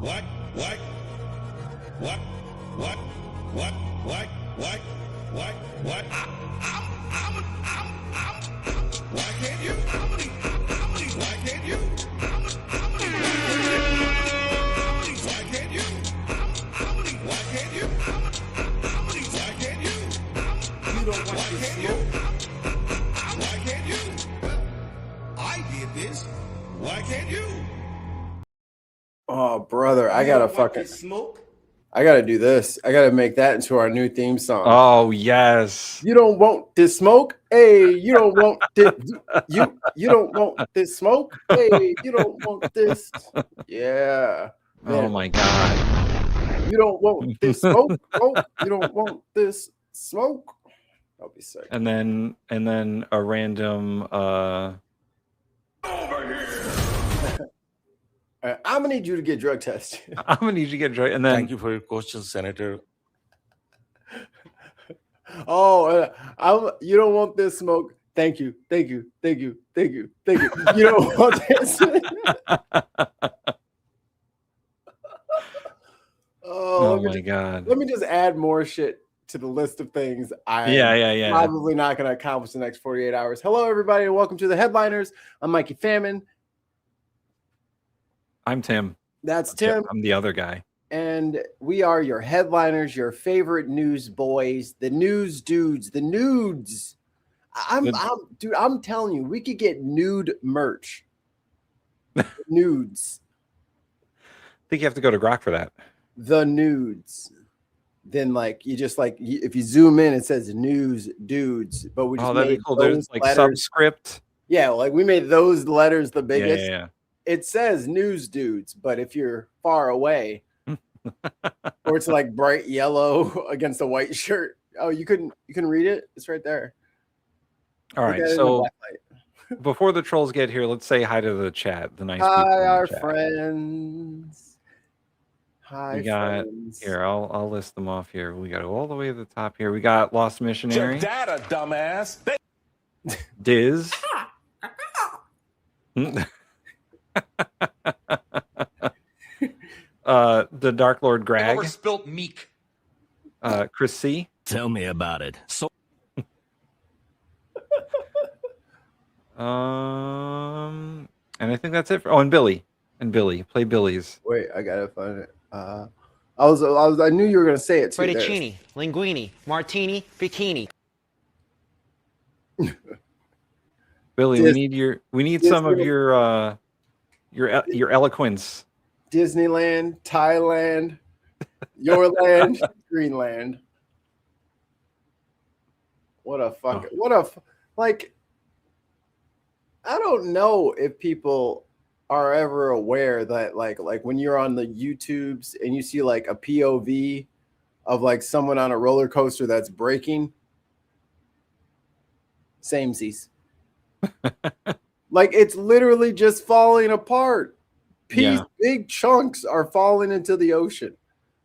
What? What? What? What? What? What? What? What? What? Why can't you? Why can't you? Why can't you? Why can't you? Why can't you? You don't want to smoke? Why can't you? I did this. Why can't you? Oh, brother, I gotta fucking smoke. I gotta do this. I gotta make that into our new theme song. Oh yes. You don't want this smoke? Hey, you don't want this. You don't want this smoke? Hey, you don't want this. Yeah. Man. Oh my god. You don't want this smoke? Oh, you don't want this smoke? I'll be sick. And then a random over here. I'm gonna need you to get drug tested. I'm gonna need you to get drug. And then Thank you for your question, Senator. Oh, you don't want this smoke. Thank you. Thank you. Thank you. Thank you. Thank you. You don't want this. Oh my god. Let me just add more shit to the list of things I'm probably not going to accomplish in the next 48 hours. Hello, everybody, and welcome to the Headliners. I'm Mikey Famine. I'm Tim. That's Tim. I'm the other guy. And we are your headliners, your favorite news boys, the news dudes, the nudes. Dude, I'm telling you, we could get nude merch. Nudes. I think you have to go to Grok for that. The nudes. Then you just if you zoom in, it says news dudes. But we just that'd be cool. There's like subscript. Yeah, we made those letters the biggest. Yeah. It says news dudes, but if you're far away, or it's like bright yellow against a white shirt. Oh, you couldn't read it? It's right there. All right. So before the trolls get here, let's say hi to the chat. The nice hi, people our friends. Hi, we got friends. Here. I'll list them off here. We got to go all the way to the top here. We got Lost Missionary. Data, dumbass. Diz. The Dark Lord Greg. Overspilt meek. Chris C. Tell me about it. So and I think that's it for and Billy. Play Billy's. Wait, I gotta find it. I knew you were gonna say it too. Fettuccine, linguine, martini, bikini. Billy, we need some of your eloquence. Disneyland, Thailand, your land, Greenland. I don't know if people are ever aware that like when you're on the YouTubes and you see like a POV of like someone on a roller coaster that's breaking. Samesies. Like it's literally just falling apart. Big chunks are falling into the ocean.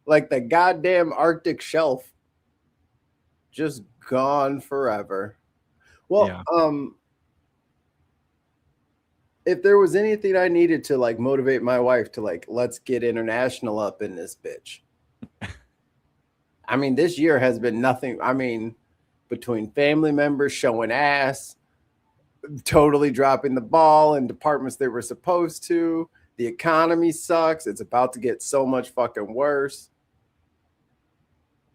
Like the goddamn Arctic shelf. Just gone forever. Well, if there was anything I needed to like motivate my wife to like, let's get international up in this bitch. I mean, this year has been nothing. I mean, between family members showing ass, totally dropping the ball in departments they were supposed to. The economy sucks. It's about to get so much fucking worse.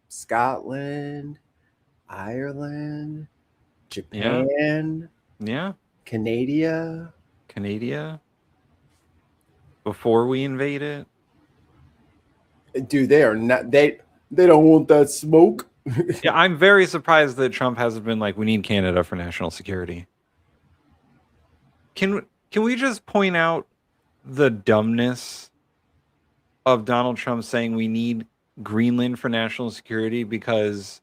Scotland, Ireland, Japan, Canada. Before we invade it, dude, they are not. They don't want that smoke. Yeah, I'm very surprised that Trump hasn't been like, we need Canada for national security. Can we just point out the dumbness of Donald Trump saying we need Greenland for national security because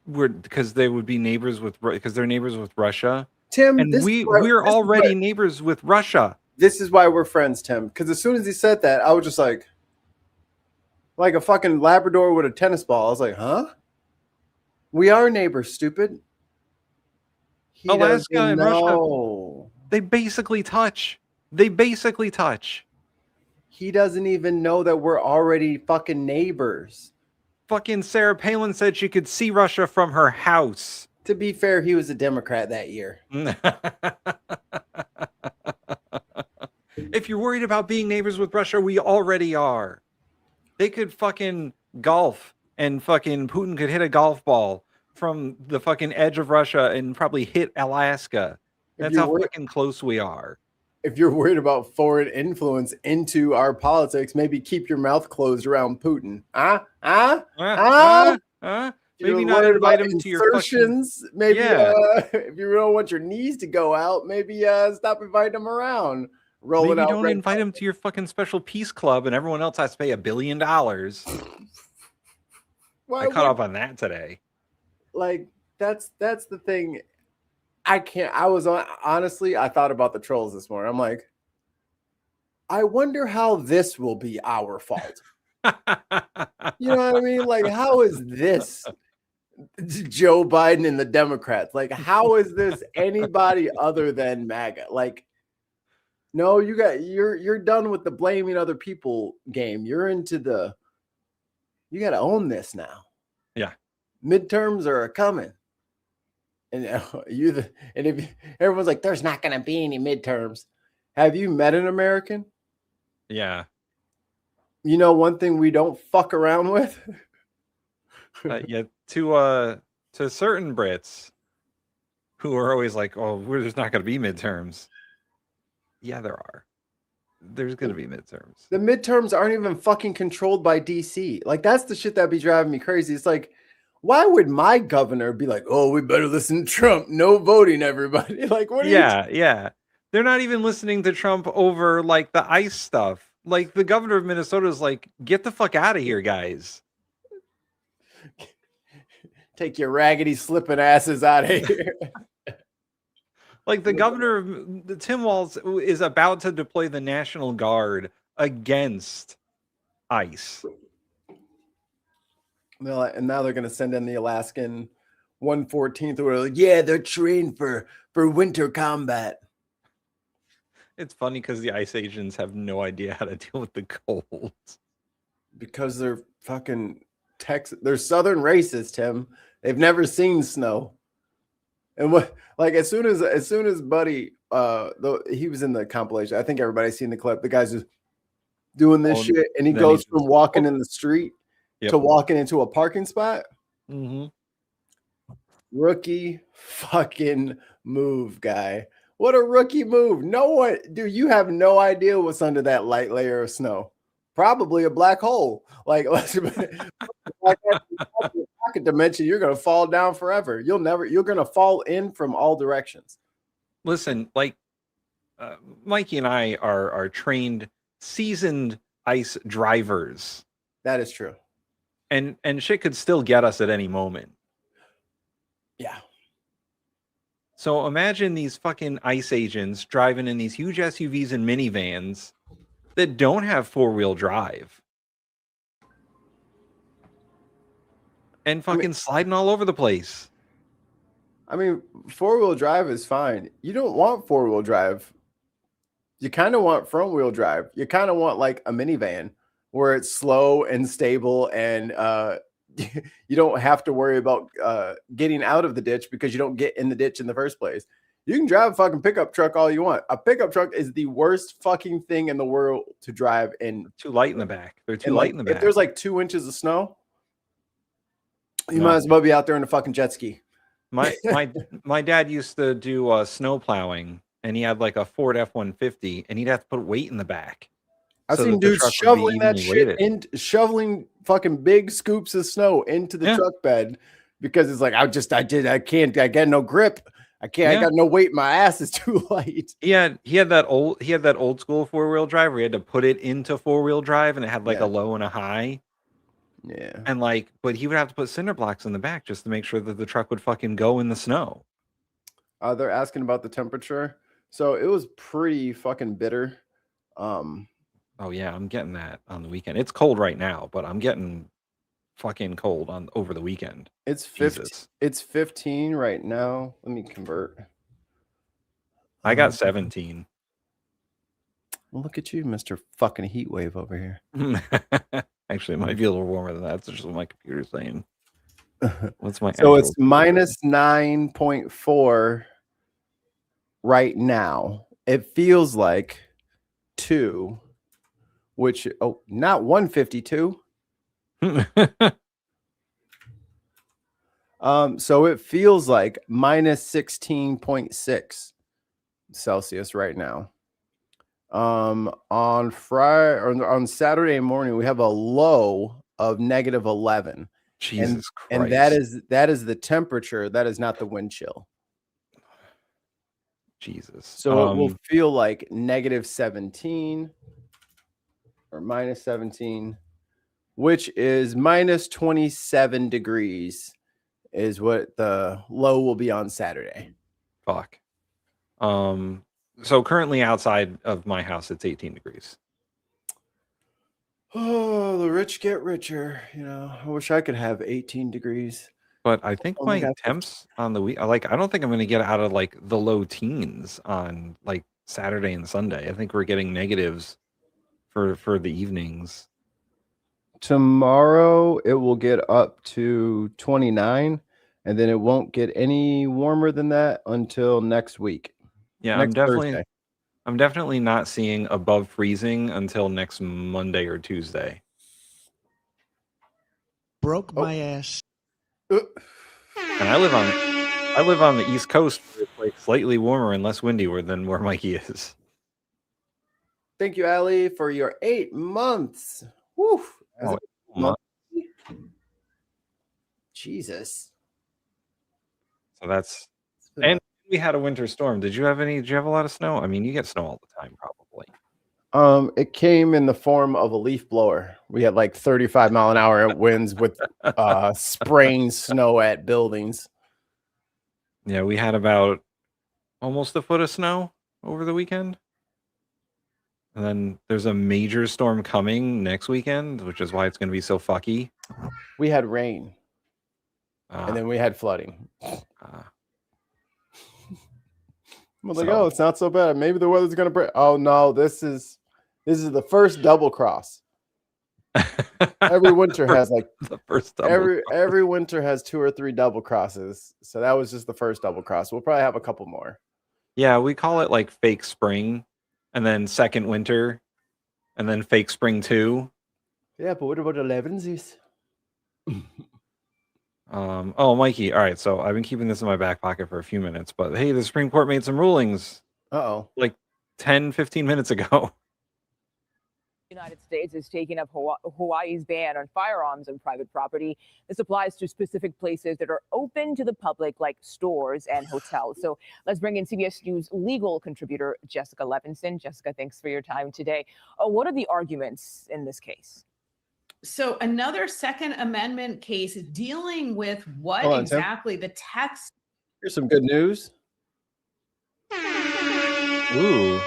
they would be neighbors with they're neighbors with Russia. Tim, and we're already neighbors with Russia. This is why we're friends, Tim. Because as soon as he said that, I was just like a fucking Labrador with a tennis ball. I was like, huh? We are neighbors, stupid. Alaska and Russia, they basically touch. He doesn't even know that we're already fucking neighbors. Fucking Sarah Palin said she could see Russia from her house. To be fair, he was a Democrat that year. If you're worried about being neighbors with Russia, we already are. They could fucking golf, and fucking Putin could hit a golf ball from the fucking edge of Russia and probably hit Alaska. That's how fucking close we are. If you're worried about foreign influence into our politics, maybe keep your mouth closed around Putin. Maybe not invite him to your fucking... Maybe if you don't want your knees to go out, maybe stop inviting him around. Maybe don't invite him to your fucking special peace club, and everyone else has to pay $1 billion. I caught up on that today. Like that's the thing. Honestly, I thought about the trolls this morning. I'm like, I wonder how this will be our fault. You know what I mean? Like, how is this Joe Biden and the Democrats? Like, how is this anybody other than MAGA? Like, no, you're done with the blaming other people game. You're into you got to own this now. Yeah. Midterms are coming. And if everyone's like, there's not going to be any midterms. Have you met an American? Yeah. You know, one thing we don't fuck around with. Yeah, to certain Brits who are always like, oh, there's not going to be midterms. Yeah, there are. There's going to be midterms. The midterms aren't even fucking controlled by DC. Like, that's the shit that be driving me crazy. It's like, why would my governor be like, oh, we better listen to Trump? No voting, everybody. Like, what? Yeah. They're not even listening to Trump over like the ICE stuff. Like, the governor of Minnesota is like, get the fuck out of here, guys. Take your raggedy slipping asses out of here. Like, the governor of Tim Walz is about to deploy the National Guard against ICE. And now they're going to send in the Alaskan 114th. Or like, yeah, they're trained for winter combat. It's funny because the ICE agents have no idea how to deal with the cold. Because they're fucking they're Southern racists, Tim. They've never seen snow. And what, like, as soon as Buddy, he was in the compilation. I think everybody's seen the clip. The guy's just doing this shit, and he goes from walking in the street to walking into a parking spot. Mm-hmm. Rookie fucking move, guy. What a rookie move. No one, dude, you have no idea what's under that light layer of snow. Probably a black hole. Like, pocket dimension, you're going to fall down forever. You're going to fall in from all directions. Listen, like, Mikey and I are trained, seasoned ICE drivers. That is true. And shit could still get us at any moment. Yeah. So imagine these fucking ICE agents driving in these huge SUVs and minivans that don't have four-wheel drive. And fucking sliding all over the place. I mean, four-wheel drive is fine. You don't want four-wheel drive. You kind of want front-wheel drive. You kind of want like a minivan where it's slow and stable, and you don't have to worry about getting out of the ditch because you don't get in the ditch in the first place. You can drive a fucking pickup truck all you want. A pickup truck is the worst fucking thing in the world to drive in. Too light in the back. They're too light in the back. If there's like 2 inches of snow, you might as well be out there in a fucking jet ski. My dad used to do snow plowing, and he had like a Ford F-150, and he'd have to put weight in the back. I've seen dudes shoveling that shit shoveling fucking big scoops of snow into the truck bed because it's like, I got no grip. I got no weight. My ass is too light. He had that old school four-wheel drive where he had to put it into four-wheel drive, and it had like a low and a high. Yeah. And like, but he would have to put cinder blocks in the back just to make sure that the truck would fucking go in the snow. They're asking about the temperature. So it was pretty fucking bitter. Oh yeah, I'm getting that on the weekend. It's cold right now, but I'm getting fucking cold over the weekend. It's 15. It's 15 right now. Let me convert. I got 17. Well, look at you, Mr. fucking heat wave over here. Actually, it might be a little warmer than that. That's just what my computer's saying. What's my So actual it's minus 9.4 right now. It feels like 2, which not 152. So it feels like minus 16.6 Celsius right now. On Friday or on Saturday morning, we have a low of negative 11. Jesus Christ. And that is the temperature. That is not the wind chill. Jesus. So it will feel like negative 17 or minus 17, which is minus 27 degrees is what the low will be on Saturday. Fuck. So currently outside of my house, it's 18 degrees. Oh, the rich get richer. You know, I wish I could have 18 degrees. But I think Only my got temps on the week, like, I don't think I'm going to get out of like the low teens on like Saturday and Sunday. I think we're getting negatives for the evenings. Tomorrow it will get up to 29, and then it won't get any warmer than that until next week. Yeah, Next Thursday. I'm definitely not seeing above freezing until next Monday or Tuesday. Broke my ass. And I live on the East Coast, where it's like slightly warmer and less windy than where Mikey is. Thank you, Allie, for your 8 months. Woo. Oh, month. Jesus. So that's and we had a winter storm. Did you have a lot of snow? I mean, you get snow all the time, probably. It came in the form of a leaf blower. We had like 35-mile-an-hour winds with spraying snow at buildings. Yeah, we had about almost a foot of snow over the weekend. And then there's a major storm coming next weekend, which is why it's going to be so fucky. We had rain. And then we had flooding. I'm like, oh, it's not so bad. Maybe the weather's going to break. Oh, no, this is the first double cross. Every winter has like the first double every winter has 2 or 3 double crosses. So that was just the first double cross. We'll probably have a couple more. Yeah, we call it like fake spring, and then second winter, and then fake spring 2. Yeah, but what about 11s? Oh, Mikey. All right, so I've been keeping this in my back pocket for a few minutes, but hey, the Supreme Court made some rulings. Uh-oh. Like 10, 15 minutes ago. The United States is taking up Hawaii's ban on firearms on private property. This applies to specific places that are open to the public, like stores and hotels. So let's bring in CBS News legal contributor Jessica Levinson. Jessica, thanks for your time today. What are the arguments in this case? So another Second Amendment case dealing with what exactly the text. Here's some good news. Ooh.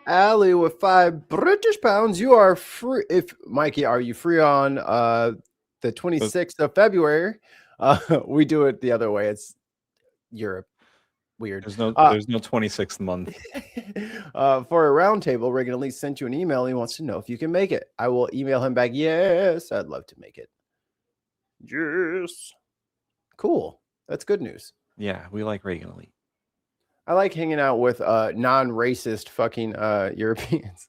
Allie, with 5 British pounds, you are free. Mikey, are you free on the 26th of February? We do it the other way. It's Europe. Weird. There's no 26th month. For a roundtable, Reagan at least sent you an email. He wants to know if you can make it. I will email him back. Yes, I'd love to make it. Yes. Cool. That's good news. Yeah, we like Reagan Elite. I like hanging out with non-racist fucking Europeans.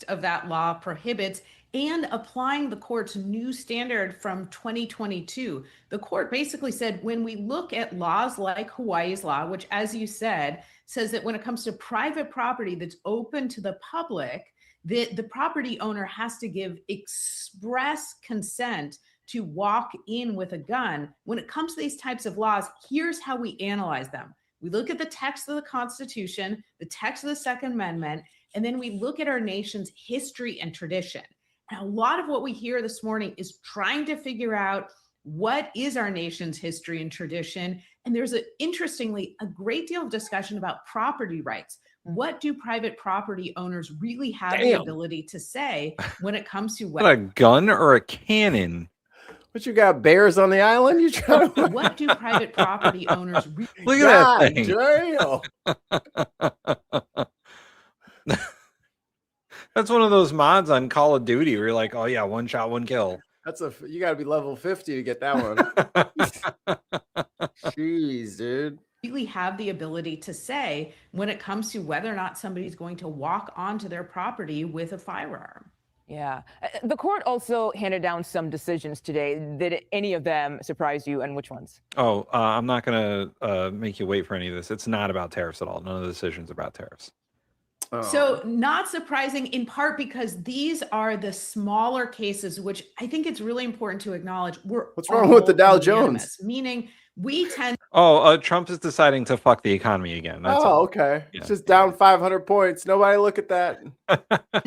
Of that law prohibits and applying the court's new standard from 2022. The court basically said when we look at laws like Hawaii's law, which, as you said, says that when it comes to private property that's open to the public, the property owner has to give express consent to walk in with a gun. When it comes to these types of laws, here's how we analyze them. We look at the text of the Constitution, the text of the Second Amendment, and then we look at our nation's history and tradition. And a lot of what we hear this morning is trying to figure out what is our nation's history and tradition. And there's interestingly a great deal of discussion about property rights. What do private property owners really have the ability to say when it comes to a gun or a cannon? What, you got bears on the island? You trying to what do private property owners really look at that thing? Damn. That's one of those mods on Call of Duty where you're like, oh yeah, one shot, one kill. You got to be level 50 to get that one. Jeez, dude. Really have the ability to say when it comes to whether or not somebody's going to walk onto their property with a firearm. Yeah. The court also handed down some decisions today. Did any of them surprise you, and which ones? Oh, I'm not going to make you wait for any of this. It's not about tariffs at all. None of the decisions about tariffs. So not surprising, in part because these are the smaller cases, which I think it's really important to acknowledge. What's wrong with the Dow Jones? Meaning we tend. Trump is deciding to fuck the economy again. That's all. Okay. Yeah. It's just down 500 points. Nobody look at that.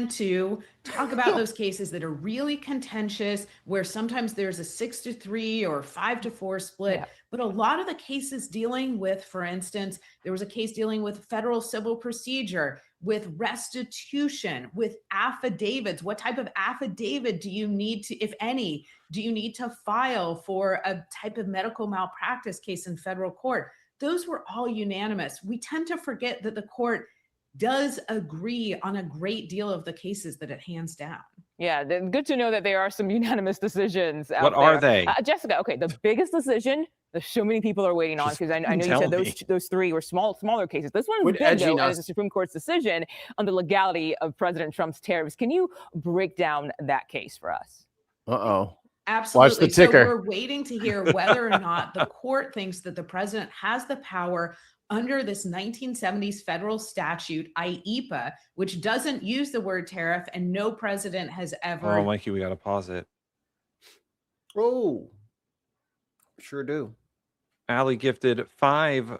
To talk about those cases that are really contentious, where sometimes there's a 6-3 or 5-4 split. Yeah. But a lot of the cases dealing with, for instance, there was a case dealing with federal civil procedure, with restitution, with affidavits. What type of affidavit do you need to, if any, do you need to file for a type of medical malpractice case in federal court? Those were all unanimous. We tend to forget that the court does agree on a great deal of the cases that it hands down. Yeah, good to know that there are some unanimous decisions out What there. are they? Jessica, okay, the biggest decision that so many people are waiting on, because I know you said those three were smaller cases. This one's big, though, as a Supreme Court's decision on the legality of President Trump's tariffs. Can you break down that case for us? Uh-oh. Absolutely. Watch the ticker. So we're waiting to hear whether or not the court thinks that the president has the power under this 1970s federal statute, IEPA, which doesn't use the word tariff, and no president has ever. Oh, Mikey, we got to pause it. Oh, sure do. Allie gifted 5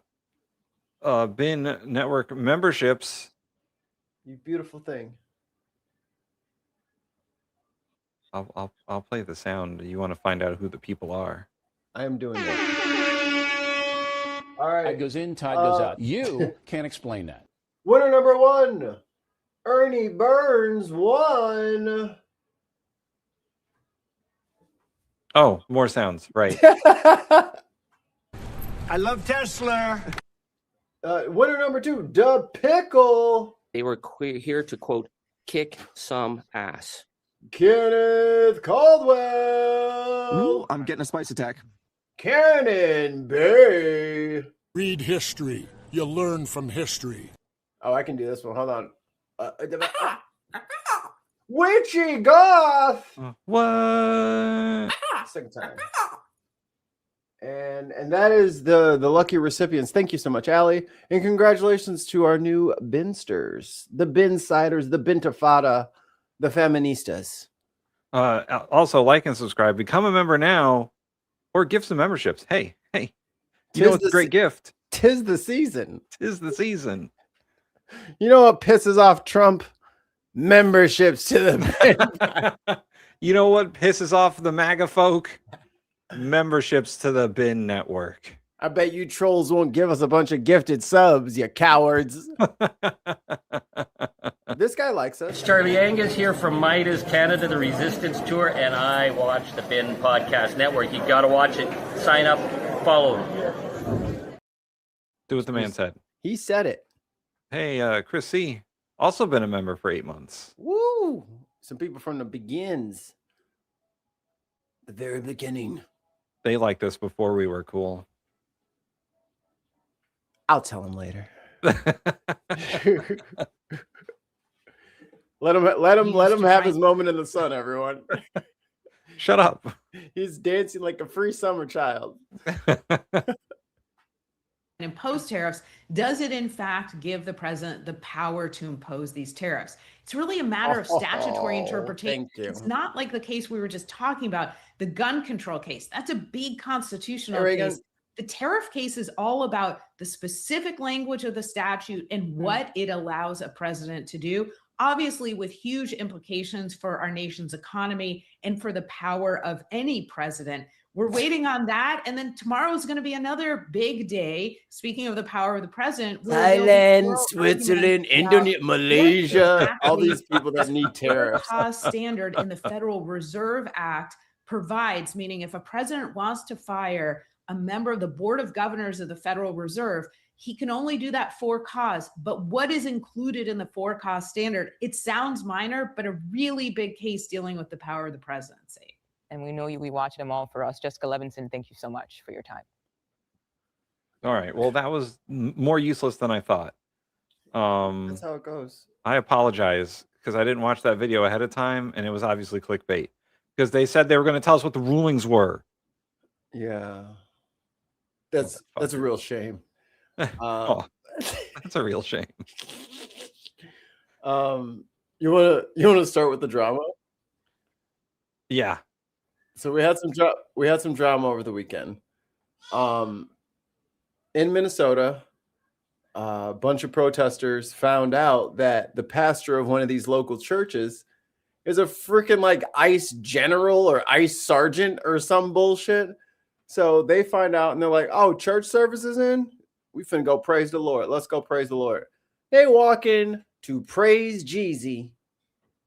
BIN network memberships. You beautiful thing. I'll play the sound. You want to find out who the people are? I am doing that. All right. Tide goes in, tide goes out. You can't explain that. Winner number 1, Ernie Burns won. Oh, more sounds. Right. I love Tesla. Winner number 2, Da Pickle. They were here to, quote, kick some ass. Kenneth Caldwell. Ooh, I'm getting a spice attack. Cannon Bay. Read history. You learn from history. Oh, I can do this one. Hold on. Witchy Goth. What? Second time. And that is the lucky recipients. Thank you so much, Allie. And congratulations to our new Binsters, the Binsiders, the Bintifada, the Feministas. Also, like and subscribe. Become a member now, or give some memberships. Hey, you know what's a great gift? 'Tis the season. 'Tis the season. You know what pisses off Trump? Memberships to the bin. You know what pisses off the MAGA folk? Memberships to the BIN network. I bet you trolls won't give us a bunch of gifted subs, you cowards. This guy likes us. Charlie Angus here from Midas Canada, the Resistance Tour, and I watch the BIN Podcast Network. You got to watch it. Sign up, follow them. Do what the man said. He said it. Hey, Chris C. Also been a member for 8 months. Woo! Some people from the begins. The very beginning. They liked us before we were cool. I'll tell him later. Let him have his moment in the sun, everyone. Shut up. He's dancing like a free summer child. Impose tariffs, does it in fact give the president the power to impose these tariffs? It's really a matter of statutory interpretation. It's not like the case we were just talking about, the gun control case. That's a big constitutional case. The tariff case is all about the specific language of the statute and what it allows a president to do, obviously with huge implications for our nation's economy and for the power of any president. We're waiting on that. And then tomorrow is going to be another big day. Speaking of the power of the president. Thailand, Switzerland, Indonesia, Malaysia, all these people that need tariffs. Cost standard in the Federal Reserve Act provides, meaning if a president wants to fire a member of the Board of Governors of the Federal Reserve. He can only do that for cause. But what is included in the for cause standard? It sounds minor, but a really big case dealing with the power of the presidency. And we know you, we watch them all for us. Jessica Levinson, thank you so much for your time. All right. Well, that was more useless than I thought. That's how it goes. I apologize because I didn't watch that video ahead of time, and it was obviously clickbait because they said they were going to tell us what the rulings were. That's a real shame. That's a real shame. You wanna start with the drama? Yeah. So we had some drama over the weekend. In Minnesota, a bunch of protesters found out that the pastor of one of these local churches is a freaking like ICE general or ICE sergeant or some bullshit. So they find out and they're like, oh, church service is in? We finna go praise the Lord. Let's go praise the Lord. They walk in to praise Jeezy.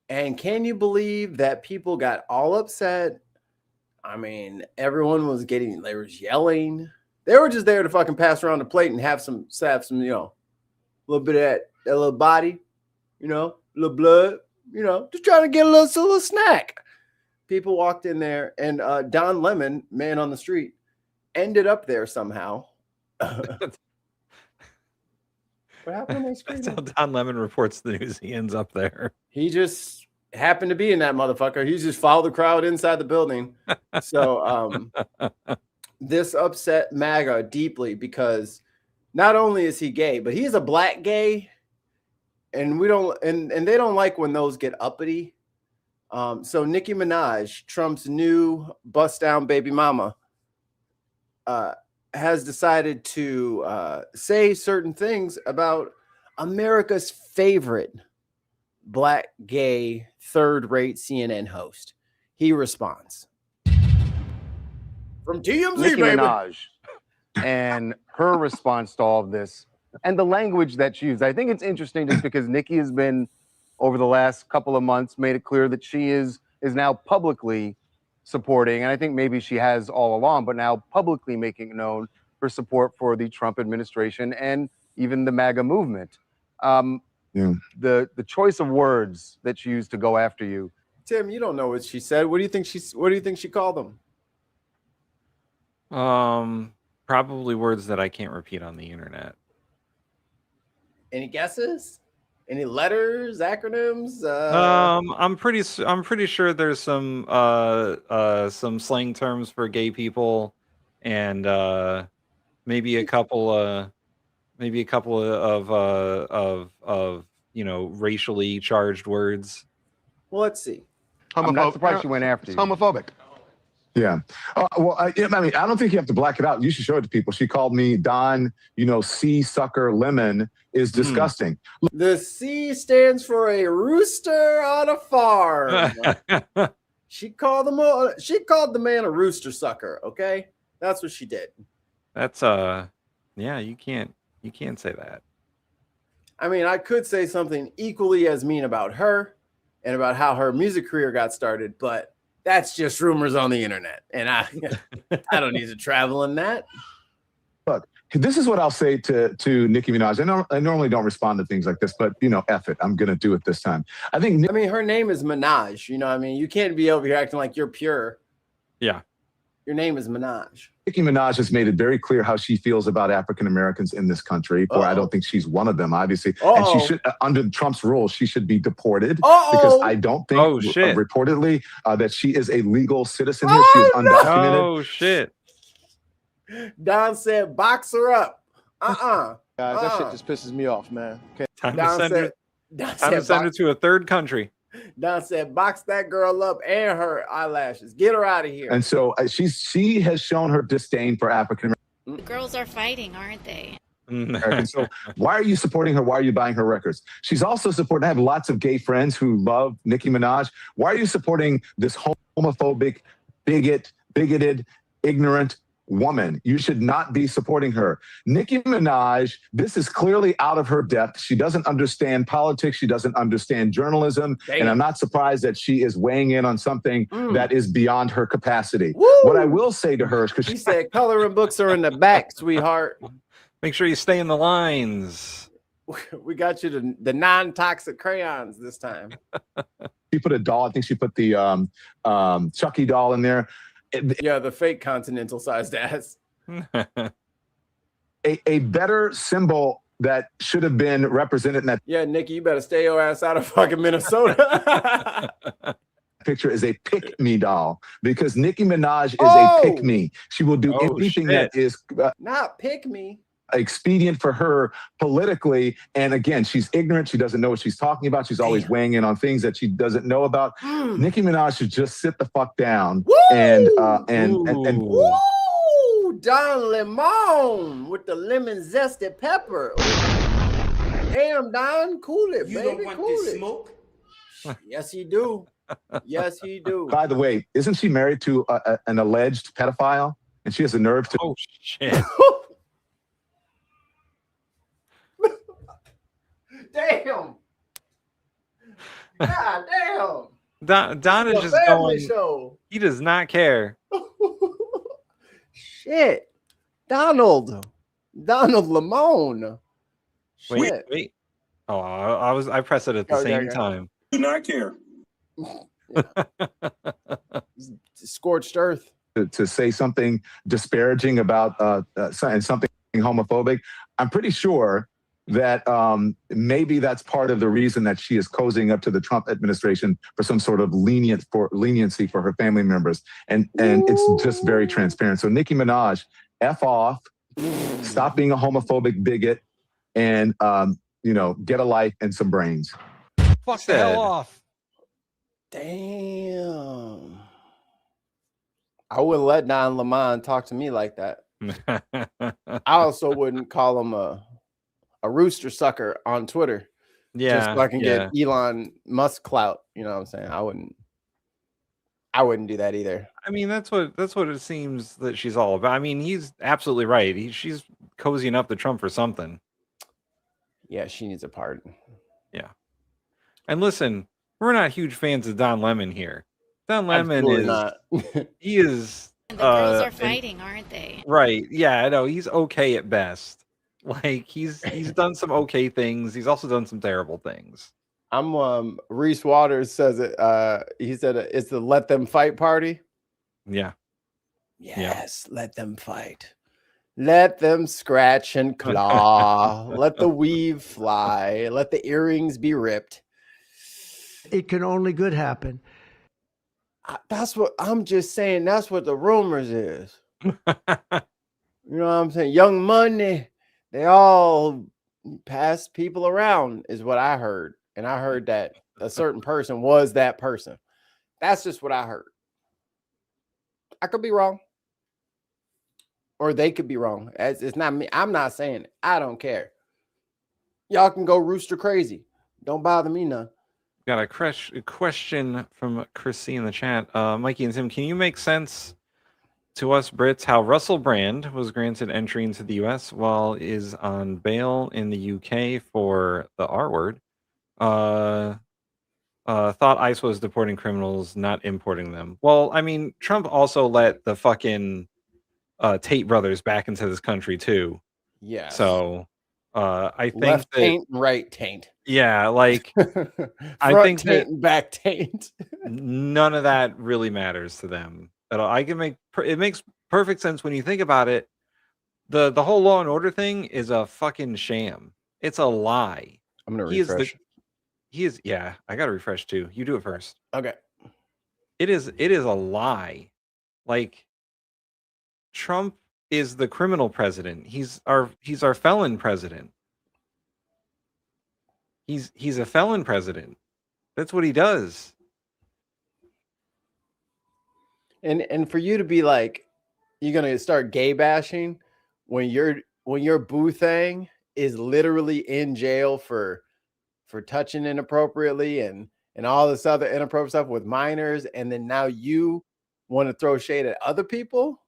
And can you believe that people got all upset? I mean, everyone was they were yelling. They were just there to fucking pass around the plate and have some, a little bit of that little body, a little blood, just trying to get a little snack. People walked in there, and Don Lemon, man on the street, ended up there somehow. What happened on my screen? That's how Don Lemon reports the news. He ends up there. He just happened to be in that motherfucker. He just followed the crowd inside the building. So this upset MAGA deeply because not only is he gay, but he's a black gay, and we don't and they don't like when those get uppity. So Nicki Minaj, Trump's new bust down baby mama, has decided to say certain things about America's favorite black gay third-rate CNN host. He responds from TMZ, Nicki baby. Minaj and her response to all of this and the language that she used. I think it's interesting just because Nicki has been, over the last couple of months, made it clear that she is now publicly supporting, and I think maybe she has all along, but now publicly making known her support for the Trump administration and even the MAGA movement. The choice of words that she used to go after you. Tim, you don't know what she said. What do you think she called them? Probably words that I can't repeat on the internet. Any guesses? Any letters, acronyms? I'm pretty sure there's some slang terms for gay people, and maybe a couple of racially charged words. Well, let's see. I'm not surprised she went after you. Homophobic. Yeah. I don't think you have to black it out. You should show it to people. She called me Don, C sucker lemon is disgusting. The C stands for a rooster on a farm. She called the man a rooster sucker. Okay. That's what she did. That's yeah, you can't say that. I mean, I could say something equally as mean about her and about how her music career got started, but that's just rumors on the internet, and I don't need to travel in that. Look, this is what I'll say to Nicki Minaj. I normally don't respond to things like this, but F it, I'm gonna do it this time. I mean, her name is Minaj. You can't be over here acting like you're pure. Yeah, your name is Minaj. Nicki Minaj has made it very clear how she feels about African Americans in this country. For I don't think she's one of them, obviously. And she should, under Trump's rules, she should be deported because I don't think, reportedly, that she is a legal citizen here. She is undocumented. Oh shit! Don said, "Box her up." Guys, that shit just pisses me off, man. Okay. Time to send her to a third country. Don said, "Box that girl up and her eyelashes. Get her out of here." And so she has shown her disdain for African Americans. The girls are fighting, aren't they? So why are you supporting her? Why are you buying her records? She's also supporting. I have lots of gay friends who love Nicki Minaj. Why are you supporting this homophobic, bigoted, ignorant woman. You should not be supporting her. Nicki Minaj, this is clearly out of her depth. She doesn't understand politics. She doesn't understand journalism. Damn. And I'm not surprised that she is weighing in on something that is beyond her capacity. Woo! What I will say to her is, because she said coloring books are in the back, sweetheart. Make sure you stay in the lines. We got you the non-toxic crayons this time. she put a doll. I think she put the Chucky doll in there. Yeah, the fake continental-sized ass. a better symbol that should have been represented in that. Yeah, Nikki, you better stay your ass out of fucking Minnesota. Picture is a pick me doll, because Nicki Minaj is a pick me. She will do anything that is not pick me. Expedient for her politically. And again, she's ignorant. She doesn't know what she's talking about. She's always weighing in on things that she doesn't know about. Nicki Minaj should just sit the fuck down. Woo! and Woo! Don Lemon with the lemon zested pepper. Damn, Don, cool it, You baby. don't want cool this it. smoke? Yes, he do. Yes, he do. By the way, isn't she married to an alleged pedophile? And she has the nerve to. Oh shit. Damn. God damn. Don is just going. Show. He does not care. Shit. Donald Lemon. Wait. Oh, I pressed it at the same time. Do not care. Scorched earth. To say something disparaging about and something homophobic. I'm pretty sure that maybe that's part of the reason that she is cozying up to the Trump administration for some sort of leniency for her family members. And it's just very transparent. So Nicki Minaj, F off, stop being a homophobic bigot, and get a life and some brains. Fuck the hell off. Damn. I wouldn't let Don Lemon talk to me like that. I also wouldn't call him a rooster sucker on Twitter. Yeah. Just so I can get Elon Musk clout. You know what I'm saying? I wouldn't do that either. I mean, that's what it seems that she's all about. I mean, he's absolutely right. She's cozying up to Trump for something. Yeah, she needs a pardon. Yeah. And listen, we're not huge fans of Don Lemon here. Don Lemon Absolutely is not. He is And the girls are fighting, aren't they? Right. Yeah, I know. He's okay at best. Like he's done some okay things. He's also done some terrible things. I'm Reese Waters says it. He said it's the let them fight party. Yeah. Yes, let them fight. Let them scratch and claw. Let the weave fly. Let the earrings be ripped. It can only good happen. That's what I'm just saying. That's what the rumors is. You know what I'm saying? Young Money, they all pass people around is what I heard. And I heard that a certain person was that person. That's just what I heard. I could be wrong. Or they could be wrong. It's not me. I'm not saying it. I don't care. Y'all can go rooster crazy. Don't bother me none. Got a question from Chrissy in the chat. Mikey and Tim, can you make sense to us Brits how Russell Brand was granted entry into the U.S. while is on bail in the U.K. for the R word? Thought ICE was deporting criminals, not importing them. Well, I mean, Trump also let the fucking Tate brothers back into this country too. Yeah. So I think left taint and right taint. Yeah, like I Front think taint and back taint. none of that really matters to them at all. I can make it makes perfect sense when you think about it. The whole Law and Order thing is a fucking sham. It's a lie. I'm gonna refresh. Yeah, I gotta refresh too. You do it first. Okay. It is a lie. Like Trump is the criminal president. He's our felon president. He's a felon president. That's what he does. And for you to be like, you're gonna start gay bashing when your boo thing is literally in jail for touching inappropriately and all this other inappropriate stuff with minors, and then now you want to throw shade at other people.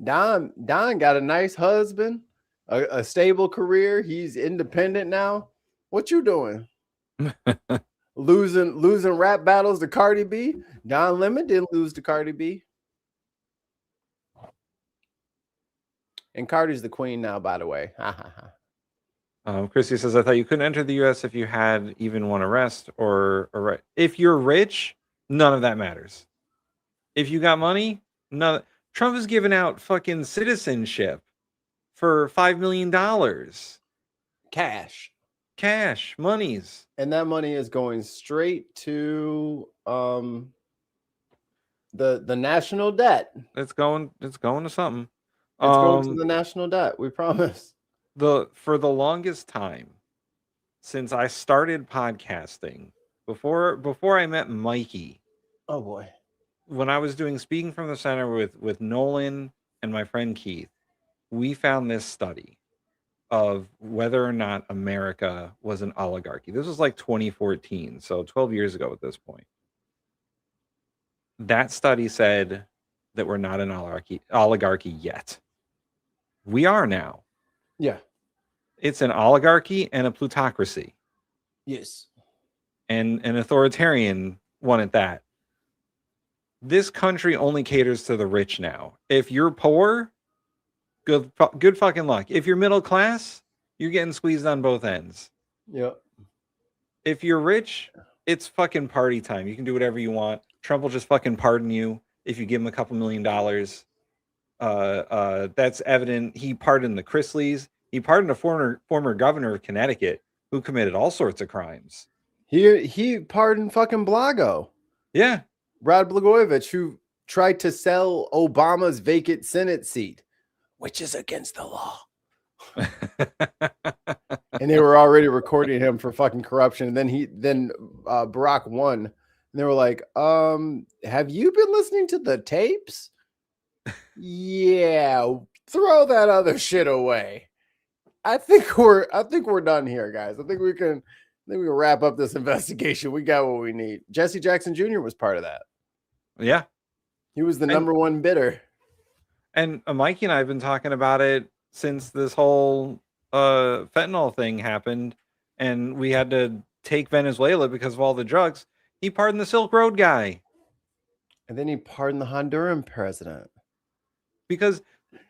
Don got a nice husband, a stable career. He's independent now. What you doing? losing rap battles to Cardi B. Don Lemon didn't lose to Cardi B. And Cardi's the queen now, by the way. Chrissy says, I thought you couldn't enter the U.S. if you had even one arrest or if you're rich, none of that matters. If you got money, none. Trump is giving out fucking citizenship for $5 million. Cash, monies. And that money is going straight to the national debt. It's going to something. It's going to the national debt, we promise. For the longest time since I started podcasting, before I met Mikey. Oh boy. When I was doing Speaking from the Center with Nolan and my friend Keith, we found this study of whether or not America was an oligarchy. This was like 2014, so 12 years ago at this point. That study said that we're not an oligarchy yet. We are now. Yeah. It's an oligarchy and a plutocracy. Yes. And an authoritarian one at that. This country only caters to the rich now. If you're poor, good fucking luck. If you're middle class, you're getting squeezed on both ends. Yep. If you're rich, it's fucking party time. You can do whatever you want. Trump will just fucking pardon you if you give him a couple $1 million. That's evident. He pardoned the Chrisleys. He pardoned a former governor of Connecticut who committed all sorts of crimes. He pardoned fucking Blago. Yeah. Rod Blagojevich, who tried to sell Obama's vacant Senate seat, which is against the law. And they were already recording him for fucking corruption. And then Barack won. And they were like, have you been listening to the tapes? Yeah, throw that other shit away. I think we're done here, guys. I think we can wrap up this investigation. We got what we need. Jesse Jackson Jr. was part of that. Yeah. He was the number one bidder. And Mikey and I have been talking about it since this whole fentanyl thing happened, and we had to take Venezuela because of all the drugs. He pardoned the Silk Road guy. And then he pardoned the Honduran president. Because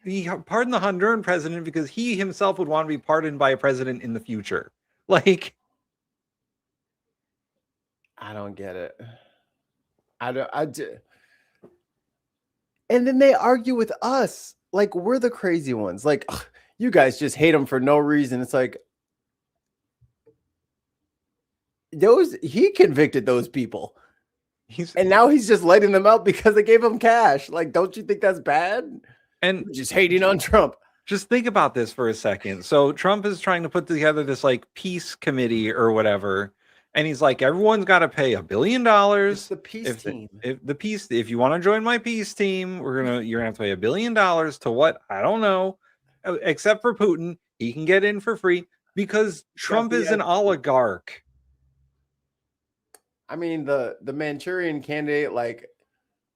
he pardoned the Honduran president because he himself would want to be pardoned by a president in the future. Like, I don't get it. I do. And then they argue with us like we're the crazy ones. Like, ugh, you guys just hate him for no reason. It's like he convicted those people. And now he's just letting them out because they gave him cash. Like, don't you think that's bad? And you're just hating on Trump. Just think about this for a second. So Trump is trying to put together this like peace committee or whatever. And he's like, everyone's got to pay $1 billion. It's the peace team. If you want to join my peace team, you're gonna have to pay $1 billion to what? I don't know. Except for Putin, he can get in for free because Trump is an oligarch. I mean, the Manchurian candidate, like,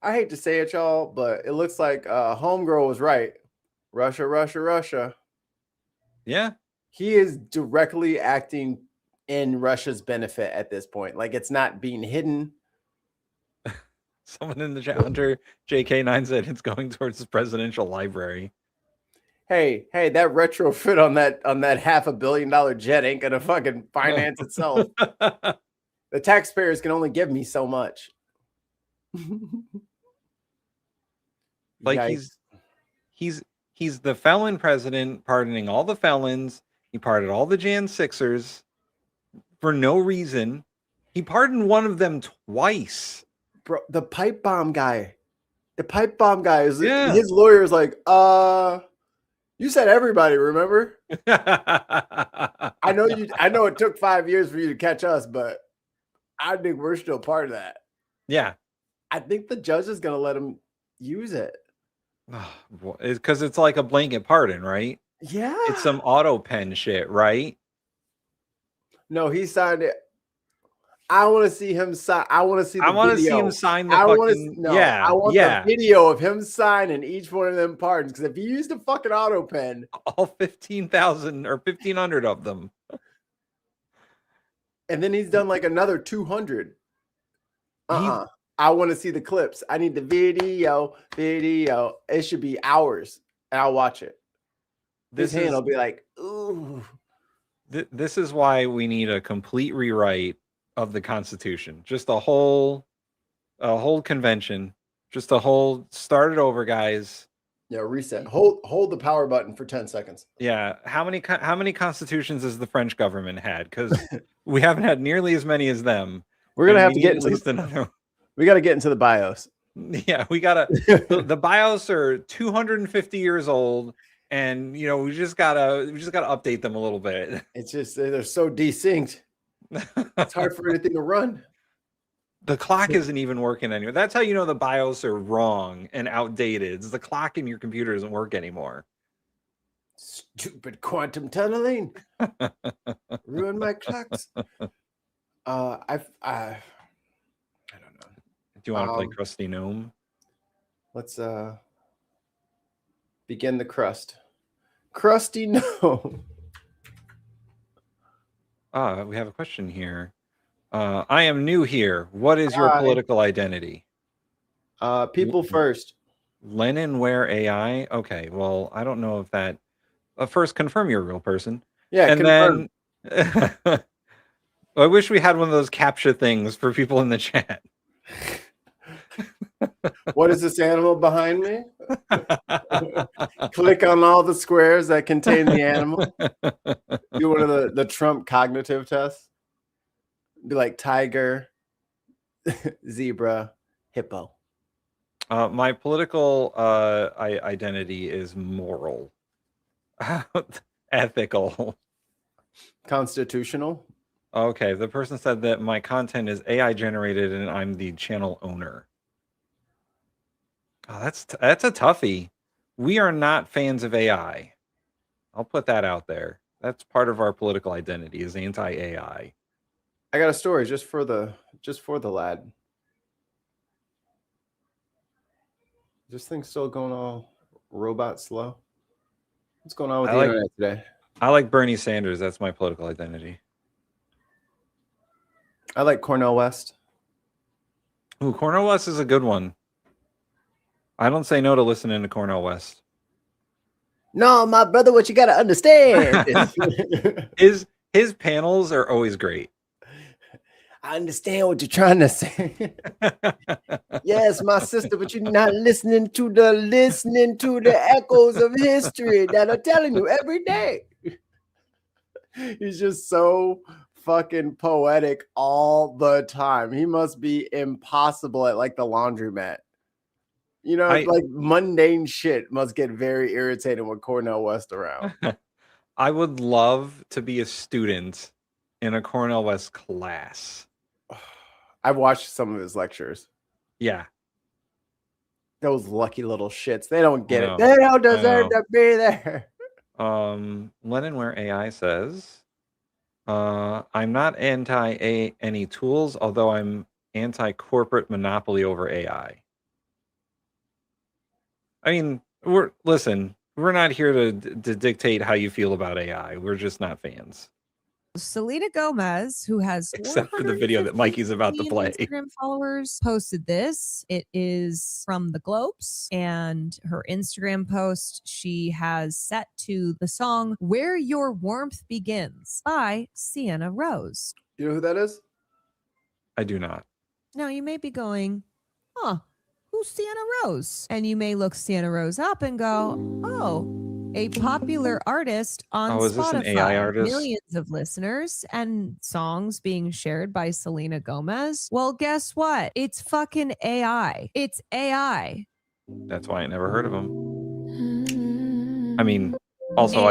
I hate to say it, y'all, but it looks like Homegirl was right. Russia. Yeah. He is directly acting in Russia's benefit at this point. Like, it's not being hidden. Someone in the chat, Hunter JK9 said it's going towards the presidential library. Hey, that retrofit on that $500 million jet ain't gonna fucking finance itself. The taxpayers can only give me so much. Like, he's the felon president pardoning all the felons. He pardoned all the Jan 6ers for no reason. He pardoned one of them twice. Bro, the pipe bomb guy. His lawyer is like, you said everybody, remember? I know it took 5 years for you to catch us, but I think we're still part of that. Yeah. I think the judge is gonna let him use it. Because it's like a blanket pardon, right? Yeah. It's some auto pen shit, right? No, he signed it. I want to see him sign. I want to see the I want to see video. him sign the I want fucking. to Yeah, I want yeah. the video of him signing each one of them pardons. Because if he used a fucking auto pen, all 15,000 or 1,500 of them, and then he's done like another 200. I want to see the clips. I need the video. It should be hours, and I'll watch it. This hand will be like, ooh. This is why we need a complete rewrite of the Constitution. Just a whole convention. Just a whole start it over, guys. Yeah, reset. Hold the power button for 10 seconds. Yeah, how many constitutions has the French government had? Because we haven't had nearly as many as them. We're gonna have to get at least another. We got to get into the BIOS. Yeah, we gotta. the BIOS are 250 years old, and you know we just gotta update them a little bit. It's just they're so desynced. It's hard for anything to run. The clock isn't even working anymore. That's how you know the BIOS are wrong and outdated. It's the clock in your computer doesn't work anymore. Stupid quantum tunneling ruined my clocks. I don't know. Do you want to play Crusty Gnome? Let's begin the crust. Crusty Gnome. We have a question here. I am new here. What is your political identity? People first. Leninware AI. Okay, well, I don't know if that. First, confirm you're a real person. Yeah, and confirm. Then I wish we had one of those CAPTCHA things for people in the chat. What is this animal behind me? Click on all the squares that contain the animal. Do one of the Trump cognitive tests. Be like tiger, zebra, hippo. My political identity is moral, ethical, constitutional. Okay, the person said that my content is AI generated and I'm the channel owner. Oh, that's a toughie. We are not fans of AI. I'll put that out there. That's part of our political identity is anti-AI. I got a story just for the lad. This thing's still going all robot slow. What's going on with the internet today? I like Bernie Sanders. That's my political identity. I like Cornel West. Ooh, Cornel West is a good one. I don't say no to listening to Cornel West. No, my brother, what you got to understand. His panels are always great. I understand what you're trying to say. Yes, my sister, but you're not listening to the echoes of history that are telling you every day. He's just so fucking poetic all the time. He must be impossible at like the laundromat. You know, like mundane shit must get very irritating with Cornel West around. I would love to be a student in a Cornel West class. I've watched some of his lectures. Yeah. Those lucky little shits. They don't get it. They don't deserve to be there. Leninware AI says, I'm not anti any tools, although I'm anti-corporate monopoly over AI. I mean, we're not here to dictate how you feel about AI. We're just not fans. Selena Gomez, who has except for the video that Mikey's about to play, Instagram followers, posted this. It is from the Globes, and her Instagram post she has set to the song "Where Your Warmth Begins" by Sienna Rose. You know who that is? I do not. Now you may be going, huh, who's Sienna Rose? And you may look Sienna Rose up and go, oh, a popular artist on is this Spotify. an AI artist? Millions of listeners and songs being shared by Selena Gomez. Well, guess what? It's fucking AI. It's AI. That's why I never heard of him. I mean, also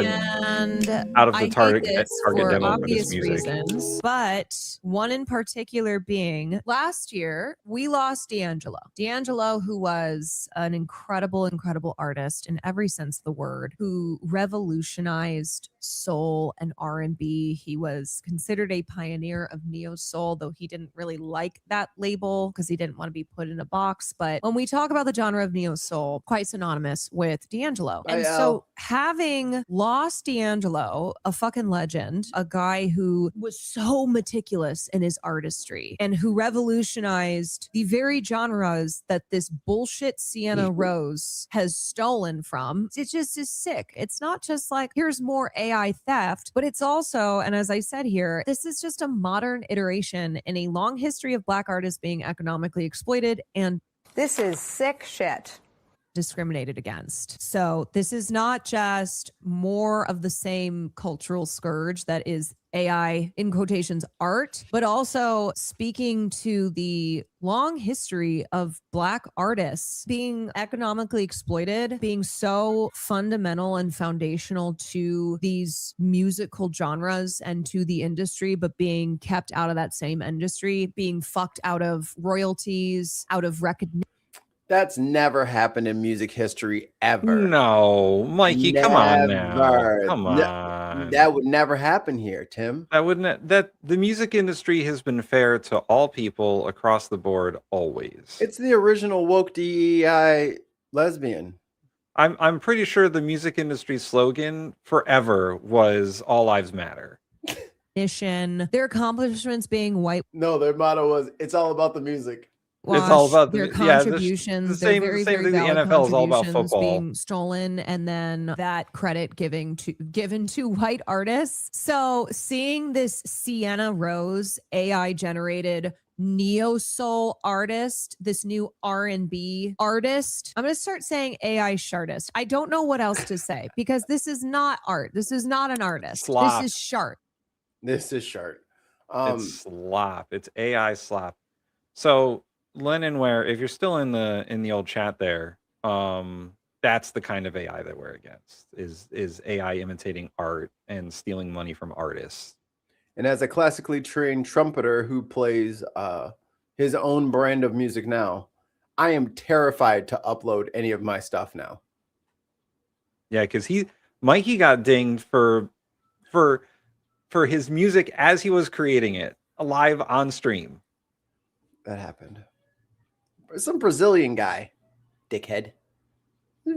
And out of the I target hate this target for demo of obvious this music. reasons, but one in particular being last year we lost D'Angelo. D'Angelo, who was an incredible artist in every sense of the word, who revolutionized soul and R&B. He was considered a pioneer of neo soul, though he didn't really like that label because he didn't want to be put in a box. But when we talk about the genre of neo soul, quite synonymous with D'Angelo. Bye, And Al. so having lost D'Angelo, a fucking legend, a guy who was so meticulous in his artistry and who revolutionized the very genres that this bullshit Sienna Rose has stolen from, it just is sick. It's not just like, here's more AI theft, but it's also, and as I said here, this is just a modern iteration in a long history of Black artists being economically exploited and this is sick shit. Discriminated against. So this is not just more of the same cultural scourge that is AI in quotations art, but also speaking to the long history of Black artists being economically exploited, being so fundamental and foundational to these musical genres and to the industry, but being kept out of that same industry, being fucked out of royalties, out of recognition. That's never happened in music history ever. No, Mikey, come on now. Never. Come on. That would never happen here, Tim. That wouldn't. That the music industry has been fair to all people across the board always. It's the original woke DEI lesbian. I'm pretty sure the music industry slogan forever was "All Lives Matter." Their accomplishments being white. No, their motto was "It's all about the music." It's all about their contributions. the same their very, thing. very The valid NFL is all about contributions football. being stolen, and then that credit given to white artists. So seeing this Sienna Rose AI generated neo soul artist, this new R&B artist, I'm going to start saying AI shartist. I don't know what else to say because this is not art. This is not an artist. Slop. This is shart. This is shart. It's slop. It's AI slop. So Lenonware, if you're still in the old chat there, that's the kind of AI that we're against. Is AI imitating art and stealing money from artists. And as a classically trained trumpeter who plays his own brand of music now, I am terrified to upload any of my stuff now. Yeah, because Mikey got dinged for his music as he was creating it live on stream. That happened. Some Brazilian guy, dickhead.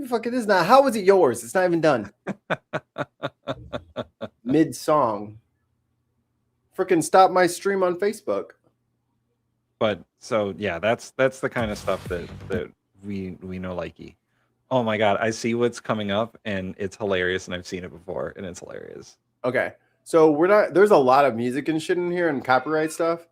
Fucking this is not. How was it yours? It's not even done. Mid song. Freaking stop my stream on Facebook. But so yeah, that's the kind of stuff that we know likey. Oh my god, I see what's coming up and it's hilarious, and I've seen it before and it's hilarious. Okay, so there's a lot of music and shit in here and copyright stuff.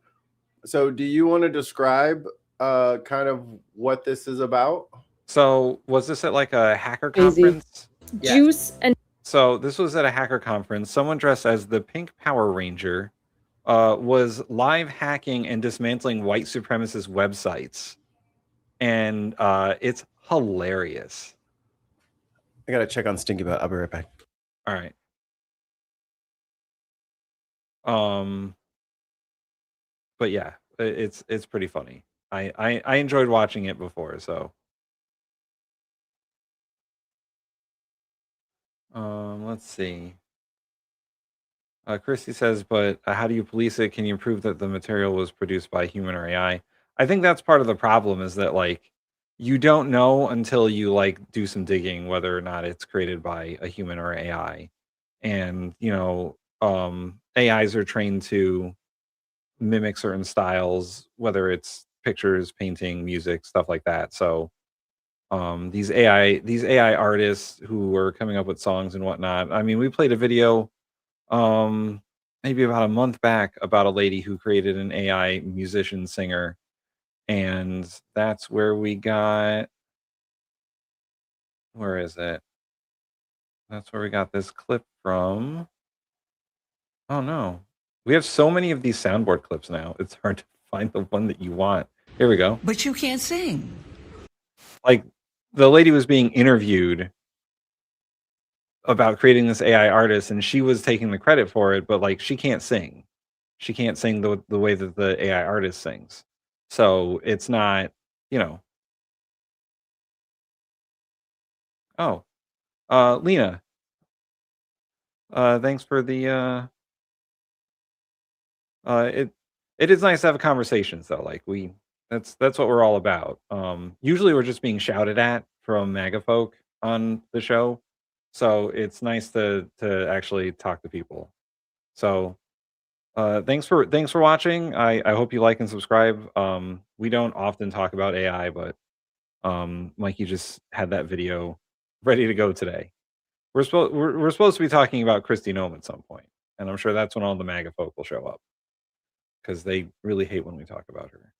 So do you want to describe kind of what this is about? So was this at like a hacker conference? Juice and So this was at a hacker conference. Someone dressed as the Pink Power Ranger was live hacking and dismantling white supremacist websites. And it's hilarious. I gotta check on Stinky Butt. I'll be right back. All right. But yeah, it's pretty funny. I enjoyed watching it before, so let's see. Christy says, but how do you police it? Can you prove that the material was produced by human or AI? I think that's part of the problem, is that like you don't know until you like do some digging whether or not it's created by a human or AI. And you know, AIs are trained to mimic certain styles, whether it's pictures, painting, music, stuff like that. So these AI artists who are coming up with songs and whatnot. I mean, we played a video maybe about a month back about a lady who created an AI musician singer, and that's where we got, where is it? That's where we got this clip from. Oh no, we have so many of these soundboard clips now, it's hard to find the one that you want. Here we go. But you can't sing. Like the lady was being interviewed about creating this AI artist, and she was taking the credit for it, but like she can't sing. She can't sing the way that the AI artist sings. So it's not, you know. Oh, Lena. Thanks for the it is nice to have conversations though. Like that's what we're all about. Usually we're just being shouted at from MAGA folk on the show. So it's nice to actually talk to people. So thanks for watching. I hope you like and subscribe. We don't often talk about AI, but Mikey just had that video ready to go today. We're supposed to be talking about Kristi Noem at some point, and I'm sure that's when all the MAGA folk will show up because they really hate when we talk about her.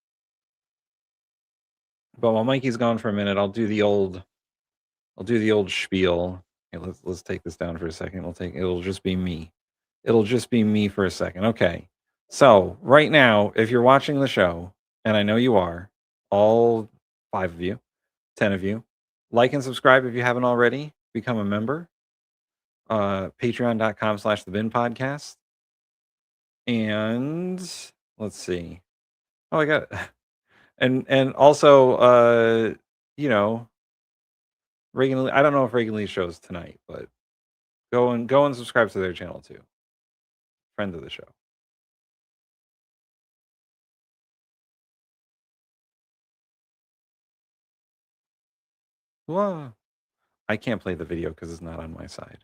But while Mikey's gone for a minute, I'll do the old spiel. Okay, let's take this down for a second. It'll just be me. It'll just be me for a second. Okay. So right now, if you're watching the show, and I know you are, all 5 of you, 10 of you, like and subscribe if you haven't already. Become a member. Patreon.com/The Bin Podcast. And let's see. Oh, I got and also you know, Reagan Lee, I don't know if Reagan Lee shows tonight, but go and subscribe to their channel too. Friend of the show. Whoa. I can't play the video because it's not on my side.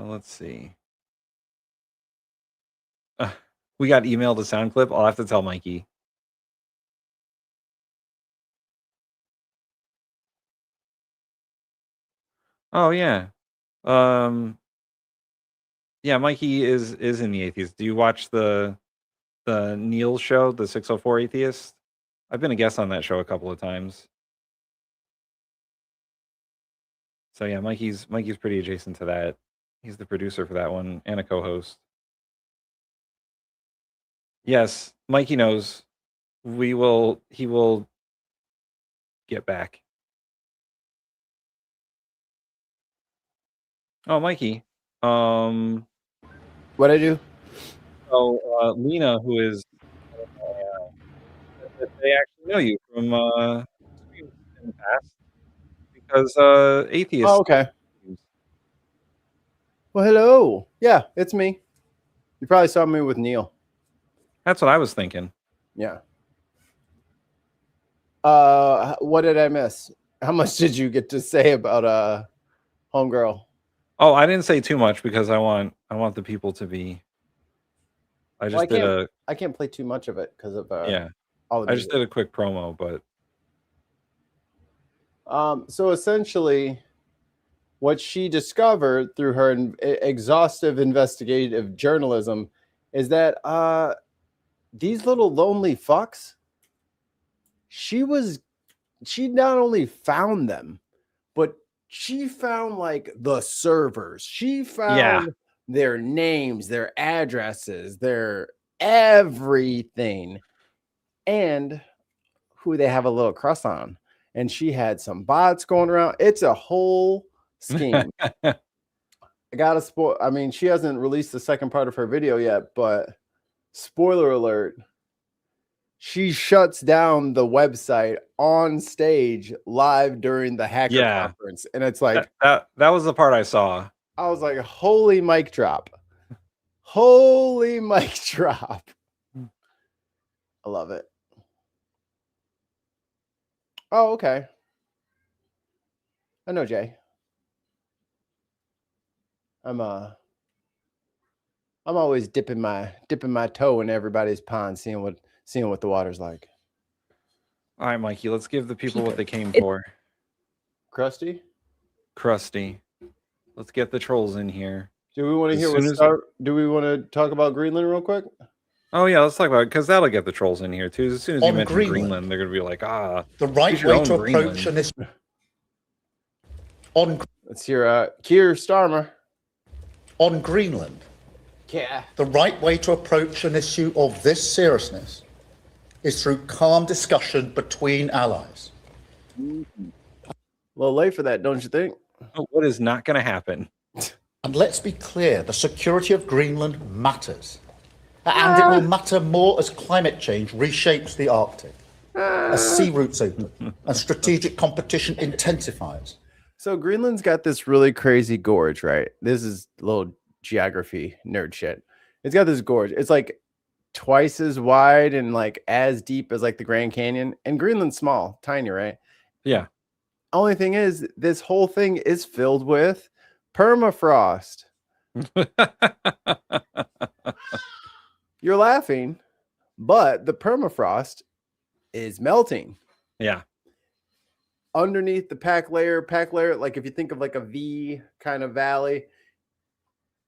Let's see. We got emailed a sound clip. I'll have to tell Mikey. Oh yeah. Yeah, Mikey is in The Atheist. Do you watch the Neil show, the 604 Atheist? I've been a guest on that show a couple of times. So yeah, Mikey's pretty adjacent to that. He's the producer for that one and a co-host. Yes, Mikey knows. He will get back. Oh, Mikey. What I do? So Lena, who is they actually know you from streams in the past because Atheist. Oh, okay. Well, hello. Yeah, it's me. You probably saw me with Neil. That's what I was thinking. Yeah. What did I miss? How much did you get to say about Homegirl? Oh, I didn't say too much because I want the people to be. I can't play too much of it because of yeah. all the I just did a quick promo, but so essentially what she discovered through her exhaustive investigative journalism is that these little lonely fucks, she not only found them, but she found like the servers. She found their names, their addresses, their everything, and who they have a little crush on. And she had some bots going around. It's a whole scheme. I gotta spoil. I mean, she hasn't released the second part of her video yet, but spoiler alert. She shuts down the website on stage live during the hacker conference. And it's like that was the part I saw. I was like, holy mic drop. Holy mic drop. I love it. Oh, okay. I know Jay. I'm always dipping my toe in everybody's pond, seeing what the water's like. All right, Mikey, let's give the people what they came for. Krusty? Let's get the trolls in here. Do we want to hear do we want to talk about Greenland real quick? Oh yeah, let's talk about it because that'll get the trolls in here too. As soon as you mention Greenland, they're gonna be like, the right way to approach an issue. Let's hear Keir Starmer. On Greenland. Yeah. The right way to approach an issue of this seriousness is through calm discussion between allies. A little late for that, don't you think? Oh, what is not going to happen? And let's be clear, the security of Greenland matters. And it will matter more as climate change reshapes the Arctic, as sea routes open, and strategic competition intensifies. So Greenland's got this really crazy gorge, right? This is a little geography nerd shit. It's got this gorge. It's like twice as wide and like as deep as like the Grand Canyon. And Greenland's small, tiny, right? Yeah. Only thing is, this whole thing is filled with permafrost. You're laughing, but the permafrost is melting. Yeah. Underneath the pack layer, like if you think of like a V kind of valley,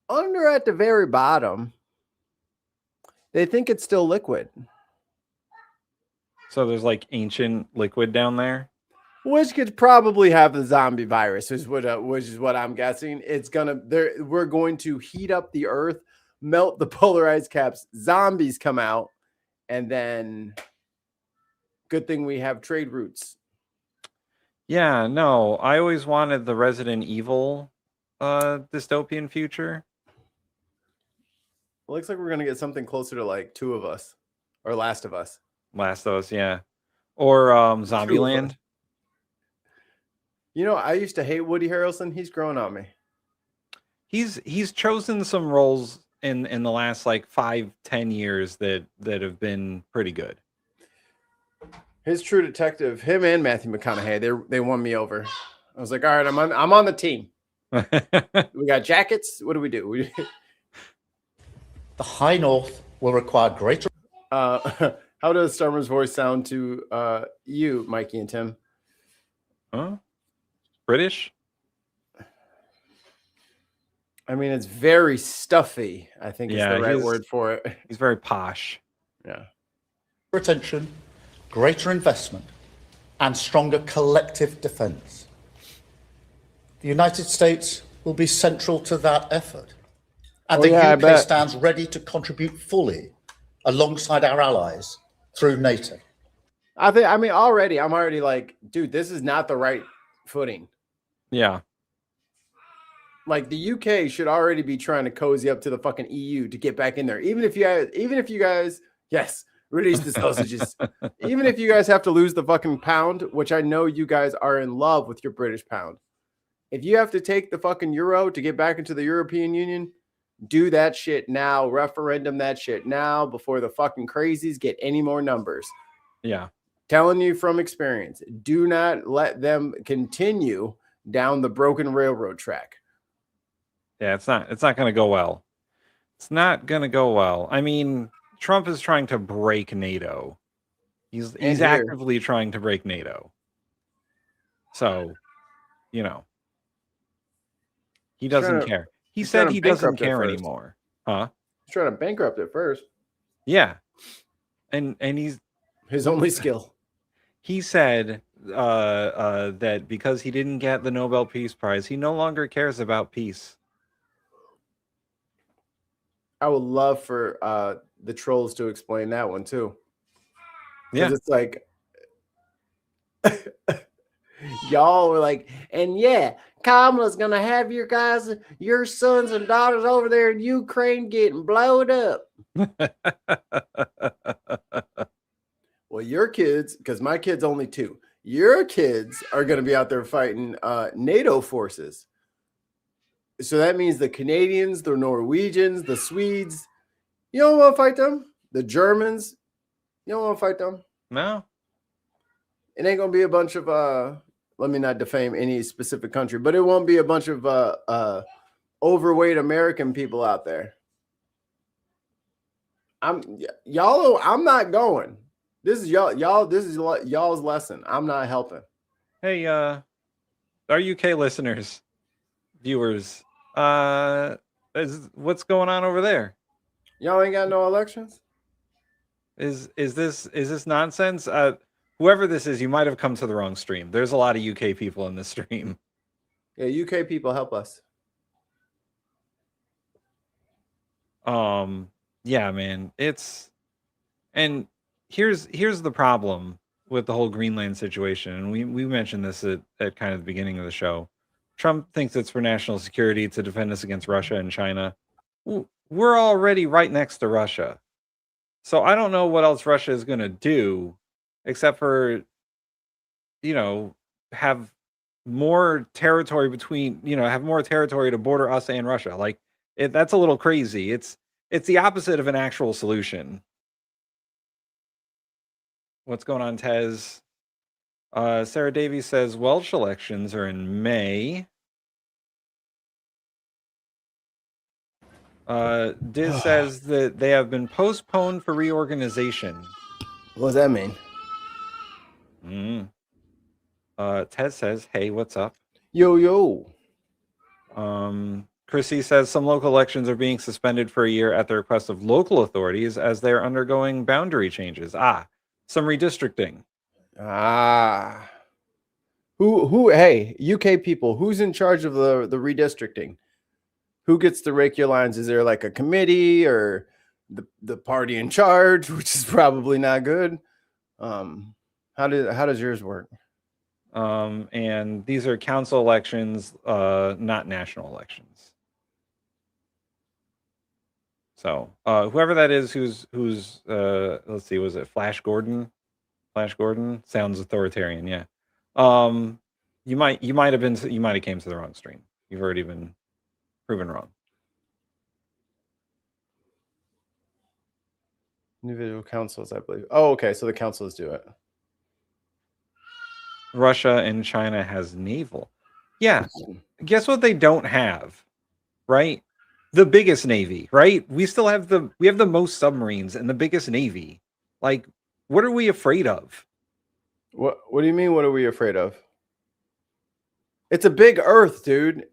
under at the very bottom, they think it's still liquid. So there's like ancient liquid down there, which could probably have the zombie virus, which is what I'm guessing. We're going to heat up the earth, melt the polar ice caps, zombies come out, and then good thing we have trade routes. Yeah, no, I always wanted the Resident Evil dystopian future. It looks like we're gonna get something closer to like Two of Us or Last of Us. Last of Us, yeah. Or Zombieland. You know, I used to hate Woody Harrelson. He's growing on me. He's chosen some roles in the last like 5-10 years that have been pretty good. His True Detective, him and Matthew McConaughey, they won me over. I was like, all right, I'm on the team. We got jackets. What do we do? The high north will require greater. How does Starmer's voice sound to you, Mikey and Tim? Huh? British? I mean, it's very stuffy, I think is the right word for it. He's very posh. Yeah. Attention, greater investment, and stronger collective defense. The United States will be central to that effort. And the UK stands ready to contribute fully alongside our allies through NATO. I'm already like, dude, this is not the right footing. Yeah. Like the UK should already be trying to cozy up to the fucking EU to get back in there. Even if you guys, yes, release the sausages. Even if you guys have to lose the fucking pound, which I know you guys are in love with your British pound. If you have to take the fucking euro to get back into the European Union, do that shit now. Referendum that shit now before the fucking crazies get any more numbers. Yeah. Telling you from experience, do not let them continue down the broken railroad track. Yeah, it's not going to go well. It's not going to go well. I mean, Trump is trying to break NATO. He's actively trying to break NATO. So, you know, he doesn't care. He said he doesn't care anymore. Huh? He's trying to bankrupt it first. Yeah. And he's his only skill. He said that because he didn't get the Nobel Peace Prize, he no longer cares about peace. I would love for the trolls to explain that one too. Yeah, it's like y'all were like, and yeah, Kamala's gonna have your sons and daughters over there in Ukraine getting blowed up. Well, your kids, because my kid's only 2, your kids are going to be out there fighting NATO forces. So that means the Canadians, the Norwegians, the Swedes, you don't want to fight them. The Germans, you don't want to fight them. No. It ain't going to be a bunch of, let me not defame any specific country, but it won't be a bunch of overweight American people out there. I'm not going. This is y'all's lesson. I'm not helping. Hey, our UK listeners, viewers, what's going on over there? Y'all ain't got no elections? Is this nonsense? Whoever this is, you might have come to the wrong stream. There's a lot of UK people in this stream. Yeah, UK people, help us. Yeah, man. And here's the problem with the whole Greenland situation, and we mentioned this at kind of the beginning of the show. Trump thinks it's for national security to defend us against Russia and China. We're already right next to Russia. So I don't know what else Russia is going to do except for, have more territory have more territory to border us and Russia. Like that's a little crazy. It's the opposite of an actual solution. What's going on, Tez? Sarah Davies says Welsh elections are in May. Diz says that they have been postponed for reorganization. What does that mean? Ted says, hey, what's up? Yo. Chrissy says some local elections are being suspended for a year at the request of local authorities as they are undergoing boundary changes. Some redistricting. Hey, UK people, who's in charge of the redistricting? Who gets to rake your lines? Is there like a committee or the party in charge, which is probably not good? How does yours work? And these are council elections, not national elections. So whoever that is, who's let's see, was it Flash Gordon? Flash Gordon sounds authoritarian, yeah. You might have came to the wrong stream. You've already been proven wrong. Individual councils, I believe. Oh, okay. So the councils do it. Russia and China has naval. Yeah. Guess what they don't have? Right? The biggest navy, right? We have the most submarines and the biggest navy. Like, what are we afraid of? What do you mean? What are we afraid of? It's a big Earth, dude.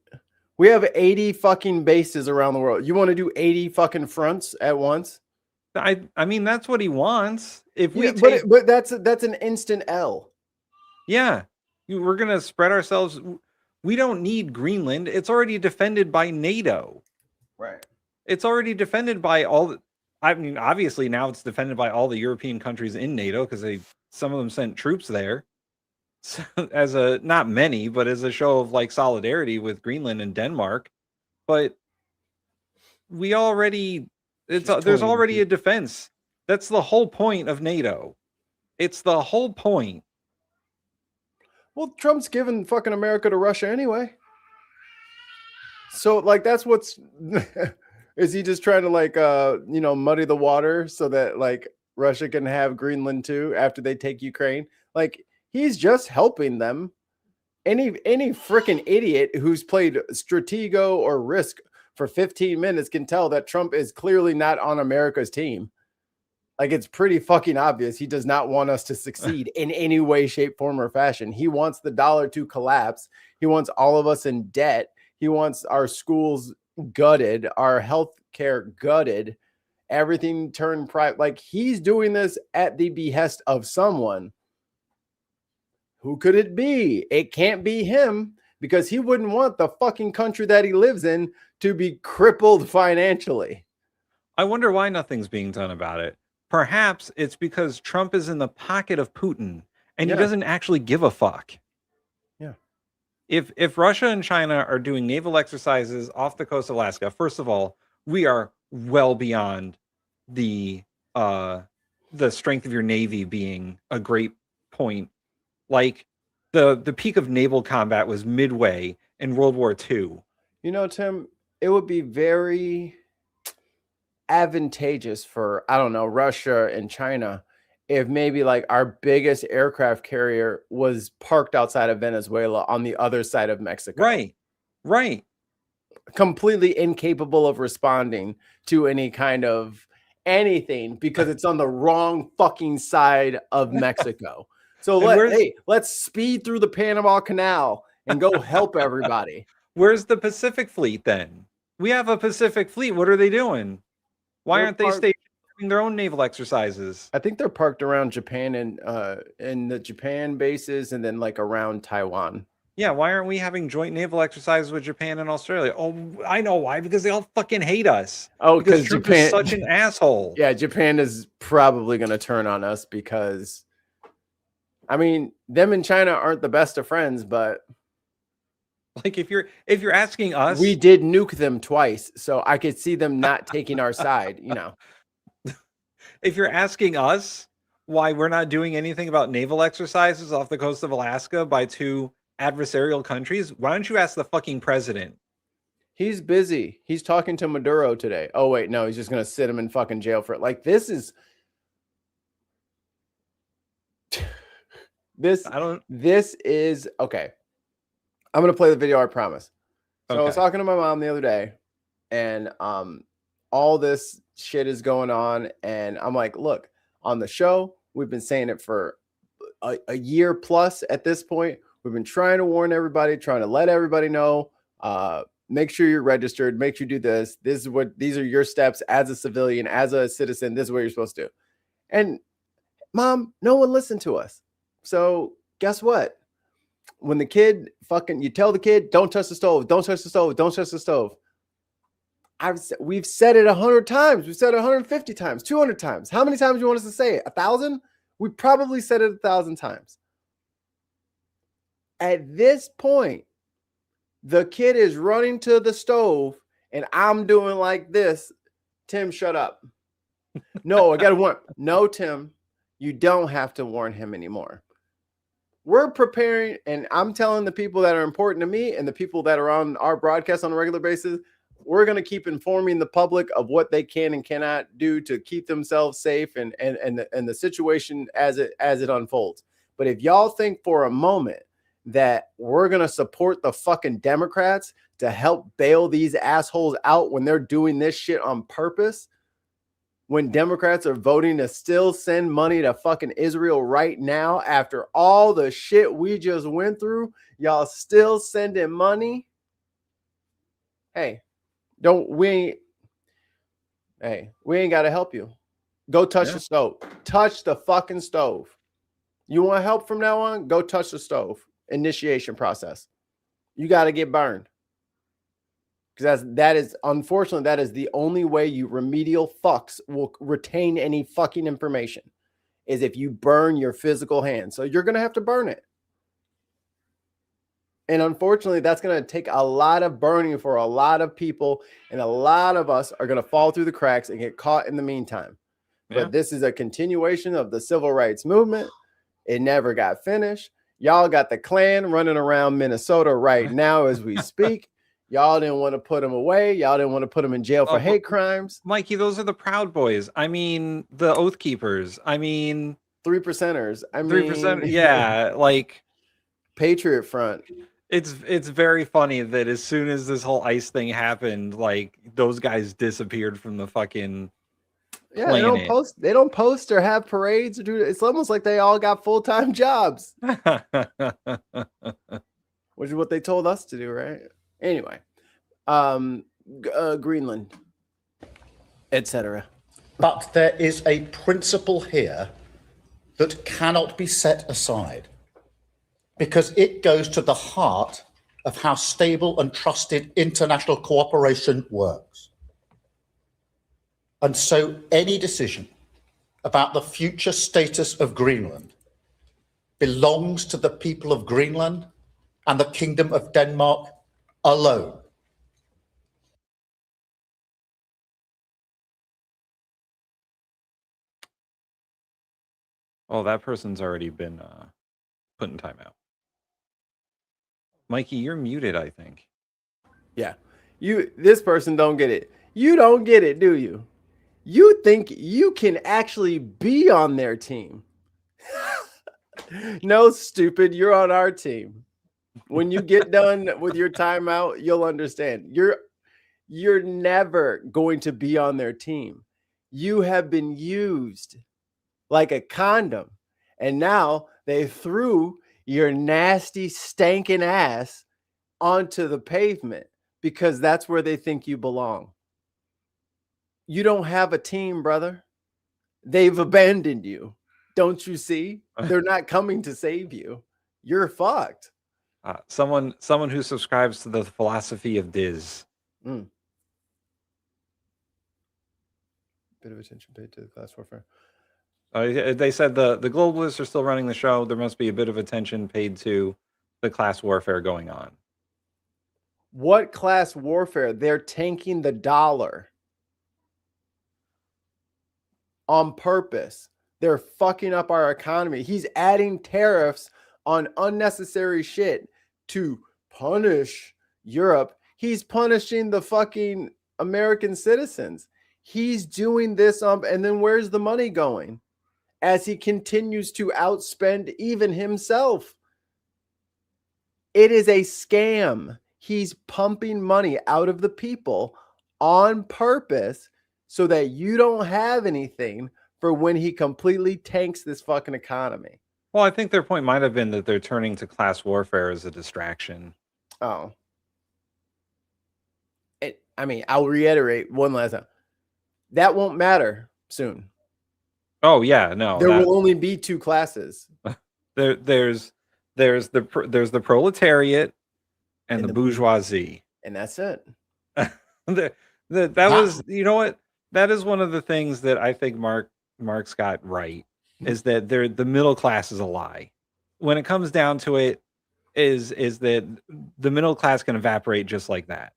We have 80 fucking bases around the world. You want to do 80 fucking fronts at once? I mean, that's what he wants. If we but that's an instant L. Yeah. We're going to spread ourselves. We don't need Greenland. It's already defended by NATO. Right. It's already defended by obviously now it's defended by all the European countries in NATO because some of them sent troops there. So, not many, but as a show of like solidarity with Greenland and Denmark. But there's already a defense. That's the whole point of NATO. It's the whole point. Well, Trump's giving fucking America to Russia anyway. So like that's what's is he just trying to like muddy the water so that like Russia can have Greenland too after they take Ukraine? Like he's just helping them. Any freaking idiot who's played Stratego or Risk for 15 minutes can tell that Trump is clearly not on America's team. Like it's pretty fucking obvious. He does not want us to succeed in any way, shape, form, or fashion. He wants the dollar to collapse. He wants all of us in debt. He wants our schools gutted, our health care gutted, everything turned private. Like he's doing this at the behest of someone. Who could it be? It can't be him because he wouldn't want the fucking country that he lives in to be crippled financially. I wonder why nothing's being done about it. Perhaps it's because Trump is in the pocket of Putin and he doesn't actually give a fuck. Yeah. If Russia and China are doing naval exercises off the coast of Alaska, first of all, we are well beyond the strength of your navy being a great point. Like the peak of naval combat was midway in World War II. Tim, it would be very advantageous for, I don't know, Russia and China if maybe like our biggest aircraft carrier was parked outside of Venezuela on the other side of Mexico. Right. Completely incapable of responding to any kind of anything because it's on the wrong fucking side of Mexico. So let's speed through the Panama Canal and go help everybody. Where's the Pacific Fleet then? We have a Pacific Fleet. What are they doing? Why aren't they doing their own naval exercises? I think they're parked around Japan and in the Japan bases and then like around Taiwan. Yeah, why aren't we having joint naval exercises with Japan and Australia? Oh, I know why. Because they all fucking hate us. Oh, because Japan is such an asshole. Yeah, Japan is probably going to turn on us because I mean, them and China aren't the best of friends, but like if you're asking us, we did nuke them twice, so I could see them not taking our side, you know. If you're asking us why we're not doing anything about naval exercises off the coast of Alaska by two adversarial countries, why don't you ask the fucking president? He's busy. He's talking to Maduro today. Oh wait, no, he's just gonna sit him in fucking jail for it. Like this is this is okay. I'm gonna play the video, I promise. So I was talking to my mom the other day, and all this shit is going on, and I'm like, look, on the show, we've been saying it for a year plus at this point. We've been trying to warn everybody, trying to let everybody know, make sure you're registered, make sure you do this. These are your steps as a civilian, as a citizen. This is what you're supposed to do. And Mom, no one listened to us. So guess what? When the kid you tell the kid, don't touch the stove, don't touch the stove, don't touch the stove. We've said it 100 times. We've said it 150 times, 200 times. How many times do you want us to say it? 1,000? We probably said it 1,000 times. At this point, the kid is running to the stove and I'm doing like this. Tim, shut up. No, I got to warn. No, Tim, you don't have to warn him anymore. We're preparing, and I'm telling the people that are important to me and the people that are on our broadcast on a regular basis, we're going to keep informing the public of what they can and cannot do to keep themselves safe and the situation as it unfolds. But if y'all think for a moment that we're going to support the fucking Democrats to help bail these assholes out when they're doing this shit on purpose, when Democrats are voting to still send money to fucking Israel right now after all the shit we just went through, y'all still sending money? Hey, we ain't got to help you. Go touch the stove. Touch the fucking stove. You want help from now on? Go touch the stove. Initiation process. You got to get burned. Because that is unfortunately, that is the only way you remedial fucks will retain any fucking information, is if you burn your physical hand. So you're going to have to burn it. And unfortunately, that's going to take a lot of burning for a lot of people. And a lot of us are going to fall through the cracks and get caught in the meantime. Yeah. But this is a continuation of the civil rights movement. It never got finished. Y'all got the Klan running around Minnesota right now as we speak. Y'all didn't want to put them away. Y'all didn't want to put them in jail for hate crimes. Mikey, those are the Proud Boys. I mean, the Oath Keepers. I mean, 3%ers. I mean, 3%. Yeah, like Patriot Front. It's very funny that as soon as this whole ICE thing happened, like those guys disappeared from the fucking planet. They don't post or have parades or do. It's almost like they all got full-time jobs, which is what they told us to do, right? Anyway, Greenland, etc. But there is a principle here that cannot be set aside, because it goes to the heart of how stable and trusted international cooperation works. And so any decision about the future status of Greenland belongs to the people of Greenland and the Kingdom of Denmark alone. Oh, that person's already been put in timeout. Mikey, you're muted, I think. Yeah. This person don't get it. You don't get it, do you? You think you can actually be on their team. No, stupid. You're on our team. When you get done with your timeout, you'll understand. You're never going to be on their team. You have been used like a condom. And now they threw your nasty, stankin' ass onto the pavement because that's where they think you belong. You don't have a team, brother. They've abandoned you. Don't you see? They're not coming to save you. You're fucked. Someone who subscribes to the philosophy of Diz. Bit of attention paid to the class warfare. They said the globalists are still running the show. There must be a bit of attention paid to the class warfare going on. What class warfare? They're tanking the dollar on purpose. They're fucking up our economy. He's adding tariffs on unnecessary shit to punish Europe. He's punishing the fucking American citizens. He's doing this and then where's the money going? As he continues to outspend even himself. It is a scam. He's pumping money out of the people on purpose so that you don't have anything for when he completely tanks this fucking economy. Well, I think their point might have been that they're turning to class warfare as a distraction. Oh. I'll reiterate one last time. That won't matter soon. Oh yeah, no. There will only be two classes. There's the proletariat and the bourgeoisie, and that's it. That was, you know what? That is one of the things that I think Marx got right, is that the middle class is a lie. When it comes down to it, is that the middle class can evaporate just like that.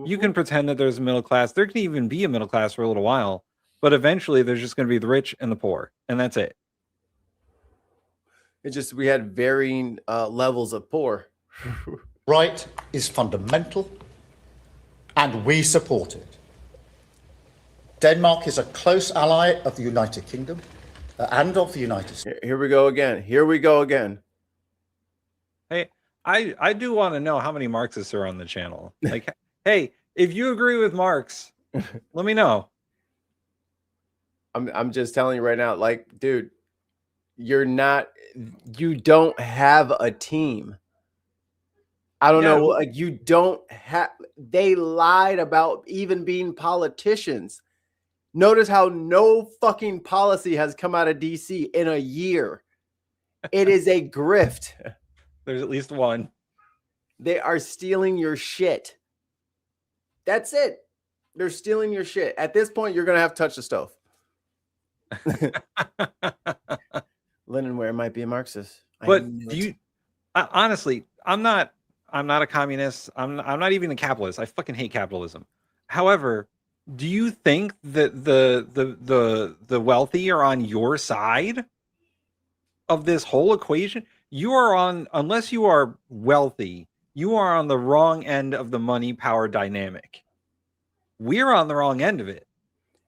You can pretend that there's a middle class. There can even be a middle class for a little while, but eventually there's just going to be the rich and the poor, and that's it. It's just we had varying levels of poor. Right is fundamental, and we support it. Denmark is a close ally of the United Kingdom and of the United States. Here we go again. Hey, I do want to know how many Marxists are on the channel. Like, hey, if you agree with Marx, let me know. I'm just telling you right now, like, dude, you don't have a team. I don't know. Like, you don't have, they lied about even being politicians. Notice how no fucking policy has come out of DC in a year. It is a grift. There's at least one. They are stealing your shit. That's it. They're stealing your shit. At this point, you're going to have to touch the stove. Linenware might be a Marxist. But honestly, I'm not a communist. I'm not even a capitalist. I fucking hate capitalism. However, do you think that the wealthy are on your side of this whole equation? You are unless you are wealthy, you are on the wrong end of the money power dynamic. We're on the wrong end of it.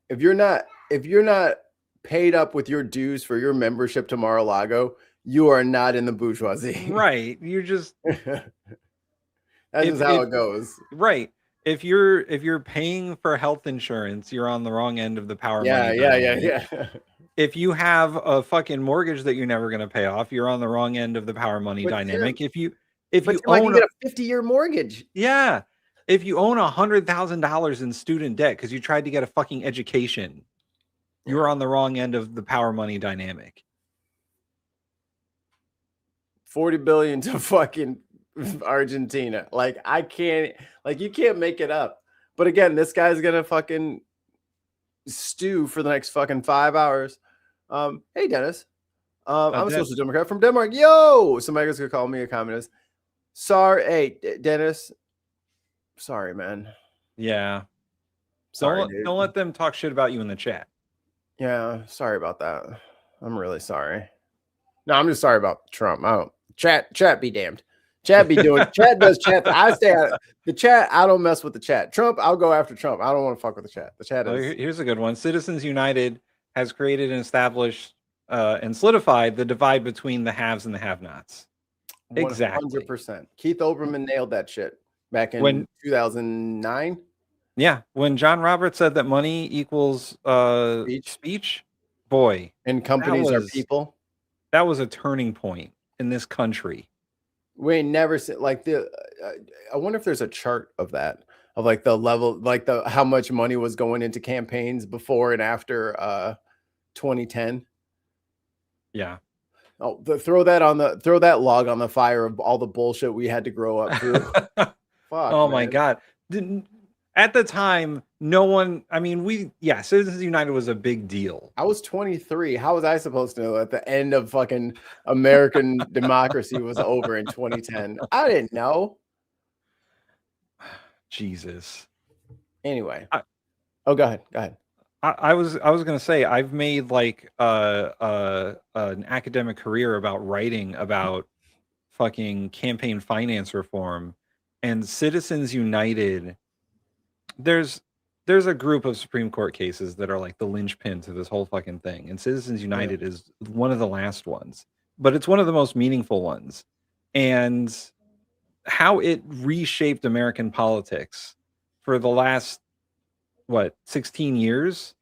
If you're not paid up with your dues for your membership to Mar-a-Lago, you are not in the bourgeoisie. Right. You're just that's just how it goes. Right. If you're paying for health insurance, you're on the wrong end of the power money. Yeah. If you have a fucking mortgage that you're never going to pay off, you're on the wrong end of the power money dynamic. Tim, If you own a 50-year mortgage. Yeah. If you own $100,000 in student debt because you tried to get a fucking education, you're on the wrong end of the power money dynamic. 40 billion to fucking Argentina. Like, I can't, like, you can't make it up. But again, this guy's gonna fucking stew for the next fucking 5 hours. Hey Dennis. I'm a social democrat from Denmark. Yo, somebody's gonna call me a communist. Sorry, hey Dennis. Sorry, man. Yeah. Sorry. Don't let them talk shit about you in the chat. Yeah, sorry about that. I'm really sorry. No, I'm just sorry about Trump. I don't chat be damned. Chat be doing chat does chat. I stay out the chat. I don't mess with the chat. Trump, I'll go after Trump. I don't want to fuck with the chat. The chat is Here's a good one. Citizens United has created and established and solidified the divide between the haves and the have-nots. Exactly. 100%. Keith Olbermann nailed that shit back in 2009. Yeah, when John Roberts said that money equals speech, boy, and companies are people. That was a turning point in this country. We ain't never seen like I wonder if there's a chart of that, of like the level, like how much money was going into campaigns before and after 2010. Yeah. Oh, throw that log on the fire of all the bullshit we had to grow up through. Fuck, oh my God. at the time, no one. I mean, Citizens United was a big deal. I was 23. How was I supposed to know at the end of fucking American democracy was over in 2010? I didn't know. Jesus. Anyway, go ahead. Go ahead. I was gonna say I've made like an academic career about writing about fucking campaign finance reform, and Citizens United. There's a group of Supreme Court cases that are like the linchpin to this whole fucking thing, and Citizens United is one of the last ones, but it's one of the most meaningful ones, and how it reshaped American politics for the last 16 years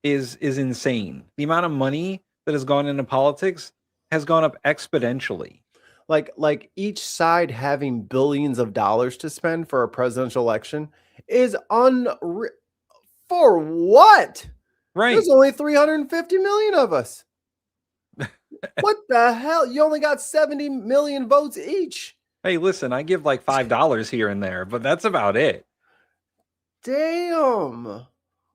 is insane. The amount of money that has gone into politics has gone up exponentially. Like each side having billions of dollars to spend for a presidential election is unreal. For what? Right. There's only 350 million of us. What the hell? You only got 70 million votes each. Hey, listen, I give like $5 here and there, but that's about it. Damn.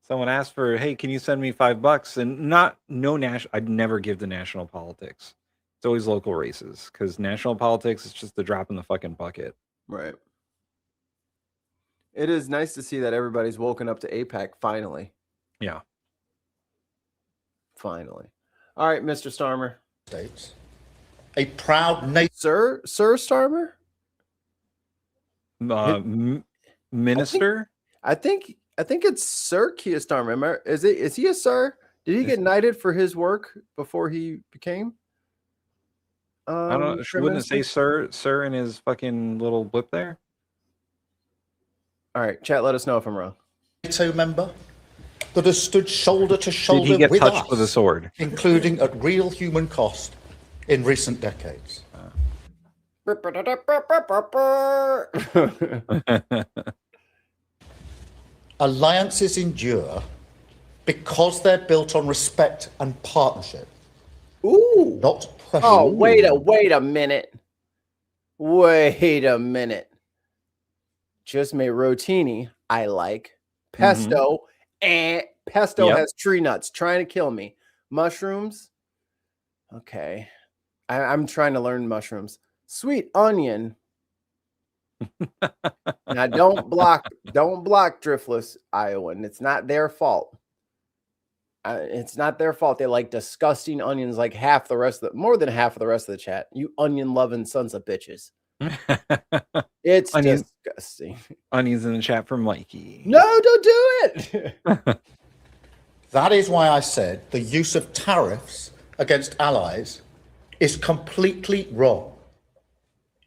Someone asked for, hey, can you send me $5? And I'd never give to national politics. It's always local races, because national politics is just a drop in the fucking bucket. Right. It is nice to see that everybody's woken up to AIPAC finally. Yeah. Finally. All right, Mr. Starmer. States. A proud nation. Sir Starmer? Minister? I think it's Sir Keir Starmer. Is he a sir? Did he get knighted for his work before he became? I don't know. Wouldn't it say sir in his fucking little blip there? All right, chat, let us know if I'm wrong. NATO member that has stood shoulder to shoulder Did he get with touched us, with a sword? including at real human cost in recent decades. Alliances endure because they're built on respect and partnership. Ooh. Not pressure. Oh, wait a minute. Wait a minute. Just made rotini. I like pesto, and pesto has tree nuts trying to kill me. Mushrooms. Okay, I'm trying to learn mushrooms. Sweet onion. Now don't block Driftless Iowan. It's not their fault. It's not their fault. They like disgusting onions like more than half of the rest of the chat. You onion loving sons of bitches. It's disgusting. Onions in the chat from Mikey. No, don't do it. That is why I said the use of tariffs against allies is completely wrong.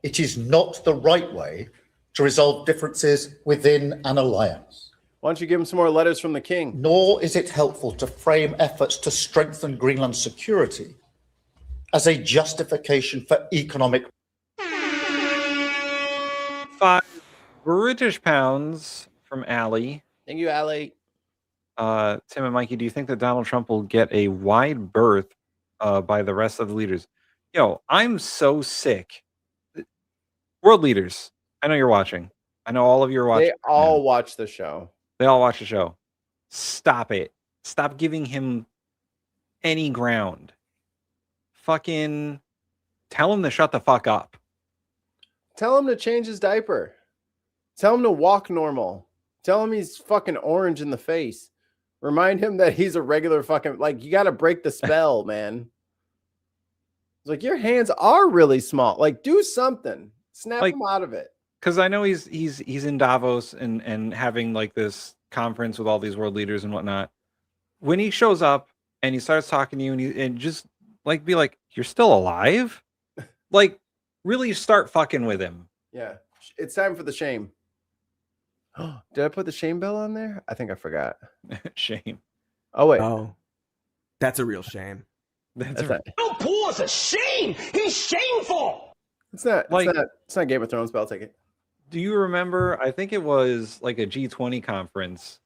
It is not the right way to resolve differences within an alliance. Why don't you give him some more letters from the king? Nor is it helpful to frame efforts to strengthen Greenland's security as a justification for economic. 5 British pounds from Allie. Thank you, Allie. Tim and Mikey, do you think that Donald Trump will get a wide berth by the rest of the leaders? Yo, I'm so sick. World leaders, I know you're watching. I know all of you are watching. They all watch the show. They all watch the show. Stop it. Stop giving him any ground. Fucking tell him to shut the fuck up. Tell him to change his diaper. Tell him to walk normal. Tell him he's fucking orange in the face. Remind him that he's a regular fucking, like, you got to break the spell, man. It's like, your hands are really small. Like, do something. Snap him out of it. Because I know he's in Davos and having like this conference with all these world leaders and whatnot. When he shows up and he starts talking to you and just like be like, you're still alive? Like, really start fucking with him. Yeah. It's time for the shame. Did I put the shame bell on there? I think I forgot. Shame. Oh, wait. Oh, that's a real shame. That's not. No, Paul's a shame. He's shameful. It's not Game of Thrones, but I'll take it. Do you remember? I think it was like a G20 conference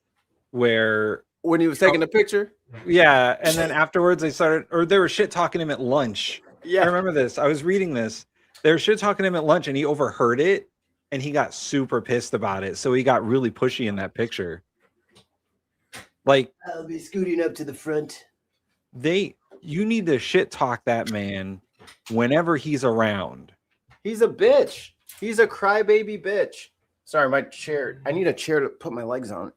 where when he was taking a picture. Yeah, and then afterwards they were shit talking him at lunch. Yeah, I remember this. I was reading this. They were shit talking him at lunch, and he overheard it. and he got super pissed about it. So he got really pushy in that picture. Like, I'll be scooting up to the front. You need to shit talk that man whenever he's around. He's a bitch. He's a crybaby bitch. Sorry, my chair. I need a chair to put my legs on.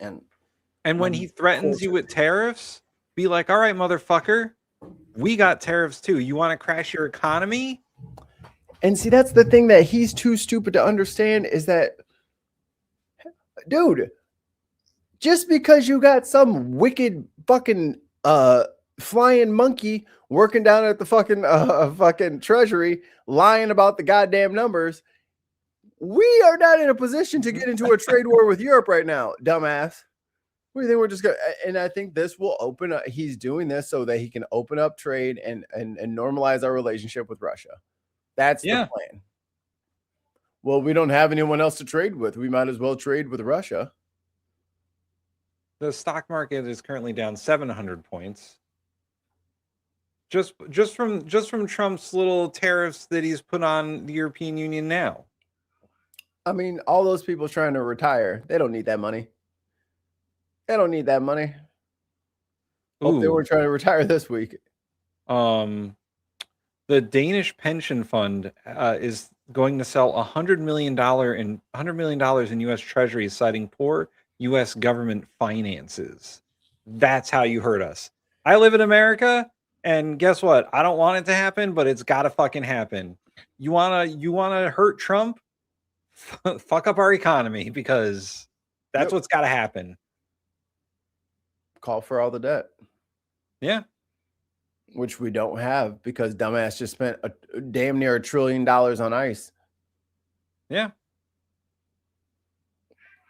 And when he threatens you with tariffs, be like, all right, motherfucker, we got tariffs too. You want to crash your economy? And see, that's the thing that he's too stupid to understand is that, dude, just because you got some wicked fucking flying monkey working down at the fucking treasury lying about the goddamn numbers, we are not in a position to get into a trade war with Europe right now, dumbass. What do you think we're just gonna? And I think this will open up. He's doing this so that he can open up trade and normalize our relationship with Russia. That's the plan. Well, we don't have anyone else to trade with. We might as well trade with Russia. The stock market is currently down 700 points. Just from Trump's little tariffs that he's put on the European Union now. I mean, all those people trying to retire, they don't need that money. They don't need that money. Hope they weren't trying to retire this week. The Danish pension fund is going to sell $100 million in U.S. Treasuries, citing poor U.S. government finances. That's how you heard us. I live in America, and guess what? I don't want it to happen, but it's got to fucking happen. You wanna hurt Trump? Fuck up our economy, because that's what's got to happen. Call for all the debt. Yeah. Which we don't have because dumbass just spent damn near $1 trillion on ICE. Yeah.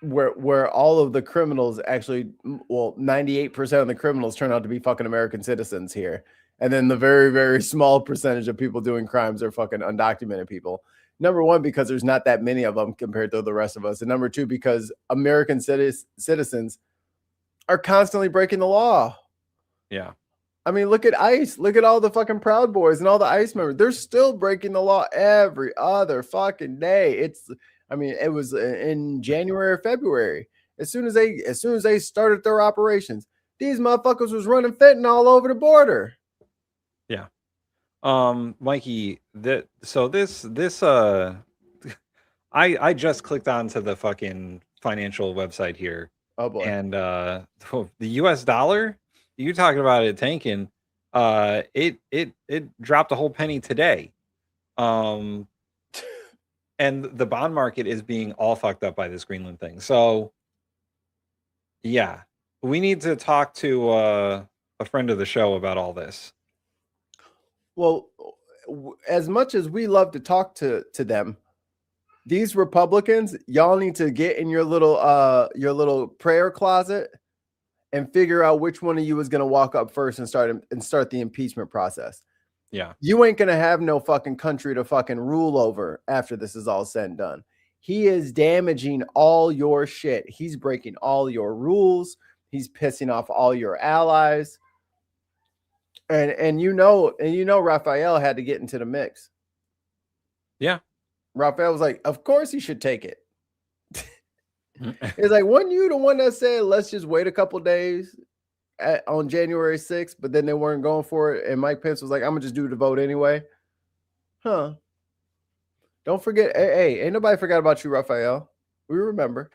Where all of the criminals actually, well, 98% of the criminals turn out to be fucking American citizens here. And then the very, very small percentage of people doing crimes are fucking undocumented people. Number one, because there's not that many of them compared to the rest of us. And number two, because American citizens are constantly breaking the law. Yeah. I mean, look at ICE. Look at all the fucking Proud Boys and all the ICE members. They're still breaking the law every other fucking day. It was in January or February. As soon as they started their operations, these motherfuckers was running fentanyl all over the border. Yeah. Mikey, I just clicked onto the fucking financial website here. Oh boy. And the US dollar, you're talking about it tanking. It dropped a whole penny today. And the bond market is being all fucked up by this Greenland thing. So yeah, we need to talk to a friend of the show about all this. Well, as much as we love to talk to them, these Republicans, y'all need to get in your little prayer closet and figure out which one of you is going to walk up first and start the impeachment process. Yeah. You ain't going to have no fucking country to fucking rule over after this is all said and done. He is damaging all your shit. He's breaking all your rules. He's pissing off all your allies. And Raphael had to get into the mix. Yeah. Raphael was like, of course he should take it. It's like, wasn't you the one that said, let's just wait a couple days on January 6th, but then they weren't going for it. And Mike Pence was like, I'm going to just do the vote anyway. Huh. Don't forget. Hey, ain't nobody forgot about you, Raphael. We remember.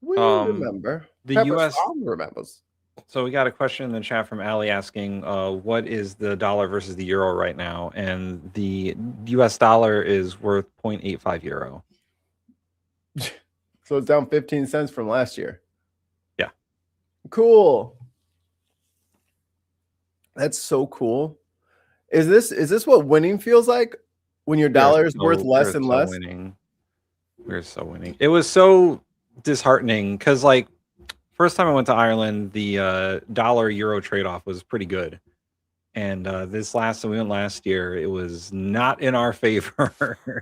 Remember. The Pepper U.S. Farm remembers. So we got a question in the chat from Ali asking, what is the dollar versus the euro right now? And the US dollar is worth 0.85 euro. So it's down 15 cents from last year. Yeah. Cool. That's so cool. Is this what winning feels like? When your dollar is worth less and less? We're so winning. It was so disheartening because, like, first time I went to Ireland, the dollar-euro trade-off was pretty good. And we went last year, it was not in our favor.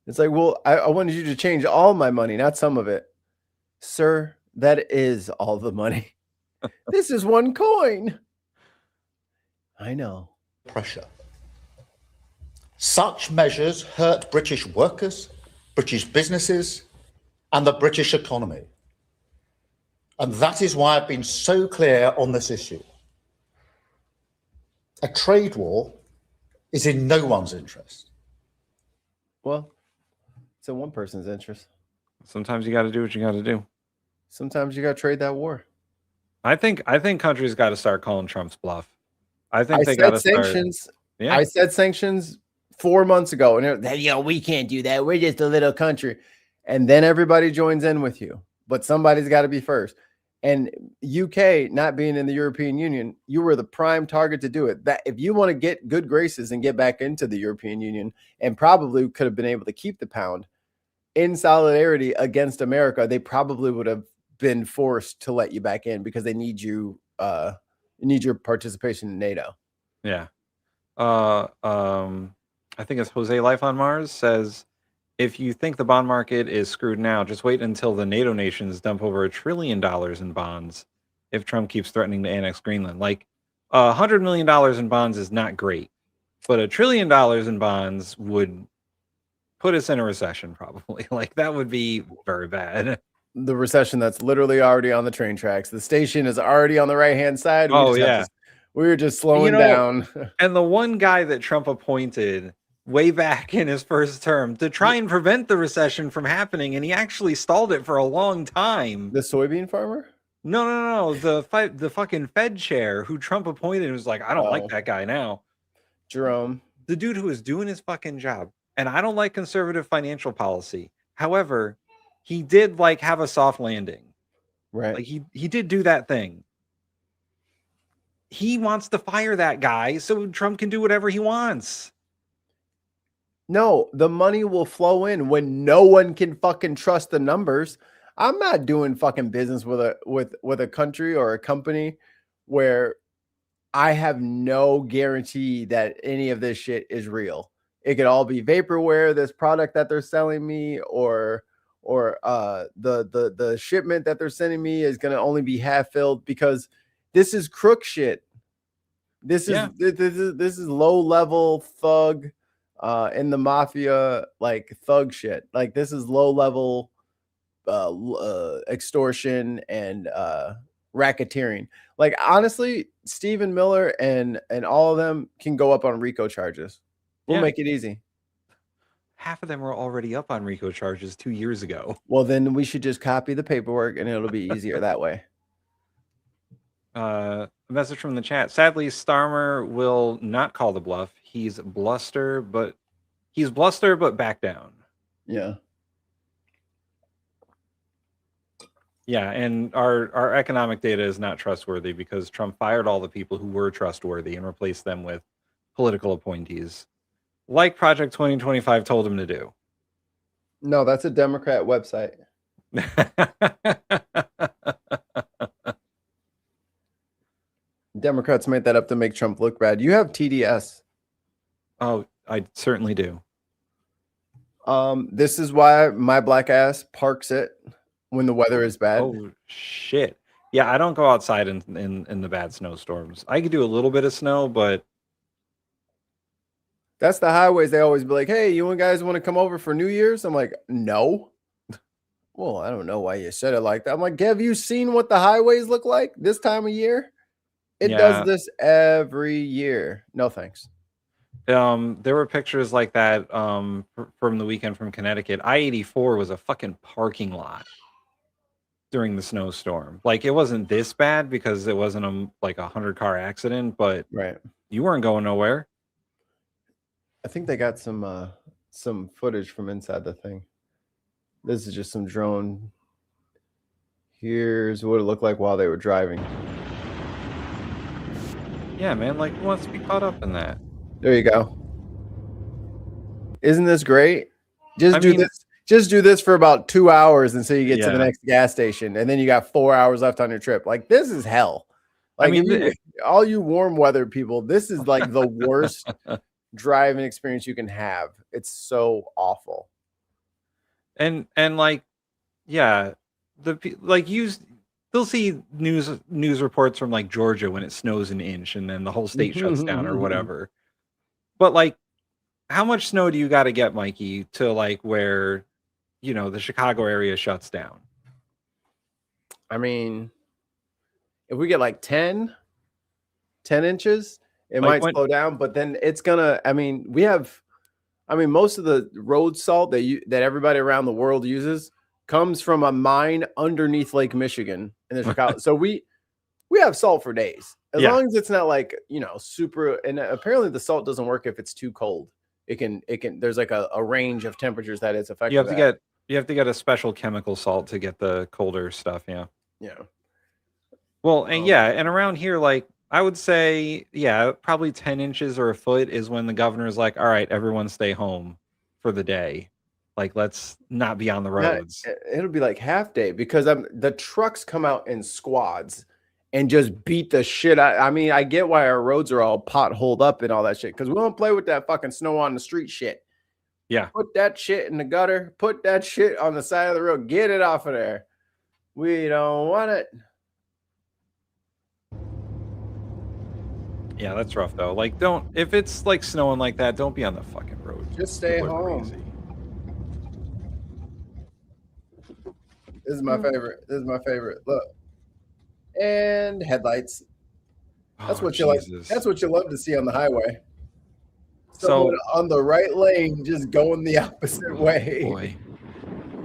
It's like, well, I wanted you to change all my money, not some of it. Sir, that is all the money. This is one coin. I know. Pressure. Such measures hurt British workers, British businesses, and the British economy. And that is why I've been so clear on this issue. A trade war is in no one's interest. Well, it's in one person's interest. Sometimes you got to do what you got to do. Sometimes you got to trade that war. I think countries got to start calling Trump's bluff. I think they said got to sanctions. start. Yeah. I said sanctions 4 months ago, and we can't do that. We're just a little country, and then everybody joins in with you. But somebody's got to be first. And UK not being in the European Union, you were the prime target to do it. That if you want to get good graces and get back into the European Union, and probably could have been able to keep the pound in solidarity against America, they probably would have been forced to let you back in because they need you. Need your participation in NATO. Yeah. I think it's Jose Life on Mars says, if you think the bond market is screwed now, just wait until the NATO nations dump over $1 trillion in bonds if Trump keeps threatening to annex Greenland. Like $100 million in bonds is not great, but $1 trillion in bonds would put us in a recession probably. Like that would be very bad. The recession that's literally already on the train tracks. The station is already on the right-hand side. We were just slowing down. And the one guy that Trump appointed way back in his first term to try and prevent the recession from happening, and he actually stalled it for a long time. The soybean farmer? No. The fucking Fed chair who Trump appointed was like, I don't like that guy now. Jerome. The dude who was doing his fucking job. And I don't like conservative financial policy. However, he did like have a soft landing. Right. Like he did do that thing. He wants to fire that guy so Trump can do whatever he wants. No, the money will flow in when no one can fucking trust the numbers. I'm not doing fucking business with a country or a company where I have no guarantee that any of this shit is real. It could all be vaporware, this product that they're selling me, or the shipment that they're sending me is going to only be half filled because this is crook shit. This is low level thug in the mafia, like thug shit. Like this is low level extortion and racketeering. Like honestly, Stephen Miller and all of them can go up on RICO charges. We'll make it easy. Half of them were already up on RICO charges 2 years ago. Well, then we should just copy the paperwork and it'll be easier that way. A message from the chat. Sadly, Starmer will not call the bluff. He's bluster, but back down. Yeah. Yeah, and our economic data is not trustworthy because Trump fired all the people who were trustworthy and replaced them with political appointees, like Project 2025 told him to do. No, that's a Democrat website. Democrats made that up to make Trump look bad. You have TDS. Oh, I certainly do. This is why my black ass parks it when the weather is bad. Oh shit. Yeah, I don't go outside in the bad snowstorms. I could do a little bit of snow, but that's the highways. They always be like, hey, you guys want to come over for New Year's? I'm like, no. Well, I don't know why you said it like that. I'm like, have you seen what the highways look like this time of year? It does this every year. No, thanks. There were pictures like that from the weekend from Connecticut. I-84 was a fucking parking lot during the snowstorm. Like it wasn't this bad because it wasn't a 100-car accident, but right, you weren't going nowhere. I think they got some footage from inside the thing. This is just some drone. Here's what it looked like while they were driving. Yeah, man, like who wants to be caught up in that? There you go. Isn't this great? Just do this for about 2 hours until you get to the next gas station, and then you got 4 hours left on your trip. Like this is hell. Like all you warm weather people, this is like the worst driving experience you can have. It's so awful. And like, yeah, they'll see news reports from like Georgia when it snows an inch and then the whole state shuts down or whatever. But like, how much snow do you got to get, Mikey, to like where, the Chicago area shuts down? I mean, if we get like 10 inches, it might slow down, but then it's gonna, most of the road salt that everybody around the world uses comes from a mine underneath Lake Michigan in the Chicago. So we have salt for days. As long as it's not like, super, and apparently the salt doesn't work if it's too cold. It can, there's like a range of temperatures that it's effective. You have to get a special chemical salt to get the colder stuff. Yeah. Yeah. Well, and and around here, like I would say, probably 10 inches or a foot is when the governor's like, all right, everyone stay home for the day. Like, let's not be on the roads. It'll be like half day because the trucks come out in squads and just beat the shit out. I mean, I get why our roads are all potholed up and all that shit because we don't play with that fucking snow on the street shit. Yeah. Put that shit in the gutter. Put that shit on the side of the road. Get it off of there. We don't want it. Yeah, that's rough though. Like, if it's like snowing like that, don't be on the fucking road. Just stay home. This is my favorite. Look. And headlights. That's what you like. That's what you love to see on the highway. Someone on the right lane just going the opposite way. Boy.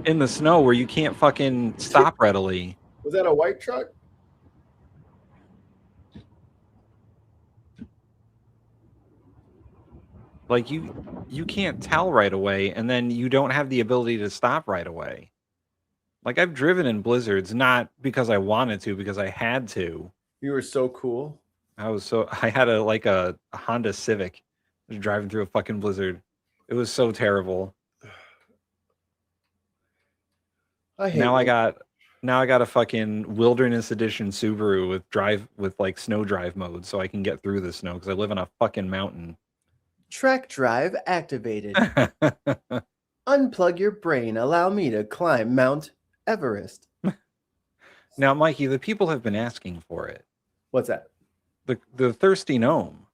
In the snow where you can't fucking stop readily. Was that a white truck? Like you can't tell right away, and then you don't have the ability to stop right away. Like I've driven in blizzards, not because I wanted to, because I had to. You were so cool. I had a Honda Civic driving through a fucking blizzard. It was so terrible. Now I got a fucking Wilderness Edition Subaru with like snow drive mode, so I can get through the snow because I live on a fucking mountain. Track drive activated. Unplug your brain. Allow me to climb Mount Everest. Now, Mikey, the people have been asking for it. What's that? The Thirsty Gnome.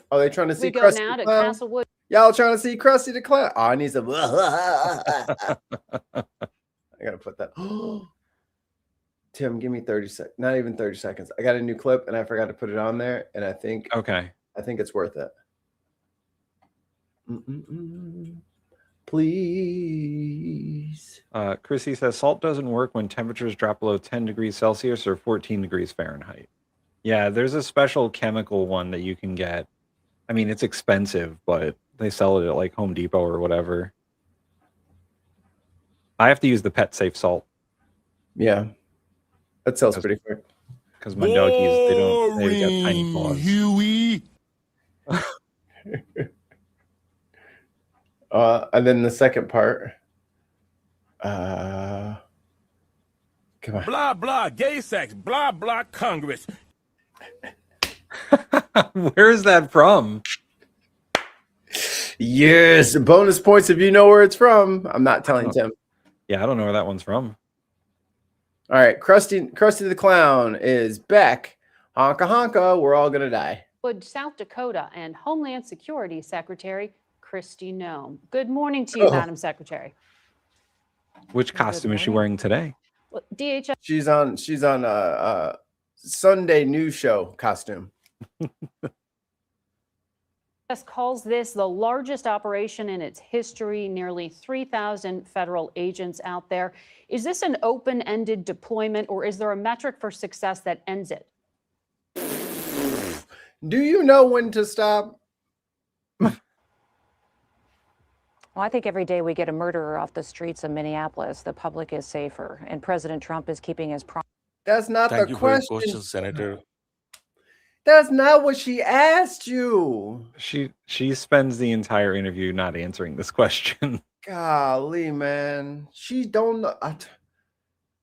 Are they trying to see We go Krusty now the to Clown? Castlewood. Y'all trying to see Krusty the Clown? Oh, I need some. I gotta put that. Tim, give me 30 seconds. Not even 30 seconds. I got a new clip and I forgot to put it on there, and I think it's worth it. Please. Chrissy says salt doesn't work when temperatures drop below 10 degrees Celsius or 14 degrees Fahrenheit. Yeah, there's a special chemical one that you can get. I mean, it's expensive, but they sell it at like Home Depot or whatever. I have to use the Pet Safe salt. Yeah, that sells pretty quick. Because my doggies, they've got tiny claws. Huey. And then the second part. Come on. Blah, blah, gay sex. Blah, blah, Congress. Where is that from? Yes, bonus points if you know where it's from. I'm not telling Tim. Yeah, I don't know where that one's from. All right, Krusty the Clown is back. Honka honka, we're all gonna die. South Dakota and Homeland Security Secretary Kristi Noem. Good morning to you, Madam Secretary. Which costume is she wearing today? Well, DHS. She's on a Sunday news show costume. Calls this the largest operation in its history, nearly 3,000 federal agents out there. Is this an open-ended deployment, or is there a metric for success that ends it? Do you know when to stop? Well, I think every day we get a murderer off the streets of Minneapolis, the public is safer, and President Trump is keeping his promise. That's not the question. For your question, Senator. That's not what she asked you. She spends the entire interview not answering this question. Golly, man. She don't know.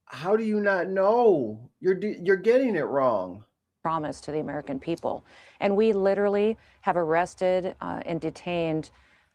How do you not know? You're getting it wrong. Promise to the American people. And we literally have arrested and detained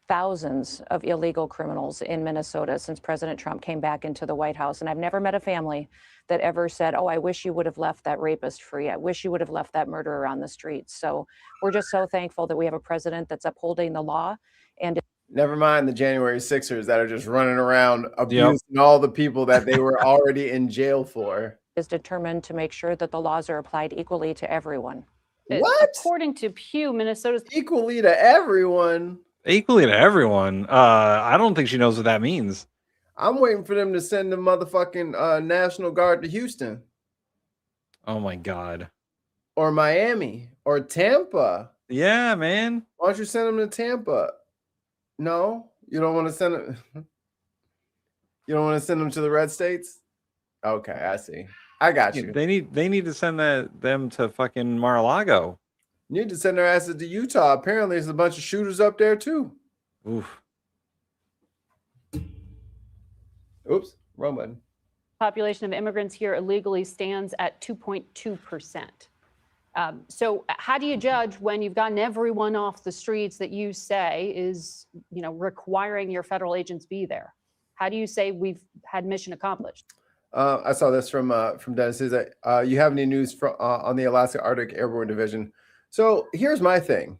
thousands of illegal criminals in Minnesota since President Trump came back into the White House. And I've never met a family that ever said, oh, I wish you would have left that rapist free. I wish you would have left that murderer on the streets. So we're just so thankful that we have a president that's upholding the law. And Never mind the January Sixers that are just running around abusing all the people that they were already in jail for. Is determined to make sure that the laws are applied equally to everyone. What? According to Pew, Minnesota's equally to everyone. Equally to everyone. I don't think she knows what that means. I'm waiting for them to send the motherfucking National Guard to Houston. Oh my God. Or Miami or Tampa. Yeah, man. Why don't you send them to Tampa? No, you don't want to send them. You don't want to send them to the red states? Okay, I see. I got you. They need to send them to fucking Mar-a-Lago. You need to send their asses to Utah. Apparently, there's a bunch of shooters up there too. Oof. Oops, wrong button. population of immigrants here illegally stands at 2.2%. So how do you judge when you've gotten everyone off the streets that you say is, requiring your federal agents be there? How do you say we've had mission accomplished? I saw this from Dennis. Is that you have any news from on the Alaska Arctic Airborne Division? So here's my thing.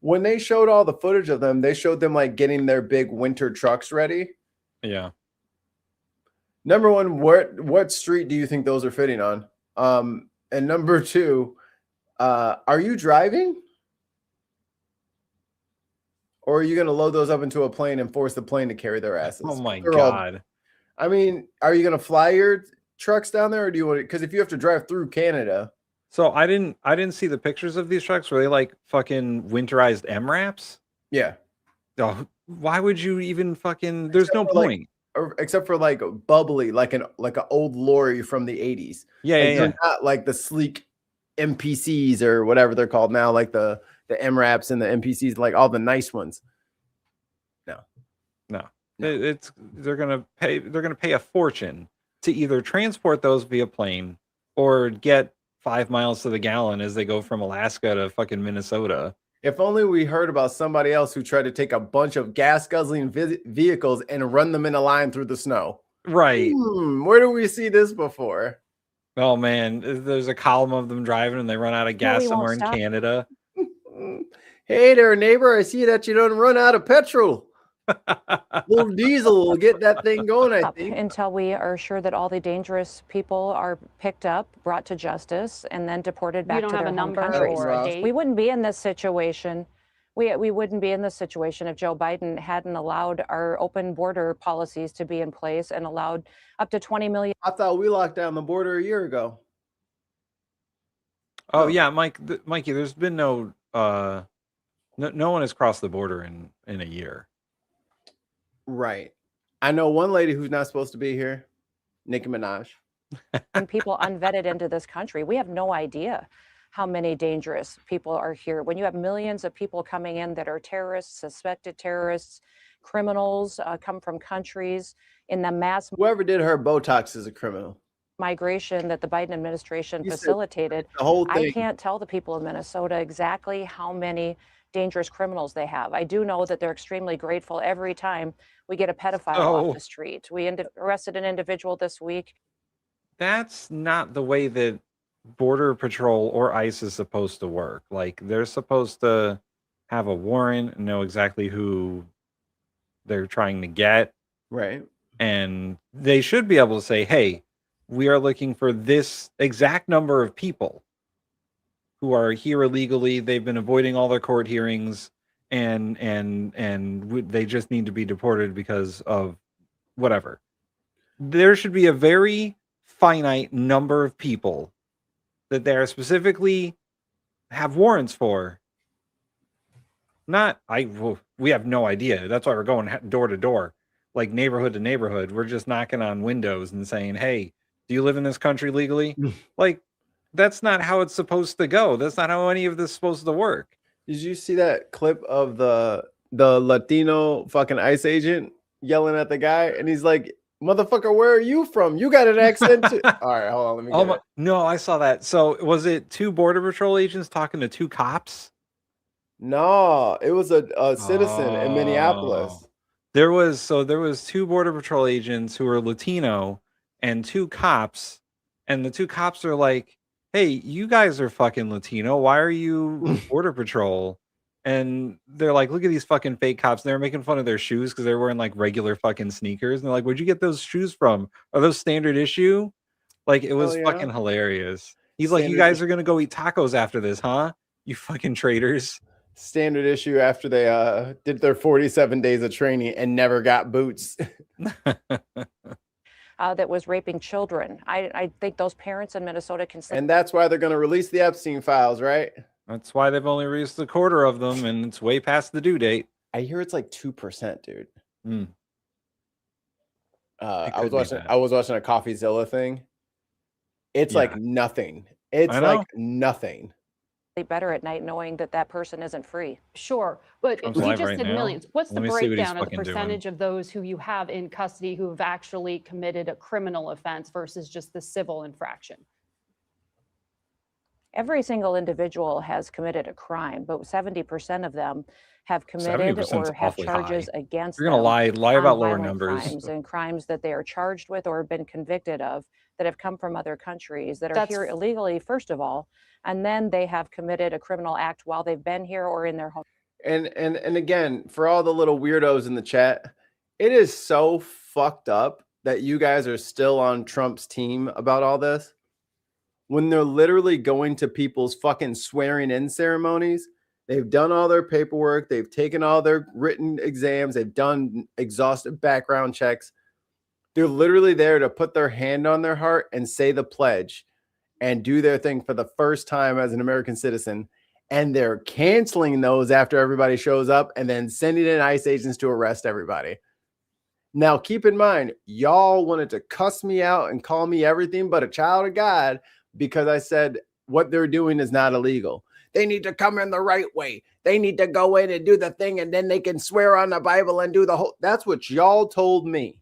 When they showed all the footage of them, they showed them like getting their big winter trucks ready. Yeah. Number one, what street do you think those are fitting on? And number two, are you driving? Or are you going to load those up into a plane and force the plane to carry their asses? Oh my God. I mean, are you going to fly your trucks down there, or do you want to? Because if you have to drive through Canada. So I didn't see the pictures of these trucks. Were they like fucking winterized MRAPs? Yeah. Oh, why would you even fucking? There's no point. Except for like bubbly, like an old lorry from the 80s. Yeah, like, yeah. They're not like the sleek MPCs or whatever they're called now, like the MRAPs and the MPCs, like all the nice ones. No. They're gonna pay a fortune to either transport those via plane or get 5 miles to the gallon as they go from Alaska to fucking Minnesota. If only we heard about somebody else who tried to take a bunch of gas guzzling vehicles and run them in a line through the snow. Right. Where do we see this before? Oh man, there's a column of them driving and they run out of gas somewhere in Canada. Hey there, neighbor. I see that you don't run out of petrol. Little diesel will get that thing going, I think. Until we are sure that all the dangerous people are picked up, brought to justice, and then deported back to their home countries. Or a date? We wouldn't be in this situation. We wouldn't be in this situation if Joe Biden hadn't allowed our open border policies to be in place and allowed up to 20 million. I thought we locked down the border a year ago. Oh yeah, Mikey. There's been no one has crossed the border in a year. Right. I know one lady who's not supposed to be here, Nicki Minaj. And people unvetted into this country. We have no idea how many dangerous people are here. When you have millions of people coming in that are terrorists, suspected terrorists, criminals, come from countries in the mass. Whoever did her Botox is a criminal. Migration that the Biden administration facilitated. The whole thing. I can't tell the people of Minnesota exactly how many dangerous criminals they have. I do know that they're extremely grateful every time we get a pedophile off the street. We arrested an individual this week. That's not the way that Border Patrol or ICE is supposed to work. Like, they're supposed to have a warrant and know exactly who they're trying to get. Right. And they should be able to say, hey, we are looking for this exact number of people who are here illegally. They've been avoiding all their court hearings, and they just need to be deported because of whatever. There should be a very finite number of people that they're specifically have warrants for. We have no idea. That's why we're going door to door, like neighborhood to neighborhood. We're just knocking on windows and saying, hey, do you live in this country legally? Like, that's not how it's supposed to go. That's not how any of this is supposed to work. Did you see that clip of the Latino fucking ICE agent yelling at the guy? And he's like, motherfucker, where are you from? You got an accent too. All right, hold on. Let me get it. No, I saw that. So was it 2 Border Patrol agents talking to 2 cops? No, it was a citizen in Minneapolis. There was 2 Border Patrol agents who were Latino and 2 cops. And the 2 cops are like, hey, you guys are fucking Latino. Why are you Border Patrol? And they're like, look at these fucking fake cops. And they're making fun of their shoes because they're wearing like regular fucking sneakers. And they're like, where'd you get those shoes from? Are those standard issue? Like, it was fucking hilarious. He's like, you guys are going to go eat tacos after this, huh? You fucking traitors. Standard issue after they did their 47 days of training and never got boots. That was raping children. I think those parents in Minnesota can say. And that's why they're going to release the Epstein files, right? That's why they've only released a quarter of them, and it's way past the due date. I hear it's like 2%, dude. Mm. I was watching a CoffeeZilla thing. It's like nothing. It's like nothing. Better at night knowing that that person isn't free. Sure, but Trump's you live just right said now. millions. What's the Let me see what he's breakdown of the fucking doing. percentage of those who you have in custody who have actually committed a criminal offense versus just the civil infraction? Every single individual has committed a crime, but 70% of them have committed 70% or is have awfully charges high. against You're gonna them lie on about lower violent numbers. crimes and crimes that they are charged with or have been convicted of that have come from other countries that are here illegally, first of all, and then they have committed a criminal act while they've been here or in their home. And again, for all the little weirdos in the chat, it is so fucked up that you guys are still on Trump's team about all this when they're literally going to people's fucking swearing in ceremonies. They've done all their paperwork. They've taken all their written exams. They've done exhaustive background checks. They're literally there to put their hand on their heart and say the pledge and do their thing for the first time as an American citizen. And they're canceling those after everybody shows up and then sending in ICE agents to arrest everybody. Now, keep in mind, y'all wanted to cuss me out and call me everything but a child of God because I said what they're doing is not illegal. They need to come in the right way. They need to go in and do the thing, and then they can swear on the Bible and do the whole. That's what y'all told me.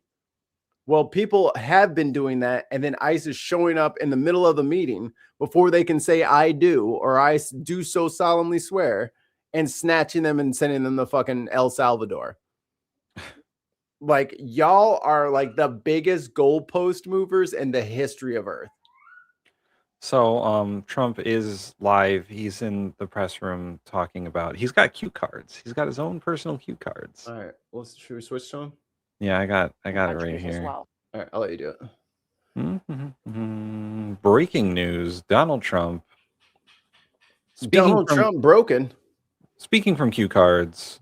Well, people have been doing that, and then ICE is showing up in the middle of the meeting before they can say I do or I do so solemnly swear and snatching them and sending them to fucking El Salvador. Like, y'all are like the biggest goalpost movers in the history of Earth. So Trump is live. He's in the press room talking about, he's got cue cards. He's got his own personal cue cards. All right. Well, should we switch to him? Yeah, I got it right here. All right, I'll let you do it. Breaking news: Donald Trump. Donald Trump broken. Speaking from cue cards.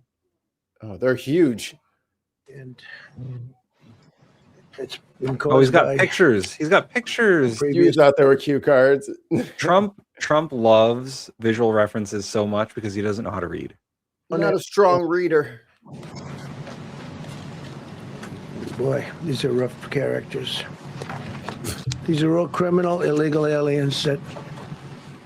Oh, they're huge. And it's been caused Oh, he's got by pictures. He's got pictures. You thought there were cue cards. Trump loves visual references so much because he doesn't know how to read. I'm not a strong reader. Boy, these are rough characters. These are all criminal, illegal aliens that,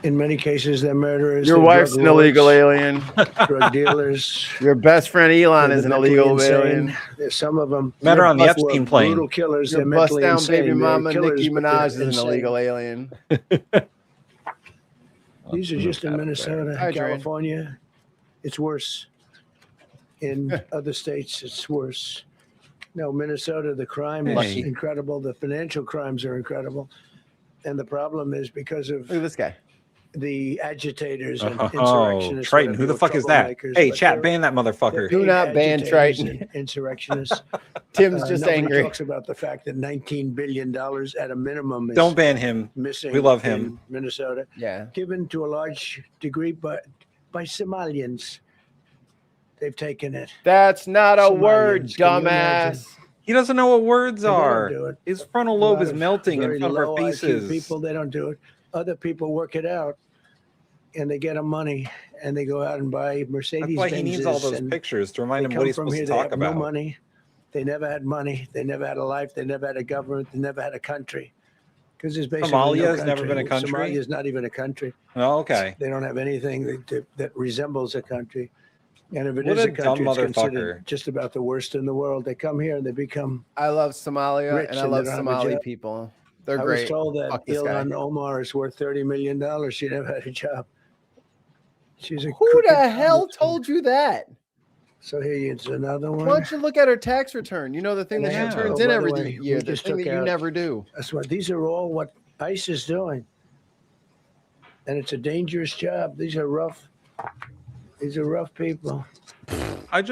in many cases, they're murderers. Your they're wife's drug an lords, illegal alien. drug dealers. Your best friend Elon They're is an mentally illegal insane. alien. There's some of them. Met her on the were Epstein plane. Brutal killers. Your They're bust mentally down insane. baby They're mama killers, Nicki but they're Minaj is an insane. illegal alien. These are just in Minnesota, Hi, Dre. California. It's worse. In other states, it's worse. No, Minnesota, the crime is Lucky. incredible. The financial crimes are incredible. And the problem is because of Look at this guy. the agitators and Oh, insurrectionists. Triton, who the fuck is that? Hey, chat, ban that motherfucker. Do not ban Triton. Insurrectionists. Tim's just nobody angry. talks about the fact that $19 billion at a minimum is Don't ban him. missing. We love in him. Minnesota. Yeah. Given to a large degree by Somalians. They've taken it. That's not a Somalians, word, can you imagine? dumbass. He doesn't know what words They don't are. do it. His frontal A lobe lot is of melting in very front of our low IQ faces. People, they don't do it. Other people work it out, and they get them money, and they go out and buy Mercedes. That's why he needs all those pictures to remind him what he's supposed to talk they have about. No money. They never had money. They never had a life. They never had a government. They never had a country. Because there's basically Somalia no has country. never been a country? Somalia is not even a country. Oh, okay. They don't have anything that resembles a country. And if it What is a a country, dumb it's considered motherfucker. just about the worst in the world. They come here and they become I love Somalia rich and I love they don't have a Somali job. people. They're I great. was told that Fuck this guy. Ilhan Omar is worth $30 million. She never had a job. She's a Who crooked the hell congresswoman. told you that? So here's another one. Why don't you look at her tax return? You know the thing that Yeah. she turns Oh, in by the every way, year, we the just thing took that you out- never do. That's what these are all what ICE is doing. And it's a dangerous job. These are rough. These are rough people. I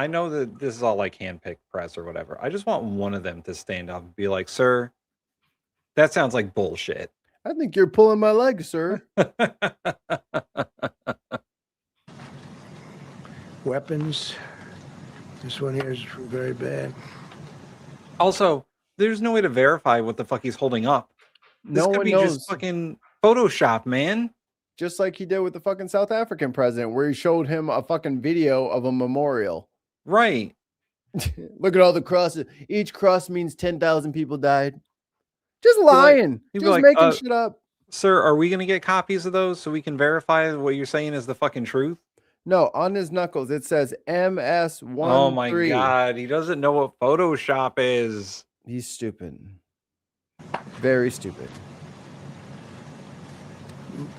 know that this is all like handpicked press or whatever. I just want one of them to stand up and be like, sir, that sounds like bullshit. I think you're pulling my leg, sir. Weapons. This one here is very bad. Also, there's no way to verify what the fuck he's holding up. This No could one be knows. just fucking Photoshop, man. Just like he did with the fucking South African president, where he showed him a fucking video of a memorial. Right. Look at all the crosses. Each cross means 10,000 people died. Just lying. He'd be Just like, making shit up. Sir, are we going to get copies of those so we can verify what you're saying is the fucking truth? No, on his knuckles, it says MS13. Oh my God. He doesn't know what Photoshop is. He's stupid. Very stupid.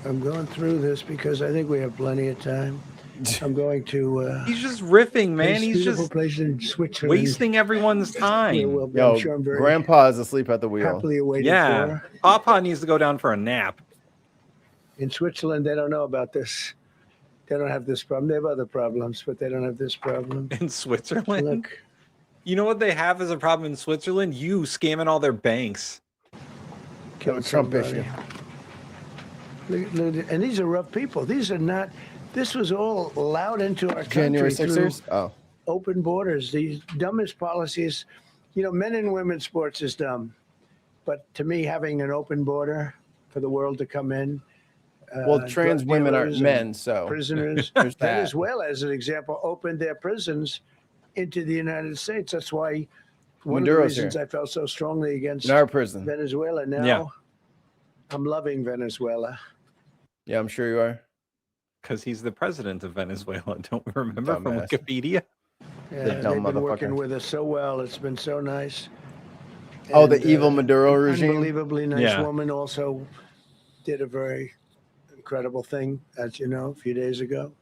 I'm going through this because I think we have plenty of time. I'm going to. He's just riffing, man. He's just place in Switzerland. wasting everyone's time. Yo, Grandpa is asleep at the wheel. Happily awaited Yeah. for. Papa needs to go down for a nap. In Switzerland, they don't know about this. They don't have this problem. They have other problems, but they don't have this problem. In Switzerland? Look. You know what they have as a problem in Switzerland? You scamming all their banks. Killed Trump somebody. issue. And these are rough people. These are not. This was all allowed into our January country 6ers? through Oh. open borders. These dumbest policies. Men and women's sports is dumb, but to me, having an open border for the world to come in. Well, trans drug women aren't dealers men, and so prisoners. there's that. Venezuela, as an example, opened their prisons into the United States. That's why one of the Maduro's reasons here. I felt so strongly against In our prison. Venezuela. Now, Yeah. I'm loving Venezuela. Yeah, I'm sure you are. Because he's the president of Venezuela. Don't we remember from Dumbass. Wikipedia? Yeah, The dumb they've been working motherfucker. with us so well. It's been so nice. Oh, the And, evil Maduro regime? Unbelievably nice Yeah. woman also did a very incredible thing, as you know, a few days ago.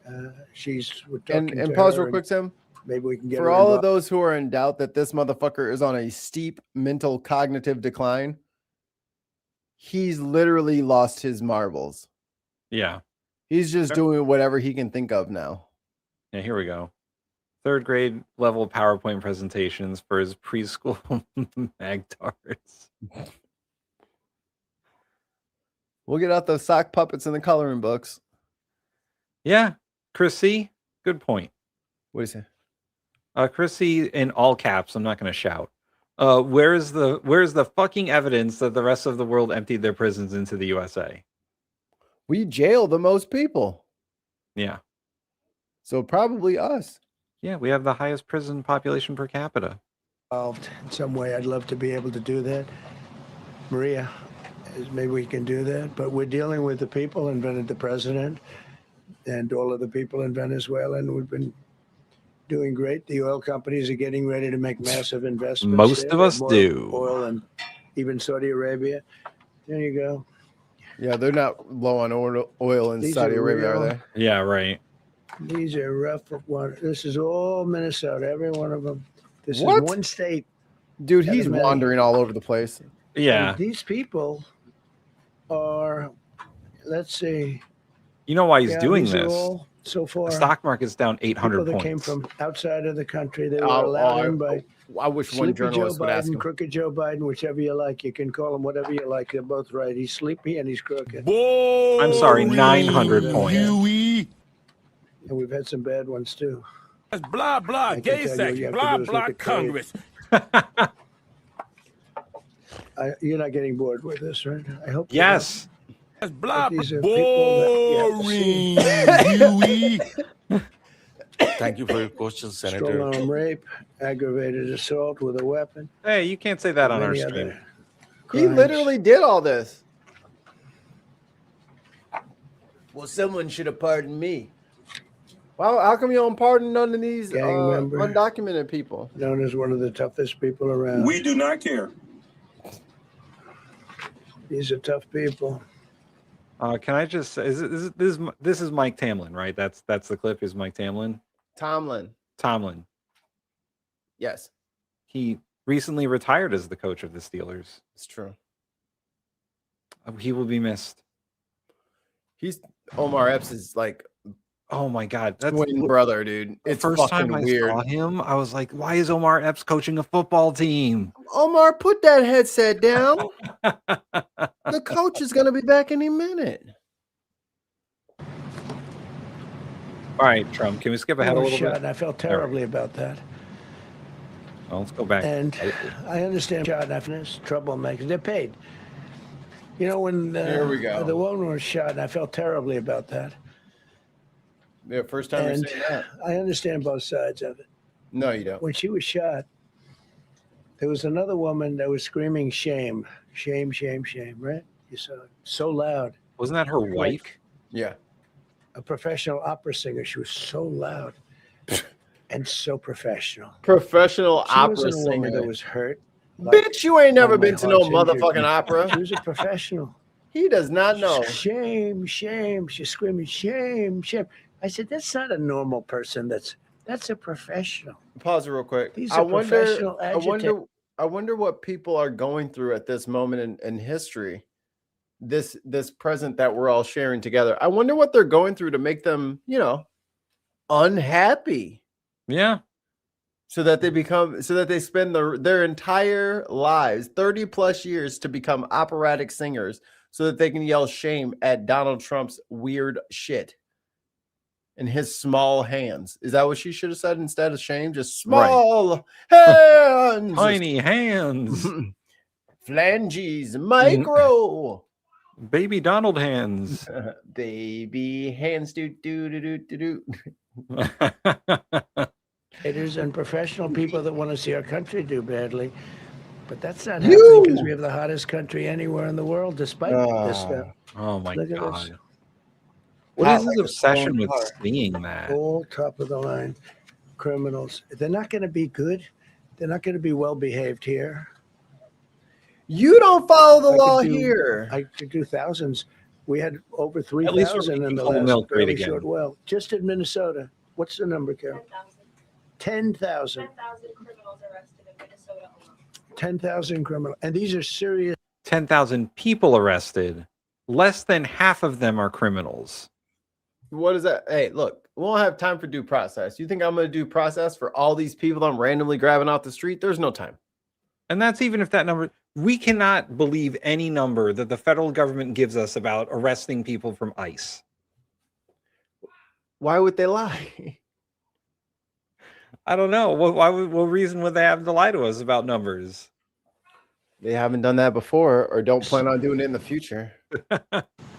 We're talking And to pause her, real quick, Tim. Maybe we can get For her all of involved. those who are in doubt that this motherfucker is on a steep mental cognitive decline, he's literally lost his marbles. Yeah. He's just doing whatever he can think of now. Yeah, here we go. Third grade level PowerPoint presentations for his preschool magtards. We'll get out those sock puppets and the coloring books. Yeah. Chris C, good point. What is it? Chris C in all caps, I'm not going to shout. Where's the fucking evidence that the rest of the world emptied their prisons into the USA? We jail the most people. Yeah. So probably us. Yeah, we have the highest prison population per capita. In some way, I'd love to be able to do that. Maria, maybe we can do that. But we're dealing with the people and the president and all of the people in Venezuela, and we've been doing great. The oil companies are getting ready to make massive investments. Most there. of They us have more do. Oil and even Saudi Arabia. There you go. Yeah, they're not low on oil in These Saudi are Arabia, real. are they? Yeah, right. These are rough. This is all Minnesota, every one of them. This What? is one state. Dude, out he's of many. wandering all over the place. Yeah. And these people are, let's see. You know why he's Yeah, doing these are this? all, so far, The stock market's down 800 people that points. came from outside of the country. They were Oh, allowed in by I wish one Sleepy Joe journalist would ask Biden, him. Crooked Joe Biden, whichever you like. You can call him whatever you like. They're both right. He's sleepy and he's crooked. I'm sorry, 900 points. And we've had some bad ones too. That's blah, blah, I can gay tell you sex, what you have to blah, do is blah, look at Congress. You're not getting bored with this, right? I hope. you're Yes. That's blah, These are people boring. Thank you for your question, Strong Senator. arm rape, aggravated assault with a weapon. Hey, you can't say that on our Many stream. other He crimes. literally did all this. Well, someone should have pardoned me. Well, how come you don't pardon none of these Gang member. undocumented people? Known as one of the toughest people around. We do not care. These are tough people. Can I just say, this is Mike Tamlin, right? That's the clip. Is Mike Tamlin? Tomlin. Yes, He recently retired as the coach of the Steelers. it's true. He will be missed. Omar Epps is like Oh my God, that's twin brother, dude. The It's first fucking time I weird. saw him, I was like, "Why is Omar Epps coaching a football team?" Omar, put that headset down. The coach is gonna be back any minute. All right, Trump. Can we skip ahead a little shot, bit? and I felt terribly about that. Well, let's go back. And I understand shot and troublemakers. They're paid. You know, when Here we go. the woman was shot, and I felt terribly about that. Yeah, first time you're And saying that. I understand both sides of it. No, you don't. When she was shot, there was another woman that was screaming shame, shame, shame, shame, right? You saw it so loud. Wasn't that her wife? Yeah. A professional opera singer. She was so loud and so professional. Professional She opera wasn't a woman singer. that was hurt. Bitch, you ain't never "Oh, my been to no heart's injured." motherfucking opera. She was a professional. He does not know. Shame, shame. She's screaming, shame, shame. I said, that's not a normal person. That's a professional. Pause it real quick. These are professional agitators. I wonder what people are going through at this moment in history. This present that we're all sharing together. I wonder what they're going through to make them, unhappy. Yeah. So that they spend their entire lives, 30 plus years, to become operatic singers so that they can yell shame at Donald Trump's weird shit in his small hands. Is that what she should have said instead of shame? Just small hands. Tiny hands. Phalanges, micro. Baby Donald hands. Baby hands, do. And professional people that want to see our country do badly. But that's not happening because we have the hottest country anywhere in the world, despite this stuff. Oh my Look at God. this. What is his Like a obsession strong with car. seeing that? All top of the line criminals. They're not going to be good. They're not going to be well behaved here. You don't follow the I law could do- here. I could do thousands. We had over At least we're 3,000 in making the whole last milk great very again. short while. Just in Minnesota. What's the number, Carol? 10,000. 10,000 criminals. And these are serious. 10,000 people arrested. Less than half of them are criminals. What is that? Hey, look, we won't have time for due process. You think I'm going to do process for all these people I'm randomly grabbing off the street? There's no time. And that's even if that number, we cannot believe any number that the federal government gives us about arresting people from ICE. Why would they lie? I don't know. What reason would they have to lie to us about numbers? They haven't done that before or don't plan on doing it in the future.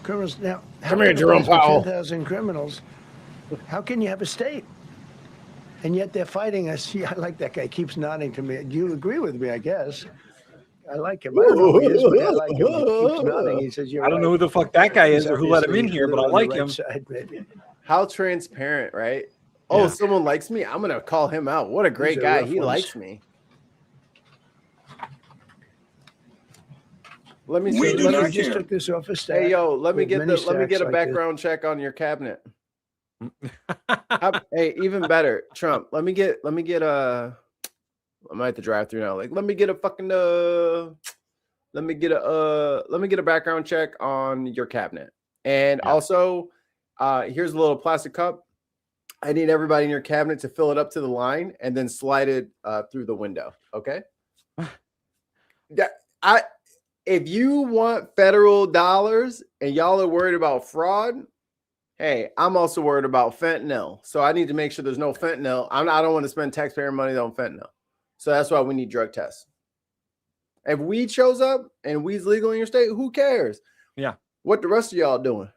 Criminals. Now, Come here, Jerome Powell. 10,000 criminals. How can you have a state? And yet they're fighting us. Yeah, I like that guy. Keeps nodding to me. Do you agree with me? I guess. I like him. I don't know who he is, but I like him. He keeps nodding. He says, "You're I don't know right." who the fuck that guy is He's or who let him in obviously here, but I on the like right him. side, maybe. How transparent, right? Oh, Yeah. someone likes me. I'm going to call him out. What a great These are guy. rough He ones. likes me. Let me We see. do Let me not just took this off a stack. Hey, yo, let me with get many let me stacks get a like this. background check on your cabinet. Hey, even better, Trump. Let me get a. I might have to drive through now. Like, let me get a fucking let me get a background check on your cabinet. And also, here's a little plastic cup. I need everybody in your cabinet to fill it up to the line and then slide it through the window. Okay. Yeah, if you want federal dollars and y'all are worried about fraud, hey, I'm also worried about fentanyl. So I need to make sure there's no fentanyl. I don't want to spend taxpayer money on fentanyl. So that's why we need drug tests. If weed shows up and weed's legal in your state, who cares? Yeah. What the rest of y'all doing?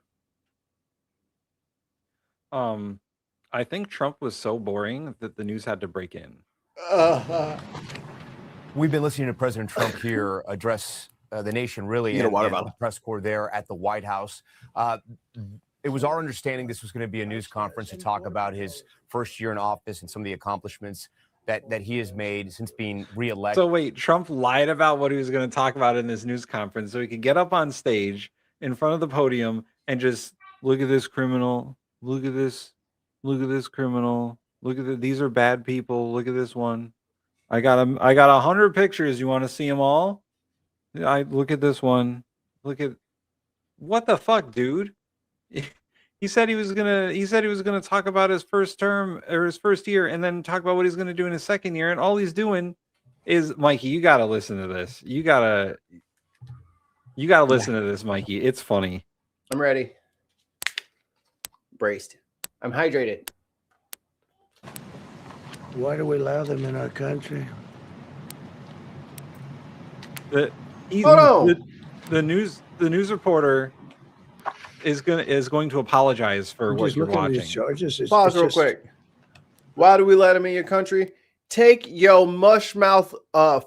I think Trump was so boring that the news had to break in. We've been listening to President Trump here address the nation, really, Need a and water the bottle. press corps there at the White House. It was our understanding this was going to be a news conference to talk about his first year in office and some of the accomplishments that he has made since being reelected. So wait, Trump lied about what he was going to talk about in this news conference so he could get up on stage in front of the podium and just look at this criminal, look at this criminal, look at these are bad people, look at this one. I got 100 pictures. You want to see them all? I look at this one. Look at what the fuck, dude? He said he was gonna talk about his first term or his first year, and then talk about what he's gonna do in his second year. And all he's doing is, Mikey, you gotta listen to this. You gotta listen to this, Mikey. It's funny. I'm ready. Braced. I'm hydrated. Why do we allow them in our country? The news reporter is going to apologize for what you're watching. Pause real quick. Why do we let him in your country? Take your mush mouth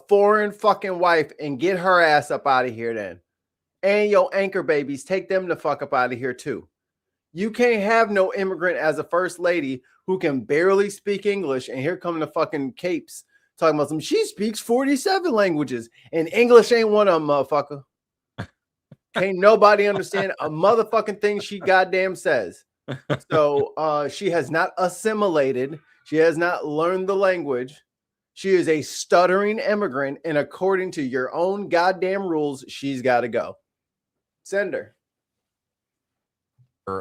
foreign fucking wife and get her ass up out of here then. And your anchor babies, take them the fuck up out of here too. You can't have no immigrant as a first lady who can barely speak English, and here come the fucking capes talking about some. She speaks 47 languages, and English ain't one of them, motherfucker. Can't nobody understand a motherfucking thing she goddamn says. So she has not assimilated. She has not learned the language. She is a stuttering immigrant, and according to your own goddamn rules, she's got to go. Send her.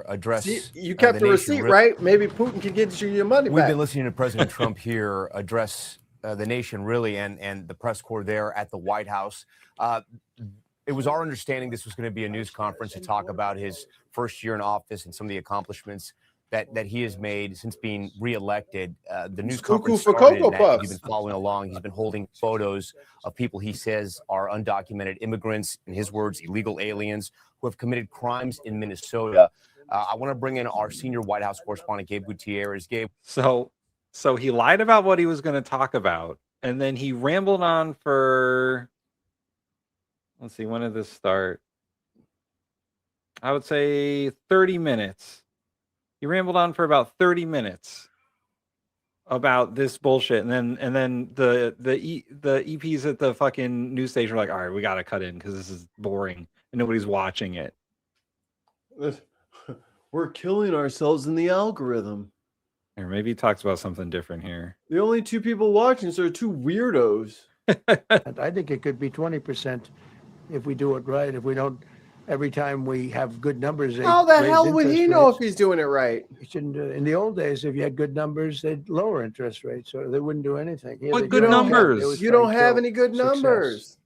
Address. See, you kept the receipt, right? Maybe Putin can get you your money back. We've been listening to President Trump here address the nation, really, and the press corps there at the White House. It was our understanding this was going to be a news conference to talk about his first year in office and some of the accomplishments that he has made since being reelected. The news conference started, and if you've been following along, he's been holding photos of people he says are undocumented immigrants, in his words, illegal aliens who have committed crimes in Minnesota. I want to bring in our senior White House correspondent, Gabe Gutierrez. Gabe. So he lied about what he was going to talk about, and then he rambled on for, let's see, when did this start? I would say 30 minutes. He rambled on for about 30 minutes about this bullshit, and then the EPs at the fucking news station were like, all right, we got to cut in because this is boring and nobody's watching it. We're killing ourselves in the algorithm. Or maybe he talks about something different here. The only two people watching are two weirdos. I think it could be 20% if we do it right. If we don't, every time we have good numbers. How the hell would he know if he's doing it right? He shouldn't do it. In the old days, if you had good numbers, they'd lower interest rates, so they wouldn't do anything. What good numbers? You don't have any good numbers.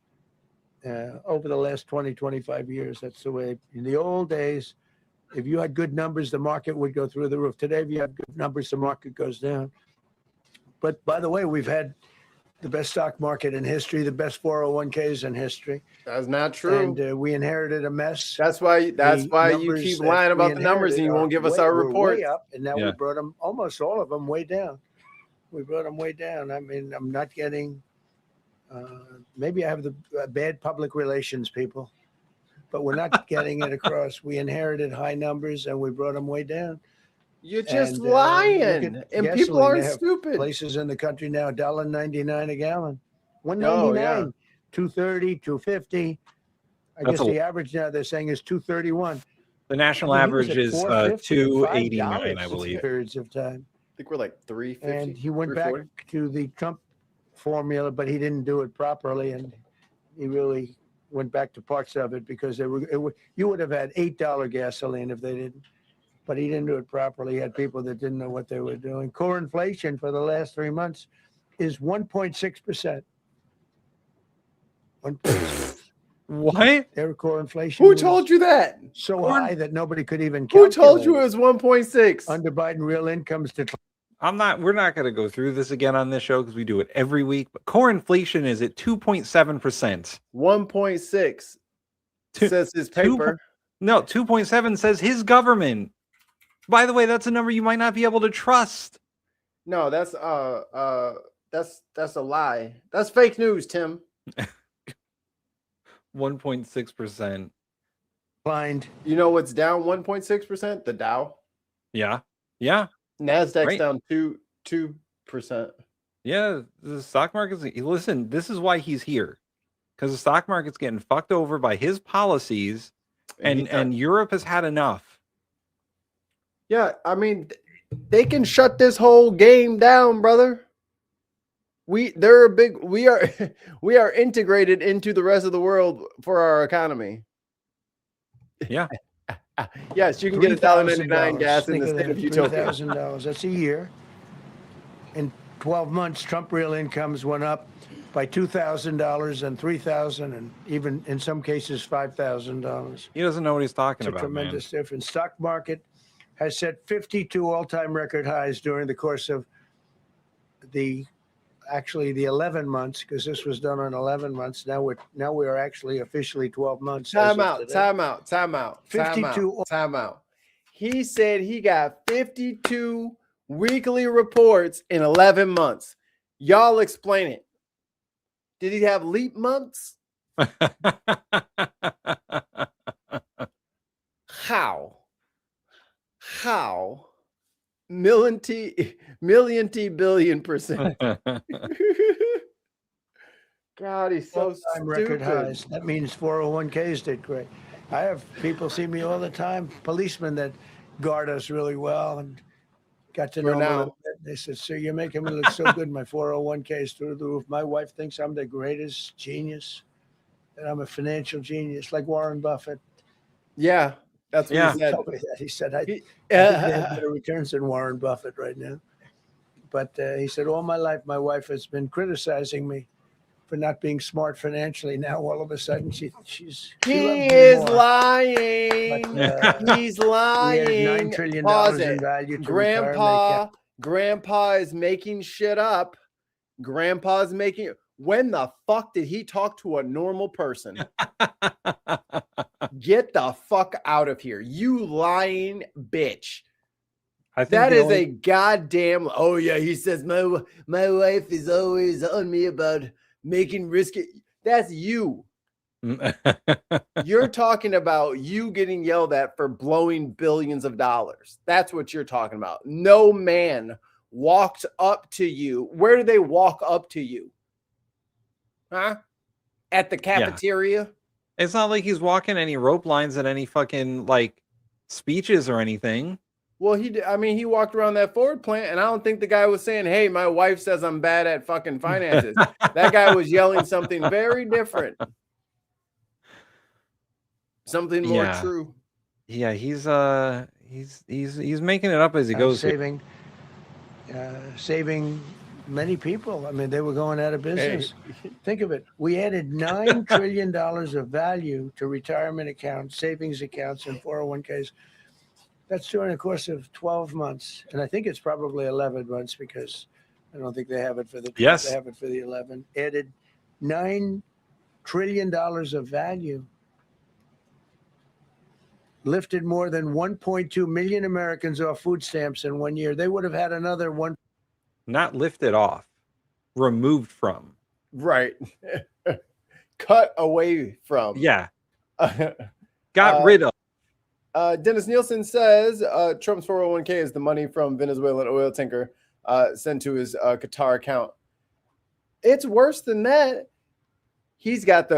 Over the last 20, 25 years, that's the way. In the old days, if you had good numbers, the market would go through the roof. Today, if you have good numbers, the market goes down. But by the way, we've had the best stock market in history, the best 401ks in history. That's not true. And we inherited a mess. That's why you keep lying about the numbers and you won't give us our report. Way up, and now we brought them, almost all of them, way down. We brought them way down. I mean, I'm not getting, maybe I have the bad public relations people, but we're not getting it across. We inherited high numbers and we brought them way down. You're just lying, and people aren't stupid. Places in the country now, $1.99 a gallon, $1.99, $2.30, $2.50. I guess the average now they're saying is $2.31. The national average is $2.89, I believe. Periods of time. I think we're like $3.50. And he went back to the Trump formula, but he didn't do it properly, and he really went back to parts of it because you would have had $8 gasoline if they didn't. But he didn't do it properly. He had people that didn't know what they were doing. Core inflation for the last 3 months is 1.6%. What? Their core inflation. Who told you that? So high that nobody could even calculate. Who told you it was 1.6? Under Biden, real incomes decline. We're not going to go through this again on this show because we do it every week. But core inflation is at 2.7%. 1.6 says his paper. No, 2.7 says his government. By the way, that's a number you might not be able to trust. No, that's a lie. That's fake news, Tim. 1.6%. Blind. You know what's down 1.6%? The Dow. Yeah. Yeah. Nasdaq's down 2%. Yeah, the stock market's, listen, this is why he's here. Because the stock market's getting fucked over by his policies, and Europe has had enough. Yeah, I mean, they can shut this whole game down, brother. We are integrated into the rest of the world for our economy. Yeah. Yes, you can get $1.99 gas in the Think state of of Utopia. $3,000. That's a year. In 12 months, Trump real incomes went up by $2,000 and $3,000 and even in some cases $5,000. He doesn't know what he's talking It's a about, tremendous difference. Stock market has set 52 all-time record highs during the course of the 11 months, because this was done on 11 months. Now we are actually officially 12 months. Time out. 52. Time out. He said he got 52 weekly reports in 11 months. Y'all explain it. Did he have leap months? How? Million T billion percent. God, he's so All-time record stupid. highs. That means 401ks did great. I have people see me all the time, policemen that guard us really well, and got to know them a little bit. They said, "Sir, you're making me look so good. My 401k is through the roof. My wife thinks I'm the greatest genius, and I'm a financial genius, like Warren Buffett." Yeah, that's what he said. Told me that. He said, I think they have better returns than Warren Buffett right now. But he said, all my life, my wife has been criticizing me for not being smart financially. Now, all of a sudden, she loves me more. Lying. But, He's lying. He added $9 trillion Pause in it. value to retirement. Grandpa is making shit up. Grandpa's making. When the fuck did he talk to a normal person? Get the fuck out of here, you lying bitch. That is a goddamn. Oh yeah, he says my wife is always on me about making risky. That's you. You're talking about you getting yelled at for blowing billions of dollars. That's what you're talking about. No man walked up to you. Where do they walk up to you? Huh? At the cafeteria? Yeah. It's not like he's walking any rope lines at any fucking like speeches or anything. Well, he walked around that Ford plant, and I don't think the guy was saying, "Hey, my wife says I'm bad at fucking finances." That guy was yelling something very different. Something more true. Yeah, he's making it up as he goes. Saving many people. I mean, they were going out of business. Hey. Think of it. We added $9 trillion of value to retirement accounts, savings accounts, and 401ks. That's during the course of 12 months. And I think it's probably 11 months because I don't think they have it for the 12. Yes. They have it for the 11. Added $9 trillion of value. Lifted more than 1.2 million Americans off food stamps in 1 year. They would have had another one. Not lifted off, removed from. Right. Cut away from. Yeah. Got rid of. Dennis Nielsen says Trump's 401k is the money from Venezuelan oil tanker sent to his Qatar account. It's worse than that. He's got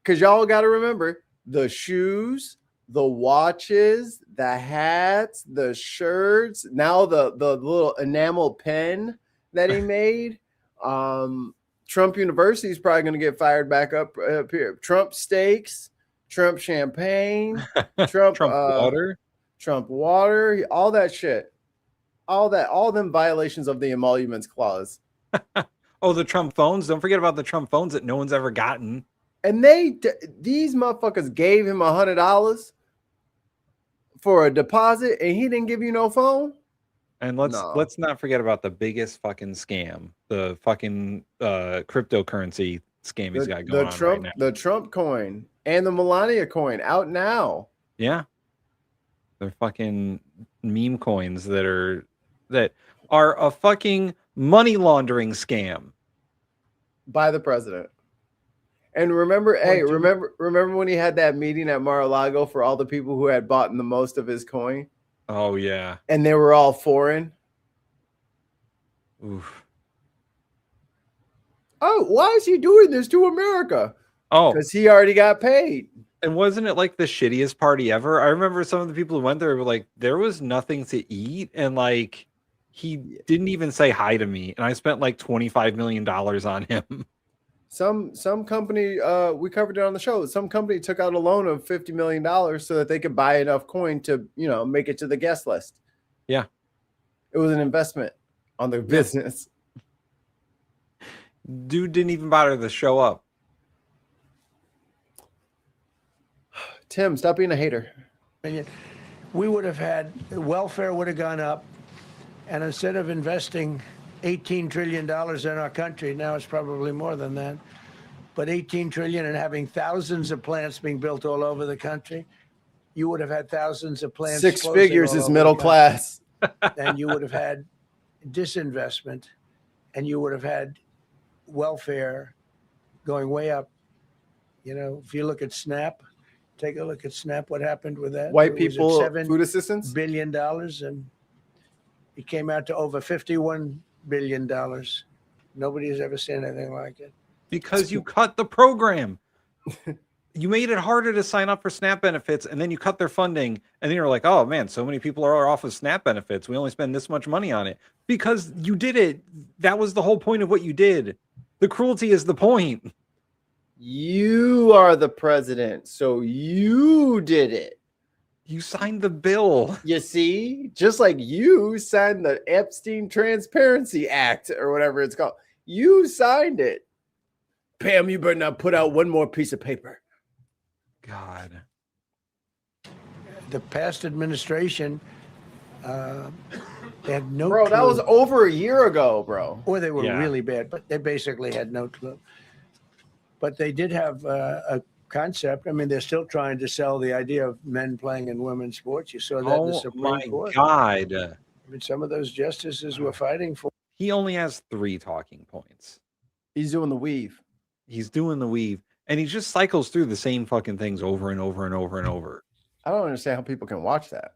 because y'all got to remember, the shoes, the watches, the hats, the shirts, now the little enamel pen that he made. Trump University is probably going to get fired back up here. Trump steaks, Trump champagne, Trump water, all that shit. All them violations of the emoluments clause. Oh, the Trump phones. Don't forget about the Trump phones that no one's ever gotten. And these motherfuckers gave him $100 for a deposit, and he didn't give you no phone. And let's not forget about the biggest fucking scam, the fucking cryptocurrency scam he's got going on right now. The Trump coin and the Melania coin out now. Yeah, they're fucking meme coins that are a fucking money laundering scam by the president. And remember, remember when he had that meeting at Mar-a-Lago for all the people who had bought the most of his coin? Oh, yeah. And they were all foreign. Oof. Oh, why is he doing this to America? Oh. Because he already got paid. And wasn't it like the shittiest party ever? I remember some of the people who went there were like, there was nothing to eat. And like, he didn't even say hi to me. And I spent like $25 million on him. Some company, we covered it on the show. Some company took out a loan of $50 million so that they could buy enough coin to, make it to the guest list. Yeah. It was an investment on their business. Dude didn't even bother to show up. Tim, stop being a hater. We would have had, welfare would have gone up, and instead of investing $18 trillion in our country, now it's probably more than that, but $18 trillion and having thousands of plants being built all over the country, you would have had thousands of plants. Six figures is middle class. And you would have had disinvestment, and you would have had welfare going way up. If you look at SNAP, take a look at SNAP, what happened with that? White people, food assistance? $7 billion, and it came out to over $51 billion. Nobody has ever seen anything like it. Because you cut the program. You made it harder to sign up for SNAP benefits, and then you cut their funding, and then you're like, oh man, so many people are off of SNAP benefits. We only spend this much money on it. Because you did it. That was the whole point of what you did. The cruelty is the point. You are the president, so you did it. You signed the bill. You see? Just like you signed the Epstein Transparency Act or whatever it's called. You signed it. Pam, you better not put out one more piece of paper. God. The past administration, they had no Bro, clue. that was over a year ago, bro. Or they were really bad, but they basically had no clue. But they did have a concept. I mean, they're still trying to sell the idea of men playing in women's sports. You saw that in the Supreme Court. God. I mean, some of those justices were fighting for. He only has 3 talking points. He's doing the weave. He's doing the weave. And he just cycles through the same fucking things over and over and over and over. I don't understand how people can watch that.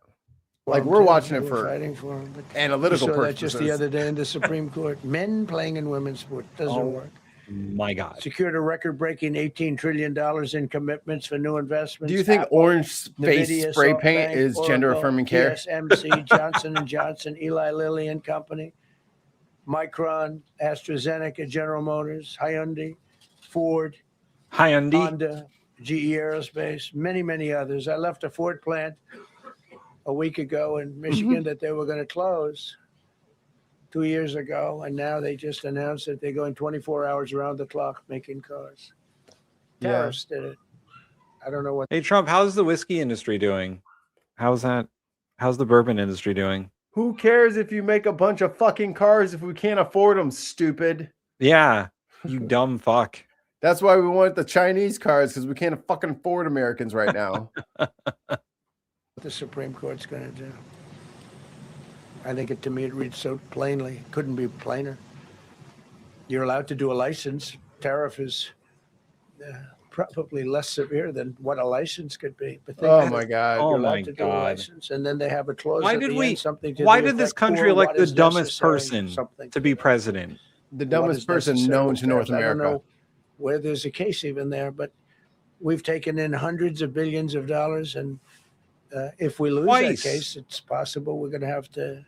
Like, we're watching it for fighting for him, but analytical you saw purposes. that just the other day in the Supreme Court. Men playing in women's sport doesn't work. My God. Secured a record-breaking $18 trillion in commitments for new investments. Do you think Apple, orange face NVIDIA, spray paint SoftBank, is gender-affirming care? TSMC, Johnson & Johnson, Eli Lilly and Company, Micron, AstraZeneca, General Motors, Hyundai, Ford, Honda, GE Aerospace, many, many others. I left a Ford plant a week ago in Michigan that they were going to close 2 years ago, and now they just announced that they're going 24 hours around the clock making cars. Tariffs did it. I don't know what. Hey, Trump, how's the whiskey industry doing? How's that? How's the bourbon industry doing? Who cares if you make a bunch of fucking cars if we can't afford them, stupid? Yeah, you dumb fuck. That's why we want the Chinese cars, because we can't fucking afford Americans right now. the Supreme Court's going to do. I think to me it reads so plainly. Couldn't be plainer. You're allowed to do a license. Tariff is probably less severe than what a license could be. But my God! You're allowed to do a license, and then they have a clause. Why at did the we? end, something to Why the did this effect, country or elect what the is dumbest necessary, person something to be president? The dumbest person necessary known with to North tariffs. I don't America. know where there's a case even there, but we've taken in hundreds of billions of dollars, and if we lose that case, it's possible we're going to have to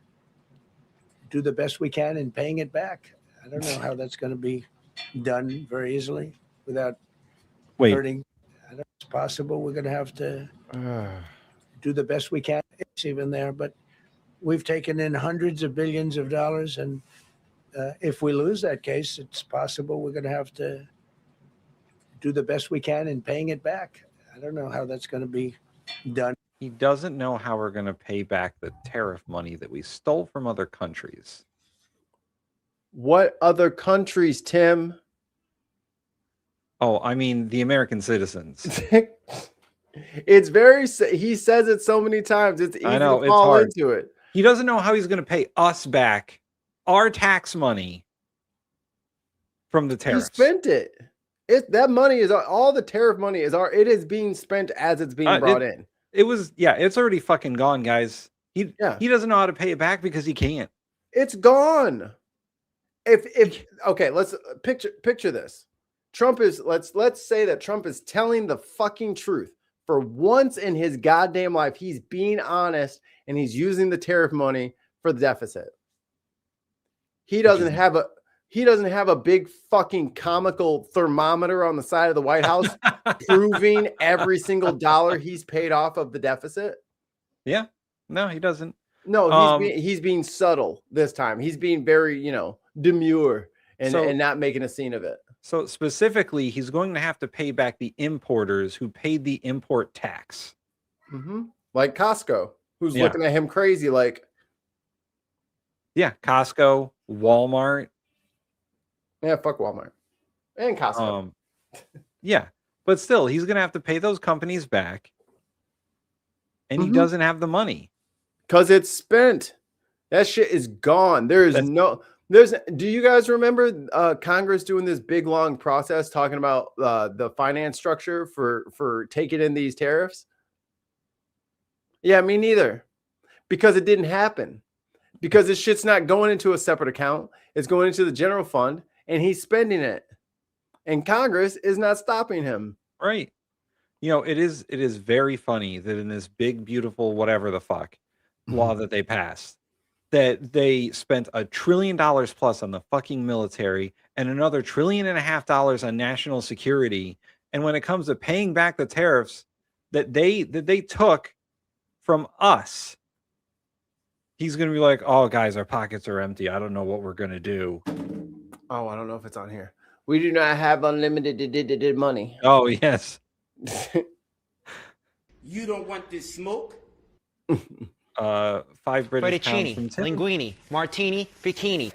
do the best we can in paying it back. I don't know how that's going to be done very easily without hurting. I don't know it's possible we're going to have to do the best we can. It's even there, but we've taken in hundreds of billions of dollars, and if we lose that case, it's possible we're going to have to do the best we can in paying it back. I don't know how that's going to be done. He doesn't know how we're going to pay back the tariff money that we stole from other countries. What other countries, Tim? Oh, I mean, the American citizens. It's very, he says it so many times. It's easy I know, to it's fall hard. into it. He doesn't know how he's going to pay us back our tax money from the tariffs. He spent it. That money is all the tariff money is it is being spent as it's being brought in. It was, it's already fucking gone, guys. He doesn't know how to pay it back because he can't. It's gone. Okay, let's picture this. Trump is let's say that Trump is telling the fucking truth. For once in his goddamn life, he's being honest and he's using the tariff money for the deficit. He doesn't have he doesn't have a big fucking comical thermometer on the side of the White House proving every single dollar he's paid off of the deficit. Yeah. No, he doesn't. No, he's being subtle this time. He's being very, demure and not making a scene of it. So specifically, he's going to have to pay back the importers who paid the import tax. Mm-hmm. Like Costco, who's looking at him crazy like. Yeah, Costco, Walmart. Yeah, fuck Walmart. And Costco. Yeah, but still, he's going to have to pay those companies back. And he doesn't have the money. Because it's spent. That shit is gone. Do you guys remember Congress doing this big long process talking about the finance structure for taking in these tariffs? Yeah, me neither. Because it didn't happen. Because this shit's not going into a separate account. It's going into the general fund and he's spending it. And Congress is not stopping him. Right. It is very funny that in this big, beautiful, whatever the fuck law that they passed, that they spent $1 trillion plus on the fucking military and another $1.5 trillion on national security. And when it comes to paying back the tariffs that they took from us, he's going to be like, oh, guys, our pockets are empty. I don't know what we're going to do. Oh, I don't know if it's on here. We do not have unlimited money. Oh, yes. You don't want this smoke? 5 British pounds from Tim. Linguini, martini, bikini.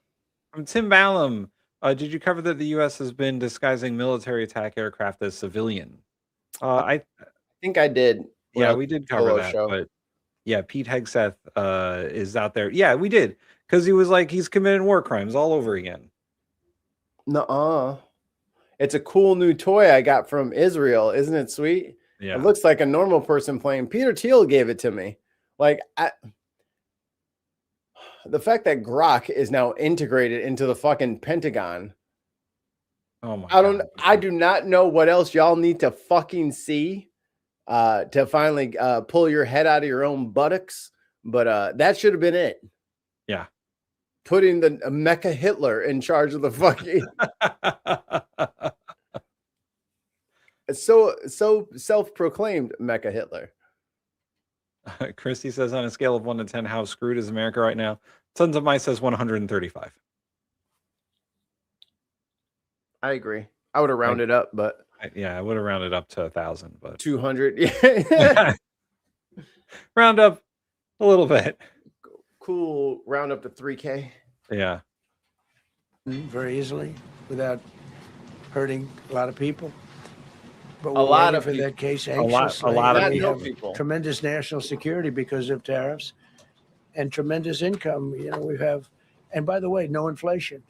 From Tim Ballum. Did you cover that the U.S. has been disguising military attack aircraft as civilian? I think I did. Yeah, we did cover that. But yeah, Pete Hegseth is out there. Yeah, we did. Because he was like, he's committed war crimes all over again. Nuh-uh. It's a cool new toy I got from Israel. Isn't it sweet? Yeah. It looks like a normal person playing. Peter Thiel gave it to me. The fact that Grok is now integrated into the fucking Pentagon. Oh my God. I do not know what else y'all need to fucking see to finally pull your head out of your own buttocks. But that should have been it. Yeah. Putting the Mecha Hitler in charge of the fucking. It's so self-proclaimed Mecha Hitler. Christy says on a scale of 1 to 10, how screwed is America right now? Sons of Mice says 135. I agree. I would have rounded up, but I would have rounded up to 1,000, but 200. Yeah. Round up a little bit. Cool. Round up to 3K. Yeah. Very easily without hurting a lot of people. But a lot of for people. That case a lot of people. Tremendous national security because of tariffs and tremendous income. We have, and by the way, no inflation.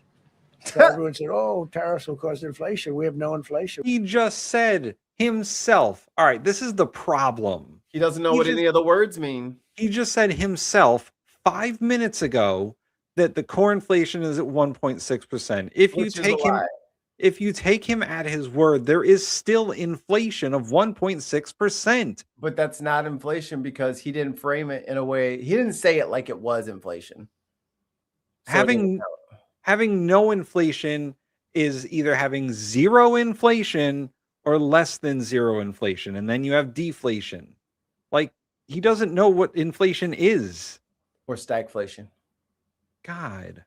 So everyone said, oh, tariffs will cause inflation. We have no inflation. He just said himself. All right, this is the problem. He doesn't know what any of the words mean. He just said himself 5 minutes ago that the core inflation is at 1.6%. If you take him at his word, there is still inflation of 1.6%. But that's not inflation because he didn't frame it in a way. He didn't say it like it was inflation. So having no inflation is either having zero inflation or less than zero inflation. And then you have deflation. Like, he doesn't know what inflation is. Or stagflation. God.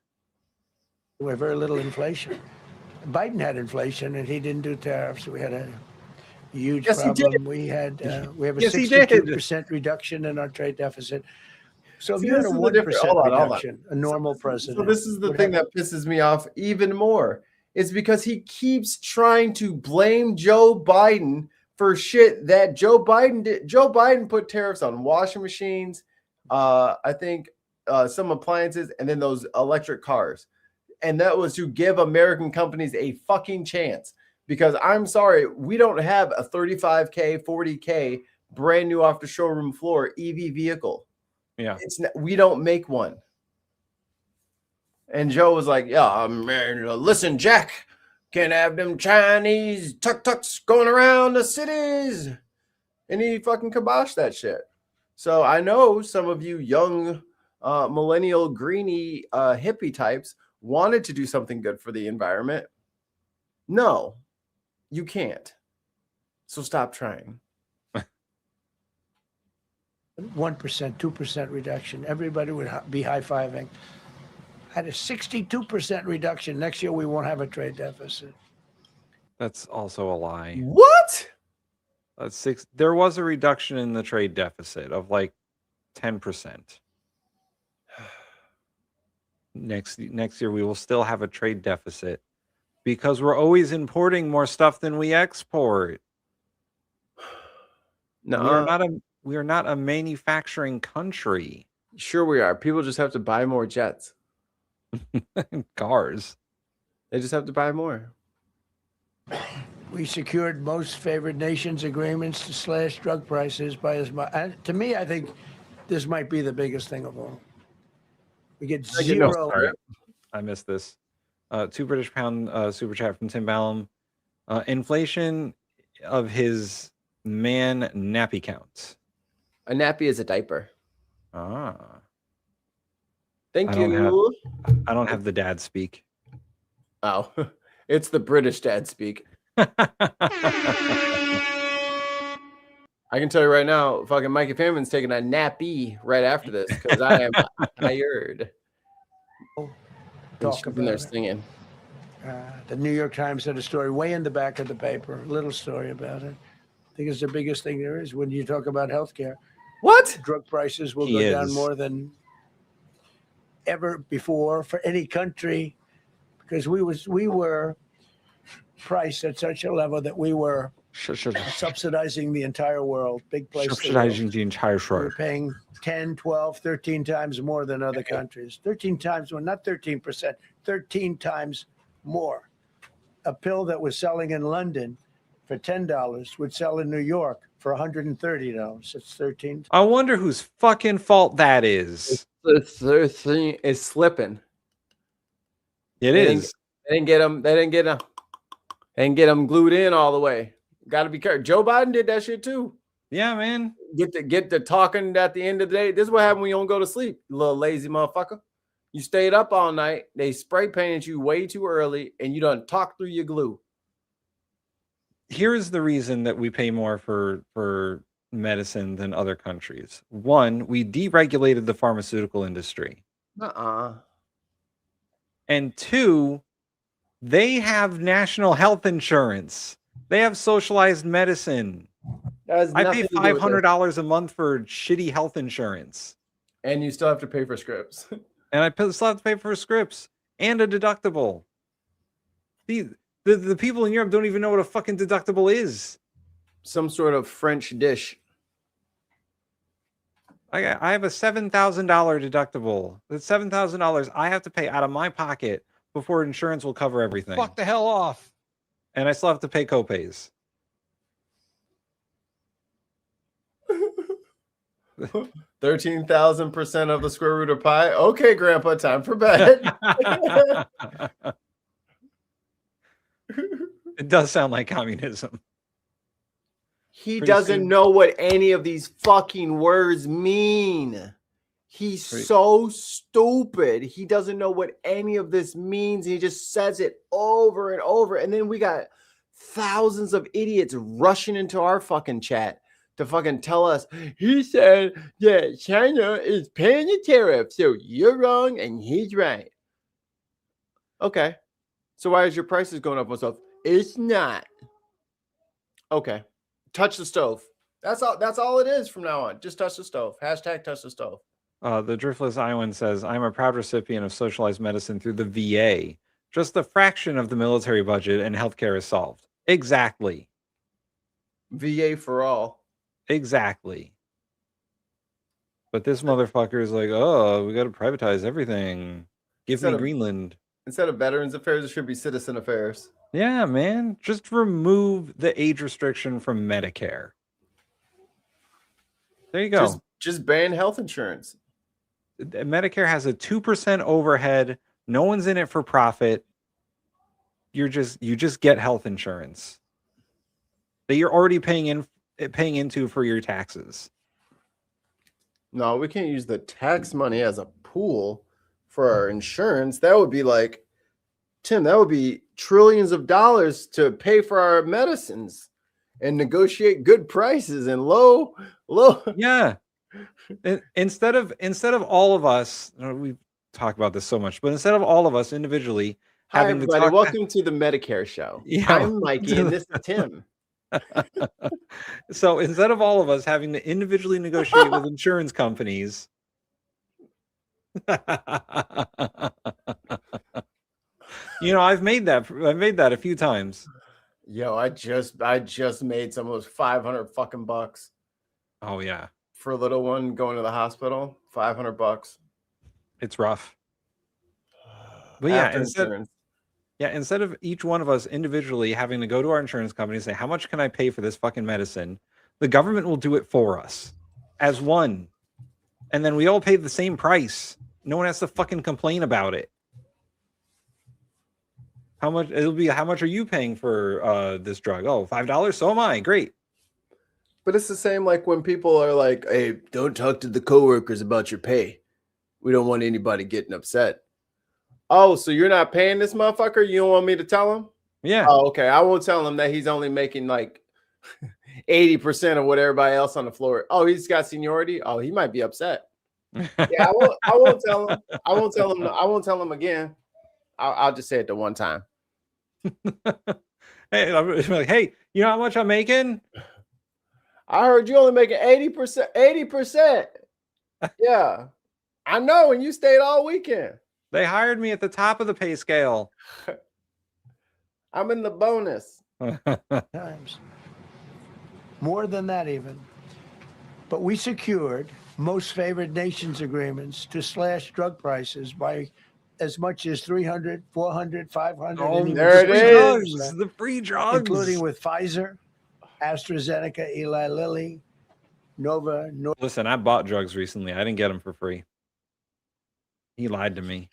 We have very little inflation. Biden had inflation and he didn't do tariffs. We had a huge problem. We have a 62% reduction in our trade deficit. So if you had a 1% reduction, a normal president. So this is the thing that pisses me off even more. It's because he keeps trying to blame Joe Biden for shit that Joe Biden did. Joe Biden put tariffs on washing machines, I think some appliances, and then those electric cars. And that was to give American companies a fucking chance. Because I'm sorry, we don't have a $35K, $40K brand new off the showroom floor EV vehicle. Yeah, we don't make one. And Joe was like, yeah, man, listen, Jack, can't have them Chinese tuk-tuks going around the cities. And he fucking kiboshed that shit. So I know some of you young millennial greenie hippie types wanted to do something good for the environment. No, you can't. So stop trying. 1%, 2% reduction. Everybody would be high-fiving. At a 62% reduction, next year we won't have a trade deficit. That's also a lie. What? There was a reduction in the trade deficit of like 10%. Next year we will still have a trade deficit because we're always importing more stuff than we export. No, we are not a manufacturing country. Sure we are. People just have to buy more jets. Cars. They just have to buy more. We secured most favored nations agreements to slash drug prices by as much. And to me, I think this might be the biggest thing of all. We get zero. I missed this. 2 British pound super chat from Tim Ballum. Inflation of his man nappy counts. A nappy is a diaper. Ah. Thank you. I don't have the dad speak. Oh, it's the British dad speak. I can tell you right now, fucking Mikey Fammon's taking a nappy right after this because I am tired. Talk about there it. singing. The New York Times had a story way in the back of the paper, a little story about it. I think it's the biggest thing there is when you talk about healthcare. What? Drug prices will go down more than ever before for any country because we were priced at such a level that we were subsidizing the entire world. Big place. Subsidizing the entire We're world. paying 10, 12, 13 times more than other countries. 13 times, well, not 13%, 13 times more. A pill that was selling in London for $10 would sell in New York for $130. It's 13. I wonder whose fucking fault that is. It's slipping. It is. They didn't get them. They didn't get them glued in all the way. Got to be careful. Joe Biden did that shit too. Yeah, man. Get the talking at the end of the day. This is what happens when you don't go to sleep, you little lazy motherfucker. You stayed up all night. They spray painted you way too early, and you done talk through your glue. Here's the reason that we pay more for medicine than other countries. One, we deregulated the pharmaceutical industry. And two, they have national health insurance. They have socialized medicine. I pay $500 a month for shitty health insurance. And you still have to pay for scripts. And I still have to pay for scripts and a deductible. The people in Europe don't even know what a fucking deductible is. Some sort of French dish. I have a $7,000 deductible. That's $7,000 I have to pay out of my pocket before insurance will cover everything. Fuck the hell off. And I still have to pay copays. 13,000% of the square root of pi. Okay, Grandpa, time for bed. It does sound like communism. He doesn't know what any of these fucking words mean. He's so stupid. He doesn't know what any of this means. He just says it over and over. And then we got thousands of idiots rushing into our fucking chat to fucking tell us, he said that China is paying the tariff, so you're wrong and he's right. Okay. So why is your prices going up and stuff? It's not. Okay. Touch the stove. That's all it is from now on. Just touch the stove. Hashtag touch the stove. The Driftless Iowan says, I'm a proud recipient of socialized medicine through the VA. Just a fraction of the military budget and healthcare is solved. Exactly. VA for all. Exactly. But this motherfucker is like, oh, we got to privatize everything. Give me Greenland. Instead of Veterans Affairs, it should be Citizen Affairs. Yeah, man. Just remove the age restriction from Medicare. There you go. Just ban health insurance. Medicare has a 2% overhead. No one's in it for profit. You just get health insurance that you're already paying into for your taxes. No, we can't use the tax money as a pool for our insurance, that would be like, Tim, that would be trillions of dollars to pay for our medicines and negotiate good prices and low. Yeah. Instead of all of us, we talk about this so much, but instead of all of us individually Hi, having everybody. to talk, Welcome to the Medicare show. Yeah, I'm Mikey, and this is Tim. So instead of all of us having to individually negotiate with insurance companies, I've made that a few times. Yo, I just made some of those 500 fucking bucks. Oh yeah. For a little one going to the hospital, $500. It's rough. But instead of each one of us individually having to go to our insurance company and say, how much can I pay for this fucking medicine? The government will do it for us as one. And then we all pay the same price. No one has to fucking complain about it. How much are you paying for this drug? Oh, $5? So am I. Great. But it's the same like when people are like, hey, don't talk to the coworkers about your pay. We don't want anybody getting upset. Oh, so you're not paying this motherfucker? You don't want me to tell him? Yeah. Oh, okay. I won't tell him that he's only making like 80% of what everybody else on the floor. Oh, he's got seniority. Oh, he might be upset. Yeah, I won't tell him. I won't tell him again. I'll just say it the one time. Hey, I'm like, hey, you know how much I'm making? I heard you only making 80%. 80%. Yeah. I know, and you stayed all weekend. They hired me at the top of the pay scale. I'm in the bonus. Times. More than that even. But we secured most favored nations agreements to slash drug prices by as much as 300, 400, 500. Oh, there it is. The free drugs. Including with Pfizer, AstraZeneca, Eli Lilly, Nova. Listen, I bought drugs recently. I didn't get them for free. He lied to me.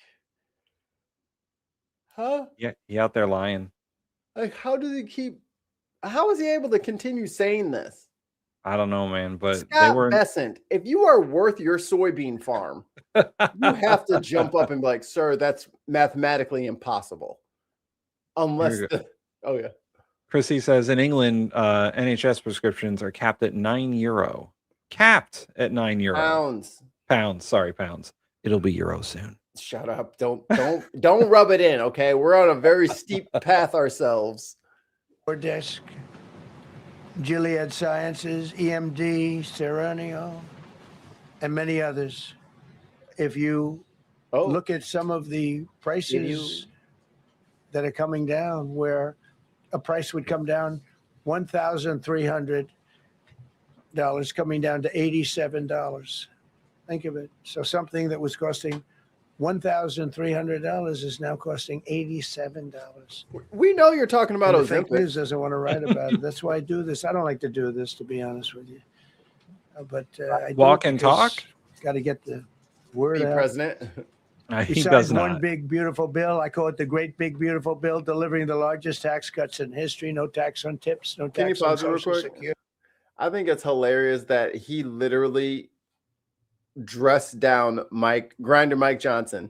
Huh? Yeah, he out there lying. Like, how is he able to continue saying this? I don't know, man, but Scott they were Bessent, if you are worth your soybean farm, you have to jump up and be like, sir, that's mathematically impossible. Unless oh yeah. Chrissy says in England, NHS prescriptions are capped at €9. Capped at €9. Pounds. Sorry, pounds. It'll be euro soon. Shut up. Don't rub it in, okay? We're on a very steep path ourselves. Or desk, Gilead Sciences, EMD, Serenio, and many others. If you look at some of the prices that are coming down, where a price would come down $1,300 coming down to $87. Think of it. So something that was costing $1,300 is now costing $87. We know you're talking about And the fake Ozempic. news doesn't want to write about it. That's why I do this. I don't like to do this, to be honest with you. But I Walk and talk? Got to get the word Be out. president. He Besides does one not. big beautiful bill, I call it the great big beautiful bill, delivering the largest tax cuts in history. No tax on tips, no Can you tax on pause it real Social quick? Security. I think it's hilarious that he literally dressed down Grinder Mike Johnson.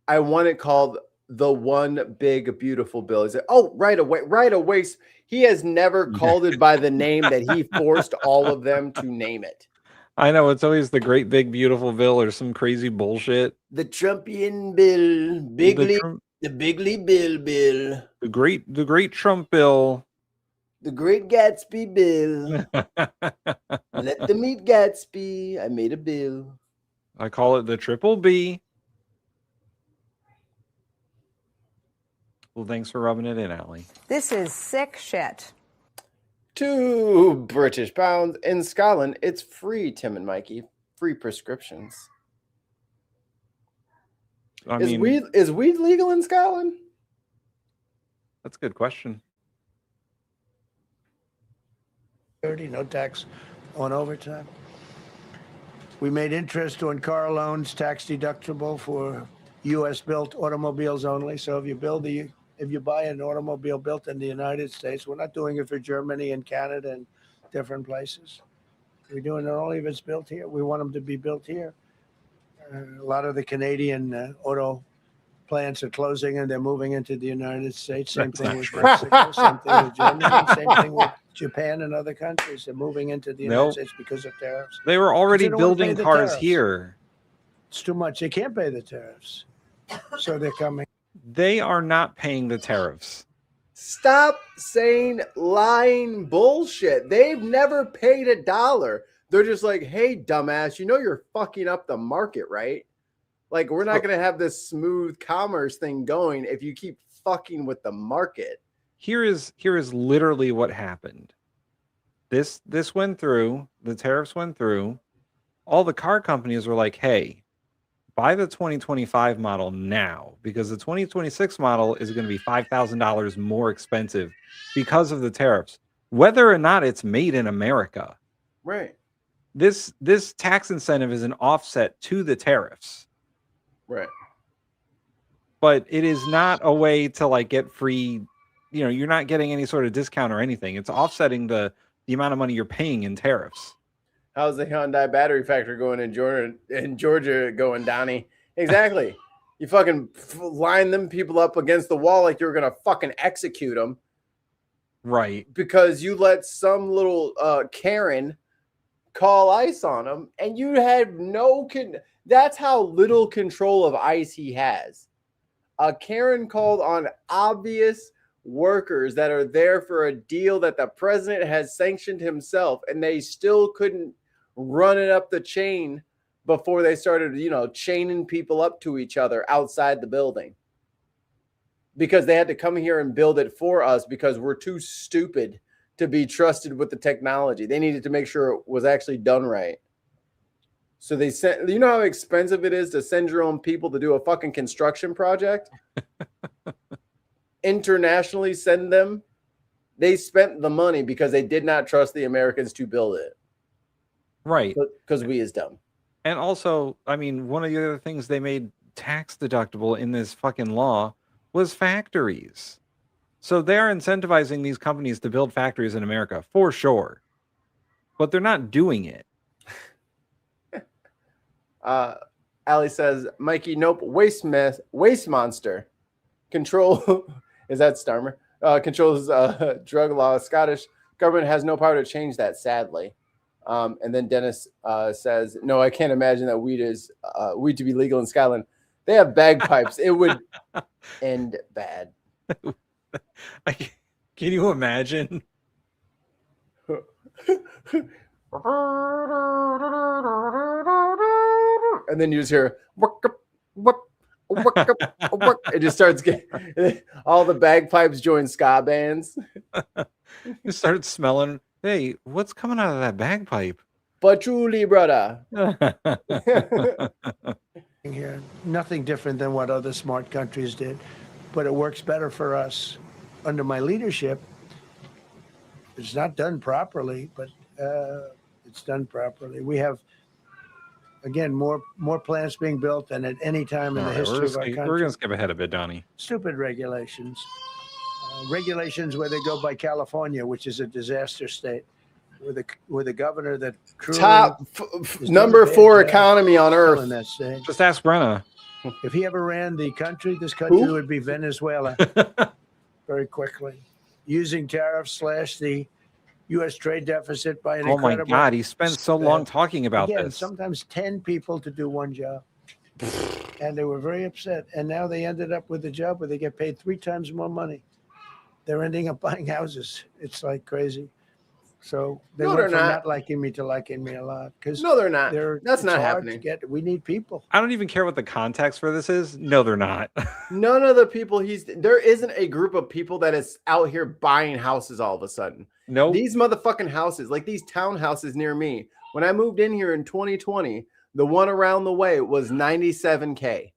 I want it called the one big beautiful bill. He said, oh, right away. He has never called it by the name that he forced all of them to name it. I know, it's always the great big beautiful bill or some crazy bullshit. The Trumpian bill, the Bigly bill. The great Trump bill. The Great Gatsby bill. Let them eat Gatsby. I made a bill. I call it the triple B. Well, thanks for rubbing it in, Allie. This is sick shit. 2 British pounds. In Scotland, it's free, Tim and Mikey. Free prescriptions. Is weed legal in Scotland? That's a good question. No tax on overtime. We made interest on car loans tax deductible for U.S. built automobiles only. So if you buy an automobile built in the United States, we're not doing it for Germany and Canada and different places. We're doing it only if it's built here. We want them to be built here. A lot of the Canadian auto plants are closing and they're moving into the United States. Same That's thing not with true. Mexico, same thing with Germany, same thing with Japan and other countries. They're moving into the United Nope. States because of tariffs. They were 'Cause already they don't wanna pay building the cars tariffs. here. It's too much. They can't pay the tariffs. So they're coming. They are not paying the tariffs. Stop saying lying bullshit. They've never paid $1. They're just like, hey, dumbass, you know you're fucking up the market, right? Like, we're not going to have this smooth commerce thing going if you keep fucking with the market. Here is literally what happened. This went through, the tariffs went through. All the car companies were like, hey, buy the 2025 model now, because the 2026 model is going to be $5,000 more expensive because of the tariffs, whether or not it's made in America. Right. This tax incentive is an offset to the tariffs. Right. But it is not a way to like get free, you're not getting any sort of discount or anything. It's offsetting the amount of money you're paying in tariffs. How's the Hyundai battery factory going in Georgia going, Donnie? Exactly. You fucking line them people up against the wall like you're going to fucking execute them. Right. Because you let some little Karen call ICE on him, and you had that's how little control of ICE he has. A Karen called on obvious workers that are there for a deal that the president has sanctioned himself, and they still couldn't run it up the chain before they started, chaining people up to each other outside the building, because they had to come here and build it for us because we're too stupid to be trusted with the technology. They needed to make sure it was actually done right. So they sent, you know how expensive it is to send your own people to do a fucking construction project? Internationally send them. They spent the money because they did not trust the Americans to build it. Right. Because we is dumb. And also, I mean, one of the other things they made tax deductible in this fucking law was factories. So they're incentivizing these companies to build factories in America for sure. But they're not doing it. Allie says, Mikey, nope, waste monster. Control, is that Starmer? Controls drug law. Scottish government has no power to change that, sadly. And then Dennis says, no, I can't imagine that weed to be legal in Scotland. They have bagpipes. It would end bad. Can you imagine? And then you just hear it just starts getting all the bagpipes join ska bands. You start smelling, hey, what's coming out of that bagpipe? Patchouli, brother. Here, nothing different than what other smart countries did, but it works better for us. Under my leadership, it's not done properly, but it's done properly. We have, again, more plants being built than at any time in the history of our country. We're going to skip ahead a bit, Donnie. Stupid regulations. Regulations where they go by California, which is a disaster state, with a governor that truly top number 4 economy on earth. In that state. Just ask Brenna. If he ever ran the country, this country would be Venezuela very quickly. Using tariffs / the U.S. trade deficit by an incredible... Oh my God, he spent so long talking about this. Sometimes 10 people to do one job. And they were very upset. And now they ended up with a job where they get paid 3 times more money. They're ending up buying houses. It's like crazy. So they went from not liking me to liking me a lot. No, they're not. That's not happening. We need people. I don't even care what the context for this is. No, they're not. None of the people there isn't a group of people that is out here buying houses all of a sudden. No, these motherfucking houses, like these townhouses near me. When I moved in here in 2020, the one around the way was $97K.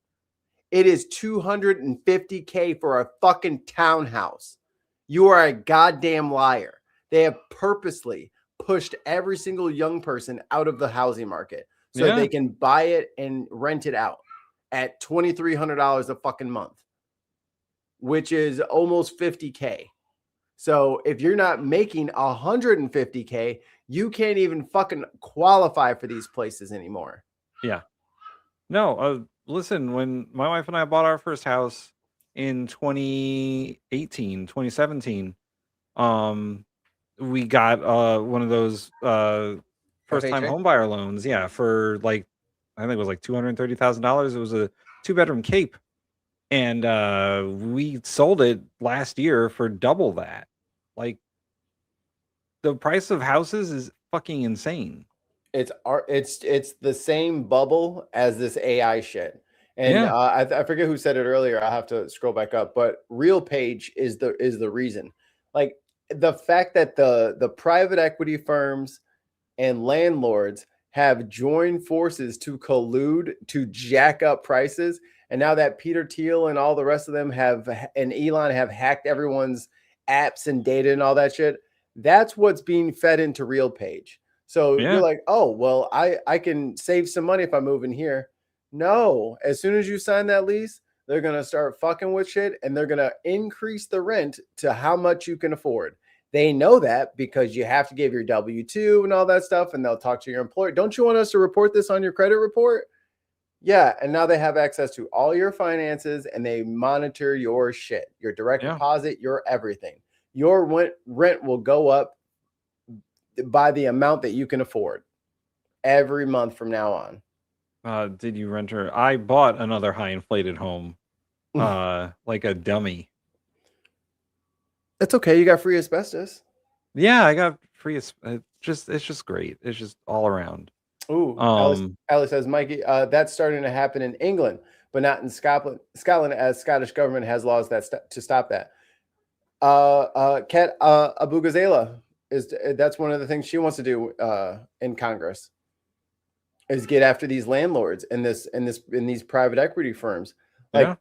It is $250K for a fucking townhouse. You are a goddamn liar. They have purposely pushed every single young person out of the housing market so they can buy it and rent it out at $2,300 a fucking month, which is almost $50K. So if you're not making $150K, you can't even fucking qualify for these places anymore. Yeah. No, listen, when my wife and I bought our first house in 2018, 2017, we got one of those first time FHA? home buyer loans. Yeah, for like I think it was like $230,000. It was a 2-bedroom Cape. And we sold it last year for double that. Like the price of houses is fucking insane. It's the same bubble as this AI shit. And Yeah. I forget who said it earlier. I'll have to scroll back up, but RealPage is the reason. Like the fact that the private equity firms and landlords have joined forces to collude to jack up prices. And now that Peter Thiel and all the rest of them and Elon have hacked everyone's apps and data and all that shit, that's what's being fed into RealPage. So Yeah. you're like, oh, well, I can save some money if I move in here. No, as soon as you sign that lease, they're going to start fucking with shit and they're going to increase the rent to how much you can afford. They know that because you have to give your W-2 and all that stuff, and they'll talk to your employer. Don't you want us to report this on your credit report? Yeah, and now they have access to all your finances and they monitor your shit, your direct deposit, your everything. Your rent will go up by the amount that you can afford every month from now on. Did you rent her? I bought another high inflated home, like a dummy. It's okay. You got free asbestos. Yeah, I got free. It's just great. It's just all around. Ooh, Alice says, Mikey, that's starting to happen in England, but not in Scotland. As Scottish government has laws to stop that. Kat Abu Ghazala that's one of the things she wants to do in Congress is get after these landlords in these private equity firms. Like,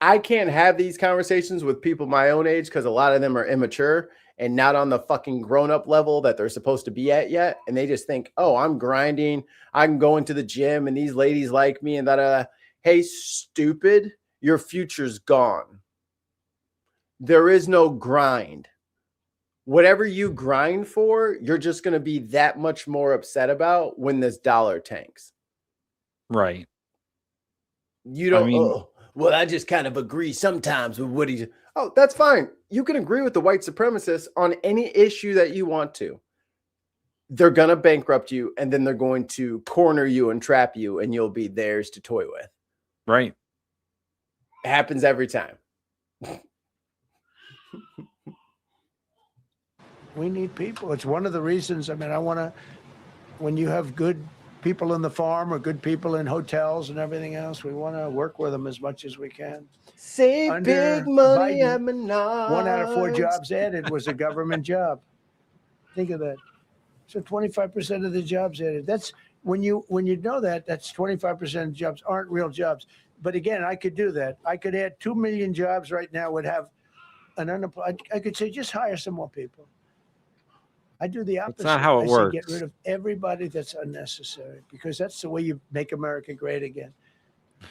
I can't have these conversations with people my own age because a lot of them are immature and not on the fucking grown-up level that they're supposed to be at yet. And they just think, oh, I'm grinding. I'm going to the gym and these ladies like me and that. Hey, stupid, your future's gone. There is no grind. Whatever you grind for, you're just going to be that much more upset about when this dollar tanks. Right. You don't, well, I just kind of agree sometimes with what he's. Oh, that's fine. You can agree with the white supremacists on any issue that you want to. They're going to bankrupt you, and then they're going to corner you and trap you, and you'll be theirs to toy with. Right. It happens every time. We need people. It's one of the reasons. I mean, when you have good people in the farm or good people in hotels and everything else, we want to work with them as much as we can. Save big money Biden, at Menards. 1 out of 4 jobs added was a government job. Think of that. So 25% of the jobs added. That's when you know that, that's 25% of jobs aren't real jobs. But again, I could do that. I could add 2 million jobs right now, would have an unemployed. I could say, just hire some more people. I do the opposite. That's not how it works. Get rid of everybody that's unnecessary, because that's the way you make America great again.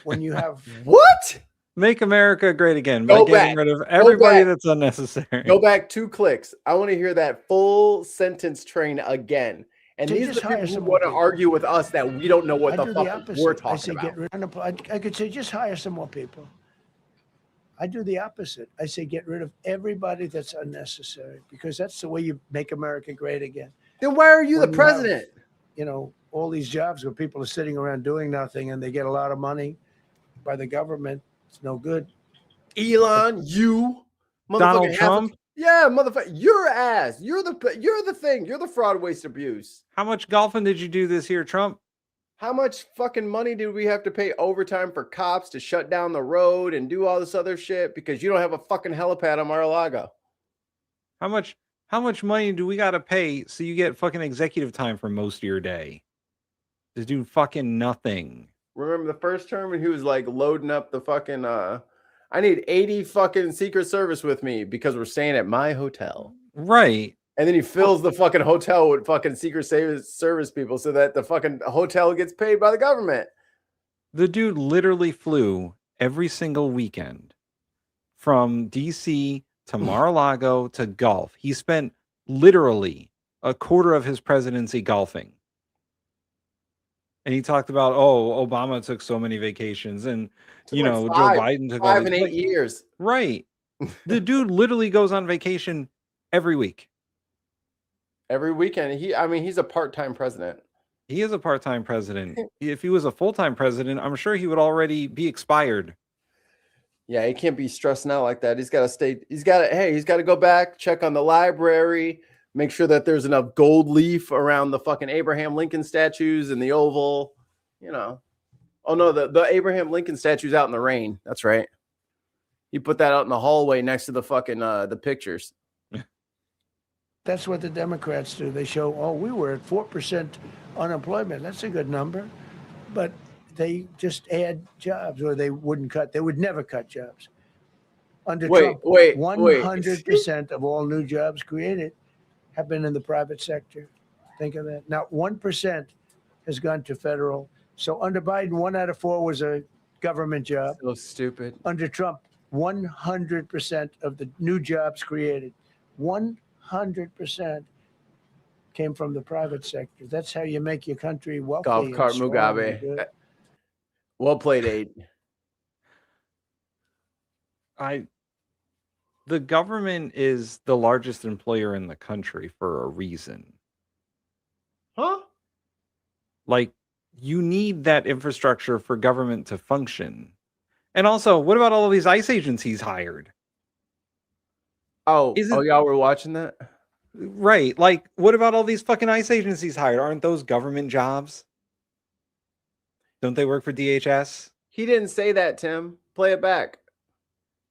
When you have what? Make America great again by getting rid of everybody that's unnecessary. Go back 2 clicks. I want to hear that full sentence train again. And So these are just the hire people who some want to people. argue with us that we don't know what I the do fuck we're talking I say about. get rid unemployed. I could say just hire some more people. I do the opposite. I say get rid of everybody that's unnecessary, because that's the way you make America great again. Then why are you the When president? All these jobs where people are sitting around doing nothing and they get a lot of money by the government. It's no good. Elon, you, Donald motherfucking Trump. Yeah, motherfucker, your ass. You're the thing. You're the fraud, waste, abuse. How much golfing did you do this year, Trump? How much fucking money did we have to pay overtime for cops to shut down the road and do all this other shit because you don't have a fucking helipad on Mar-a-Lago? How much money do we got to pay so you get fucking executive time for most of your day to do fucking nothing? Remember the first term when he was like loading up the fucking I need 80 fucking Secret Service with me because we're staying at my hotel. Right. And then he fills the fucking hotel with fucking Secret Service people so that the fucking hotel gets paid by the government. The dude literally flew every single weekend from DC to Mar-a-Lago to golf. He spent literally a quarter of his presidency golfing. And he talked about, oh, Obama took so many vacations, and Took like Joe Biden took all 5 these. and 8 years. Right. The dude literally goes on vacation every week. Every weekend. He's a part-time president. He is a part-time president. If he was a full-time president, I'm sure he would already be expired. Yeah, he can't be stressing out like that. He's got to stay. He's got to go back, check on the library, make sure that there's enough gold leaf around the fucking Abraham Lincoln statues in the Oval. Oh no, the Abraham Lincoln statue's out in the rain. That's right. He put that out in the hallway next to the fucking the pictures. That's what the Democrats do. They show, oh, we were at 4% unemployment. That's a good number. But they just add jobs, or they wouldn't cut. They would never cut jobs. Under Trump, 100% of all new jobs created have been in the private sector. Think of that. Now, 1% has gone to federal. So under Biden, 1 out of 4 was a government job. So stupid. Under Trump, 100% of the new jobs created, 100% came from the private sector. That's how you make your country wealthy. Golf cart Mugabe. Well played, Aid. The government is the largest employer in the country for a reason. Huh? Like, you need that infrastructure for government to function. And also, what about all of these ICE agents he's hired? Y'all were watching that? Right. Like, what about all these fucking ICE agents he's hired? Aren't those government jobs? Don't they work for DHS? He didn't say that, Tim. Play it back.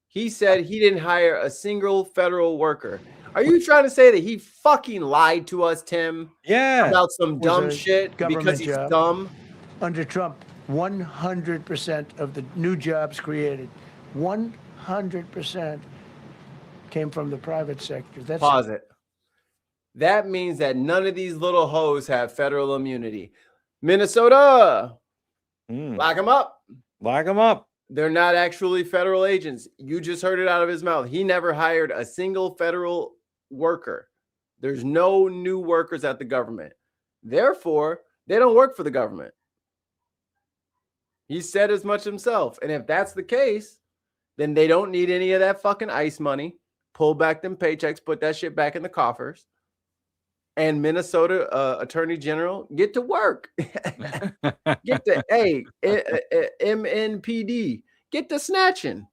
He said he didn't hire a single federal worker. Are you trying to say that he fucking lied to us, Tim? Yeah. About some dumb shit because he's dumb? Under Trump, 100% of the new jobs created, 100% came from the private sector. Pause it. That means that none of these little hoes have federal immunity. Minnesota, lock them up. Lock them up. They're not actually federal agents. You just heard it out of his mouth. He never hired a single federal worker. There's no new workers at the government. Therefore, they don't work for the government. He said as much himself. And if that's the case, then they don't need any of that fucking ICE money. Pull back them paychecks, put that shit back in the coffers. And Minnesota Attorney General, get to work. Get the MNPD, get to snatching.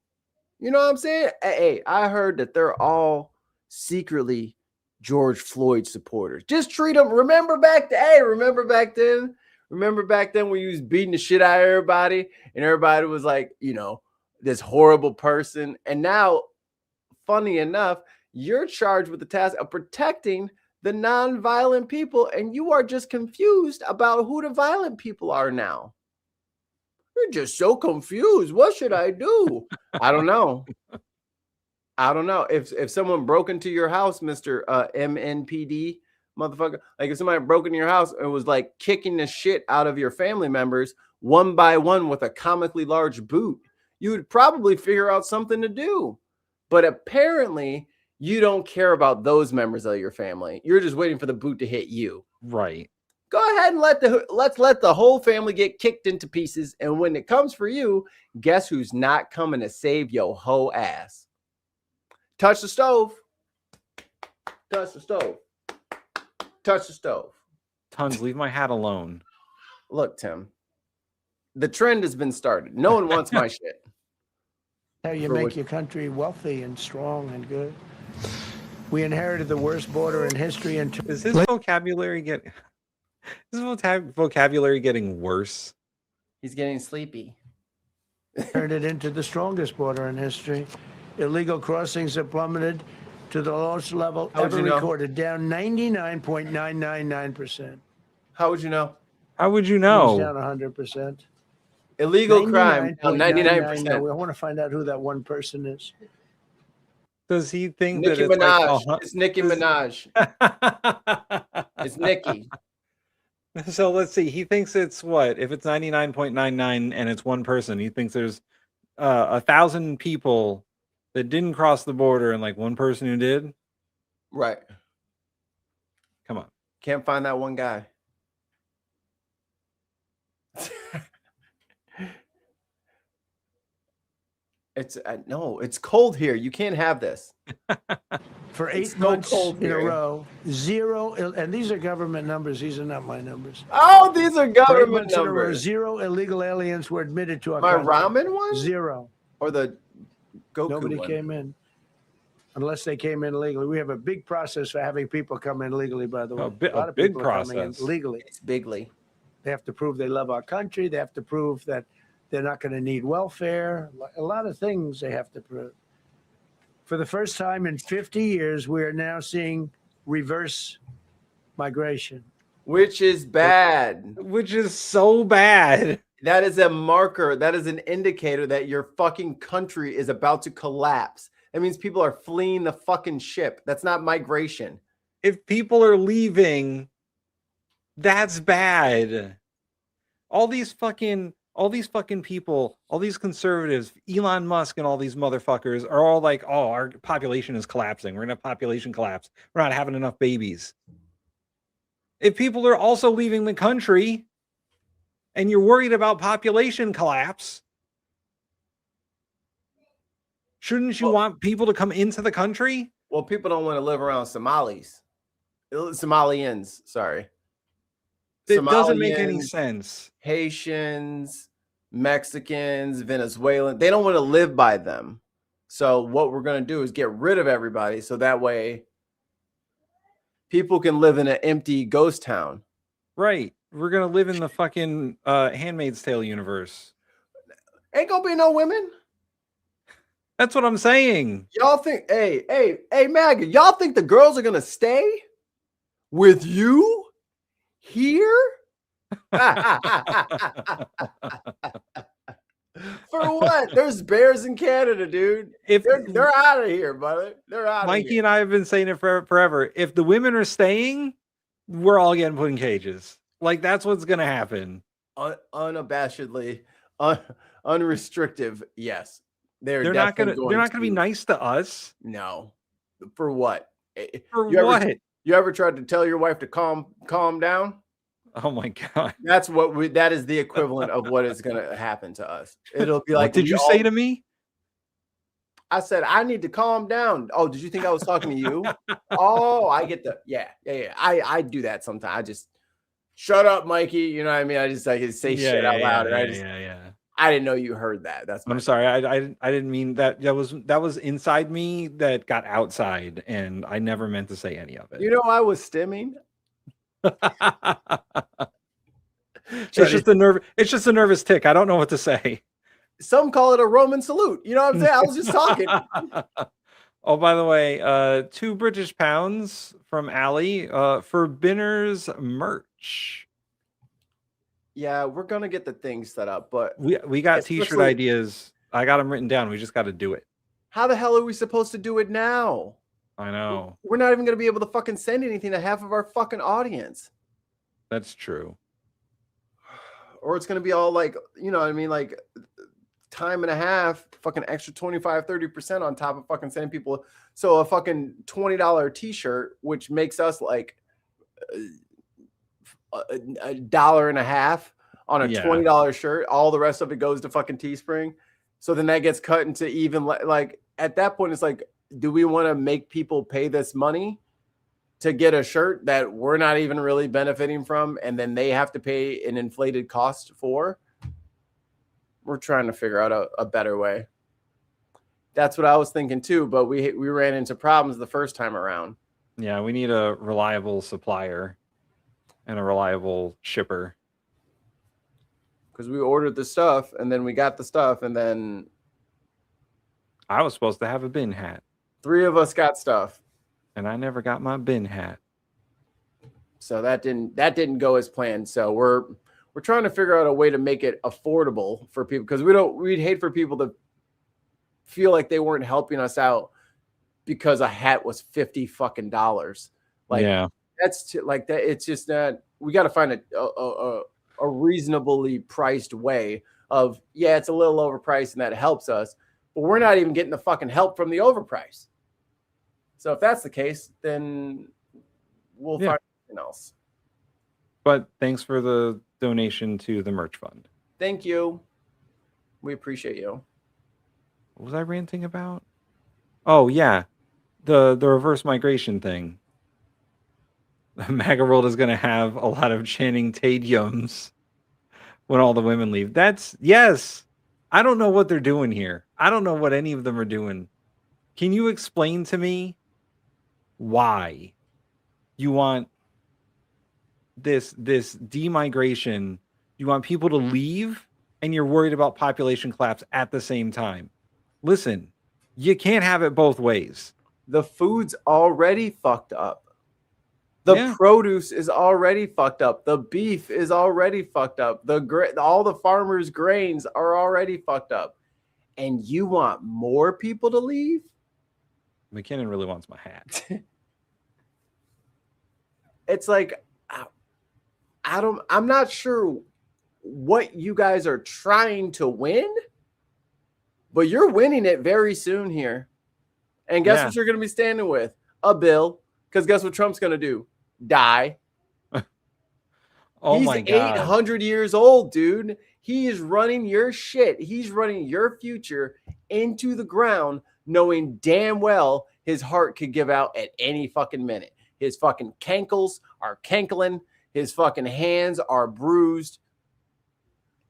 You know what I'm saying? Hey, I heard that they're all secretly George Floyd supporters. Just treat them. Remember back then? Remember back then when you was beating the shit out of everybody and everybody was like, this horrible person. And now, funny enough, you're charged with the task of protecting the non-violent people, and you are just confused about who the violent people are now. You're just so confused. What should I do? I don't know. If someone broke into your house, Mr. MNPD, motherfucker, like if somebody broke into your house and was like kicking the shit out of your family members one by one with a comically large boot, you would probably figure out something to do. But apparently, you don't care about those members of your family. You're just waiting for the boot to hit you. Right. Go ahead and let's let the whole family get kicked into pieces. And when it comes for you, guess who's not coming to save your whole ass? Touch the stove. Touch the stove. Touch the stove. Tons, leave my hat alone. Look, Tim, the trend has been started. No one wants my shit. How you make your country wealthy and strong and good. We inherited the worst border in history. Is his vocabulary getting worse? He's getting sleepy. Turned it into the strongest border in history. Illegal crossings have plummeted to the lowest level ever recorded, down 99.999%. How would you know? How would you know? Down 100%. Illegal crime, 99%. I want to find out who that one person is. Does he think Nicki that it's Minaj? Like, it's Nicki Minaj. It's Nicki. So let's see. He thinks it's what? If it's 99.99 and it's one person, he thinks there's 1,000 people that didn't cross the border and like one person who did. Right. Come on. Can't find that one guy. It's no, it's cold here. You can't have this. For 8 It's so months cold in a here. row, zero, and these are government numbers. These are not my numbers. Oh, these are For 8 government months in a row, numbers. 0 illegal aliens were admitted to our My country. ramen one? 0. Or the Goku Nobody one? came in. Unless they came in legally. We have a big process for having people come in legally, by the way. A lot of big people are coming in process. legally. It's bigly. They have to prove they love our country. They have to prove that they're not going to need welfare. A lot of things they have to prove. For the first time in 50 years, we are now seeing reverse migration. Which is bad. Which is so bad. That is a marker. That is an indicator that your fucking country is about to collapse. That means people are fleeing the fucking ship. That's not migration. If people are leaving, that's bad. All these fucking people, all these conservatives, Elon Musk and all these motherfuckers are all like, oh, our population is collapsing. We're going to have population collapse. We're not having enough babies. If people are also leaving the country and you're worried about population collapse, shouldn't you want people to come into the country? Well, people don't want to live around Somalians, sorry. It doesn't make any sense. Haitians, Mexicans, Venezuelans, they don't want to live by them. So what we're going to do is get rid of everybody so that way people can live in an empty ghost town. Right. We're going to live in the fucking Handmaid's Tale universe. Ain't going to be no women. That's what I'm saying. Y'all think, hey, Maggie, y'all think the girls are going to stay with you here? For what? There's bears in Canada, dude. If they're out of here, brother. They're out of here. Mikey and I have been saying it forever. If the women are staying, we're all getting put in cages. Like, that's what's going to happen. Unabashedly, unrestrictive, yes. They're not going to be nice to us. No. For what? For what? You ever tried to tell your wife to calm down? Oh my God. That is the equivalent of what is going to happen to us. It'll be like, what did you say to me? I said, I need to calm down. Oh, did you think I was talking to you? Oh, I get yeah. I do that sometimes. I just shut up, Mikey. You know what I mean? I just like say shit out loud. I didn't know you heard that. I'm sorry. I didn't mean that. That was inside me that got outside, and I never meant to say any of it. You know, I was stimming. It's just a nervous tick. I don't know what to say. Some call it a Roman salute. You know what I'm saying? I was just talking. Oh, by the way, £2 British from Allie for Binner's merch. Yeah, we're gonna get the thing set up, but we got t-shirt ideas. I got them written down. We just got to do it. How the hell are we supposed to do it now? I know. We're not even gonna be able to fucking send anything to half of our fucking audience. That's true. Or it's gonna be all like, you know what I mean, like time and a half, fucking extra 25-30% on top of fucking sending people. So a fucking $20 t-shirt, which makes us like $1.50 on a $20 shirt. All the rest of it goes to fucking Teespring. So then that gets cut into even like at that point, it's like, do we want to make people pay this money to get a shirt that we're not even really benefiting from, and then they have to pay an inflated cost for? We're trying to figure out a better way. That's what I was thinking too, but we ran into problems the first time around. Yeah, we need a reliable supplier and a reliable shipper. Because we ordered the stuff, and then we got the stuff, and then I was supposed to have a bin hat. 3 of us got stuff, and I never got my bin hat. So that didn't go as planned. So we're trying to figure out a way to make it affordable for people, because we'd hate for people to feel like they weren't helping us out because a hat was $50 fucking dollars. Like, yeah, that's like that. It's just not. We got to find a reasonably priced way of, yeah, it's a little overpriced and that helps us, but we're not even getting the fucking help from the overprice. So if that's the case, then we'll find something else. But thanks for the donation to the merch fund. Thank you. We appreciate you. What was I ranting about? Oh yeah, the reverse migration thing. MAGA world is going to have a lot of Channing Tatums when all the women leave. That's yes. I don't know what they're doing here. I don't know what any of them are doing. Can you explain to me why you want this demigration? You want people to leave and you're worried about population collapse at the same time. Listen, you can't have it both ways. The food's already fucked up. The produce is already fucked up. The beef is already fucked up. All the farmers' grains are already fucked up. And you want more people to leave? McKinnon really wants my hat. It's like, I'm not sure what you guys are trying to win, but you're winning it very soon here. And guess what you're going to be standing with? A bill. Because guess what Trump's going to do? Die. Oh my God. 800 years old, dude. He is running your shit. He's running your future into the ground, knowing damn well his heart could give out at any fucking minute. His fucking cankles are cankling. His fucking hands are bruised.